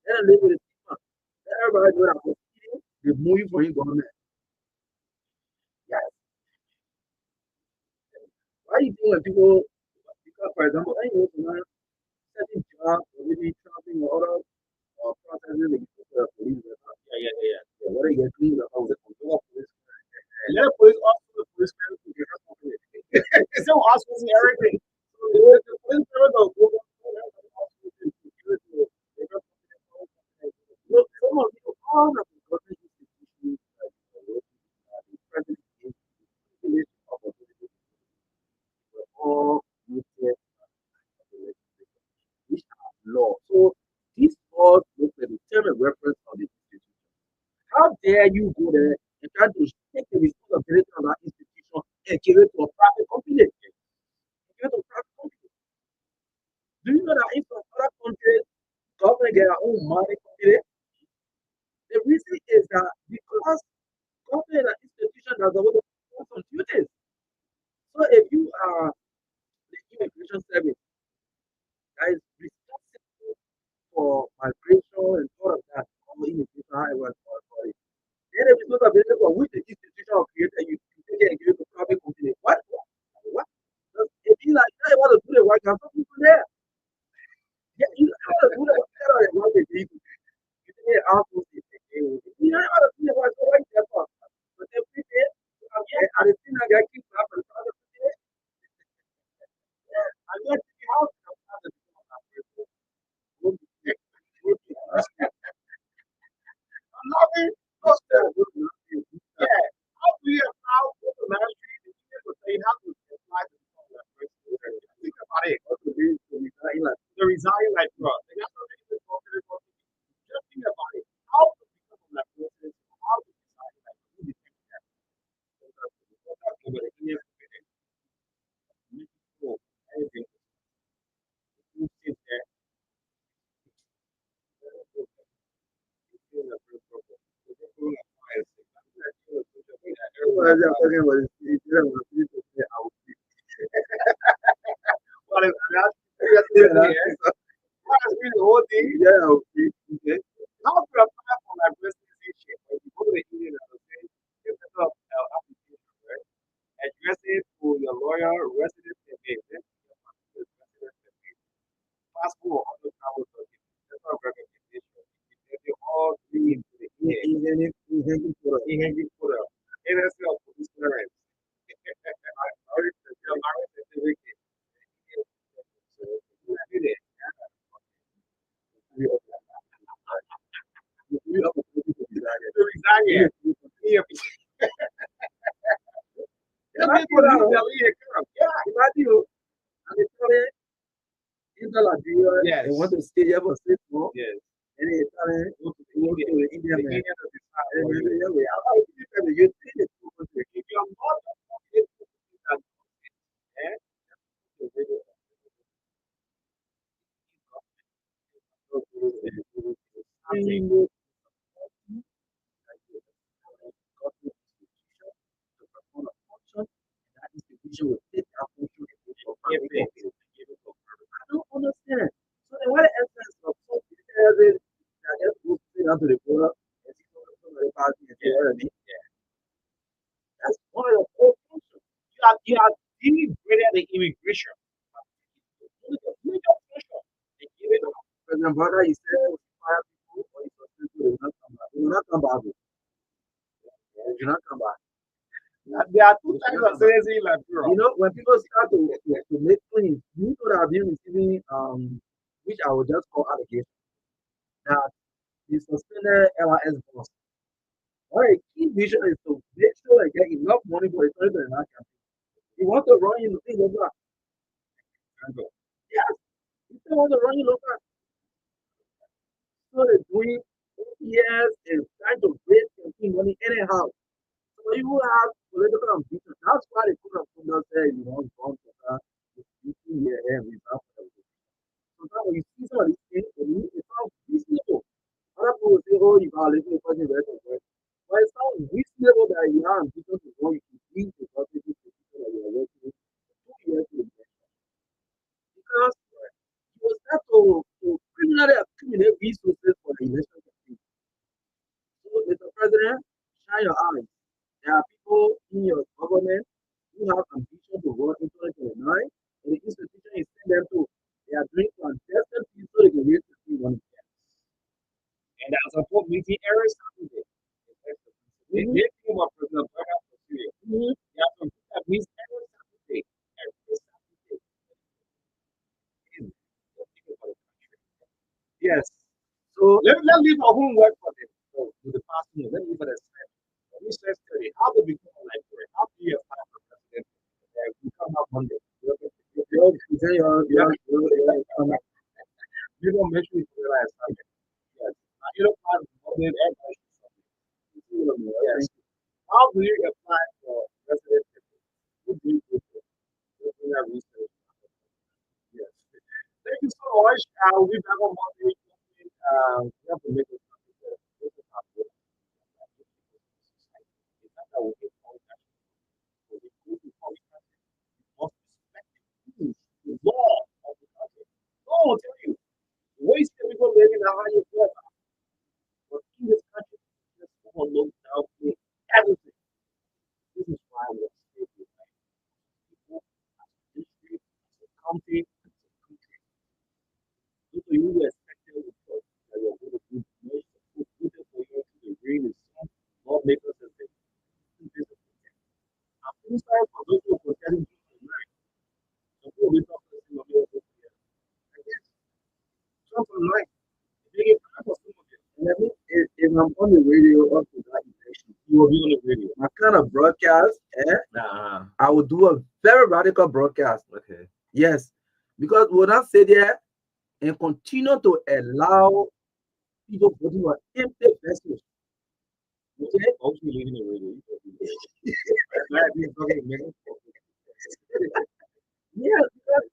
Let us live with the stigma. Let everybody know that for stealing, they move you for your government. Yes. Why you think when people, because for example, I know someone certain job or maybe traveling or other processes they go to the police. Yeah. What they get clean about the control of police. Let the police also the police to get her company. It's still outsourcing everything. So the police never go go Look, some of you, all of the government institutions that you are working at, the present opportunities were all rooted which are law. So these laws look at the term of reference of the institution. How dare you go there and try to take the responsibility of that institution and give it to a private company? Give it to a private company. Do you know that in some other countries, government get their own money company? The reason is that because government is an institution that's supposed to perform some duties. So if you are the immigration service that is responsible for migration and all of that, or immigration, however you want to call it, then the responsibility for which the institution of created you take it and give it to private company. What? What? If you like, you want to do the work, there's some people there. Yeah, you want to do the work, tell them what they do. You think they are supposed to take it. You know how to do the work, so why you there for? But every day, I just think I got to keep up with the other people. Yeah, I'm not thinking how to come out of the I'm loving those yeah. How do you allow the ministry to say how to apply the think about it. The resign like bro. That's what they just think about it. How to become that person, how to decide like who became that. Who sits there? How to apply for my residency when you go to the Indian and say, you set up application, right? Address it to your lawyer, resident permit, then resident permit, passport, other travel documents. That's not recommendation. They all three into the hanging put up. NSC of police clearance. Marriage certificate. So you do that. To resign here. Yeah, imagine. And it's Yes. They want to stay here for 6 months. Yes. And they tell them, go to the Indian man. And you think it's if you're not that institution will take that function and I don't understand. So then what the essence of so that just go straight out to the border and see somebody party and say, what I mean? That's one of the core functions. You are dealing with the immigration. President Brother, he said, fire people or he suspect they will not come back. They will not come back. They will not come back. There are two types of citizens in Liberia. You know, when people start to make claims, you know that I've been receiving, which I would just call allegation, that the suspended LRS boss. One of the key vision is to make sure they get enough money for the president in that country. You want to run you things like that. Yes, you still want to run your local. So they're doing years and trying to raise campaign money anyhow. So you have political ambition. That's why they put up from say you want to run for that. Here and without so now when you see some of these things, it sounds reasonable. Other people will say, oh, you are living in a country where it's work. But it sounds reasonable that you have ambition to go, you can leave the country to people that you are working with 2 years to the next. President, shine your eyes. There are people in your government who have ambition to run in 2029, and the institution is sending them to. They are doing clandestine things so they can raise the thing on it. And as a board meeting every Saturday. They think about President Bløggèr for Syria. They have some people that meets every Saturday. Every Saturday. Yes. So let's leave our homework for them. So to the past year, let's leave it as that. We said study how to become a librarian. How do you apply for president? We come out Monday. You don't make sure you realize something. Yes. You don't find Monday everybody. Yes. How do you apply for president? Who do you go to? Do that research. Yes. Thank you so much. We'll be back on Monday. We have to make it something better. This is our goal. It's not that we get all that. We go to public country. We must respect the law of the country. No one will tell you. The way people living how you feel. But in this country, just overlook down everything. This is why we are staying with people as a district, as a county, as a country. So you expected with God that you're going to do much for you to the rain is sun, God make us a thing. I'm feeling sorry for those who are protecting people tonight. Some people will talk to us in the middle of the year. I guess some tonight, they get time for some of them. Let me, if I'm on the radio up to that election, You will be on the radio. my kind of broadcast, I will do a very radical broadcast. Okay. Yes, because we will not sit there and continue to allow people voting on empty vessels. Okay? Folks, we leaving the radio. Glad we talking to Yeah, because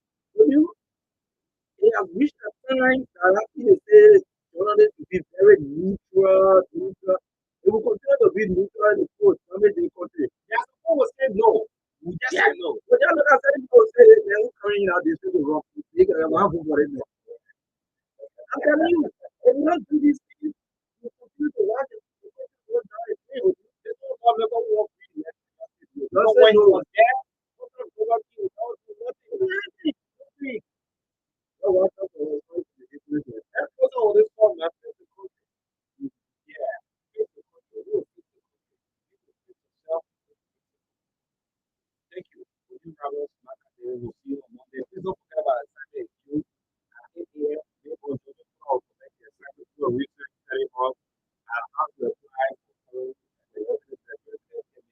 I wish the time that actually says journalists to be very neutral. They will continue to be neutral in the post, damage the country. Yeah, someone will say no. We just say no. But just look at certain people say they're carrying out this thing wrong. They can have one for it. I'm telling you, if you don't do these things, you continue to watch it. Don't say no. Thank you. Marka, we'll see you on Monday. Please don't forget about Sunday. You at 8 a.m. We're going to the call to make your assignment, do a research study on how to apply for college and the other things that you're taking.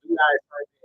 Do that assignment.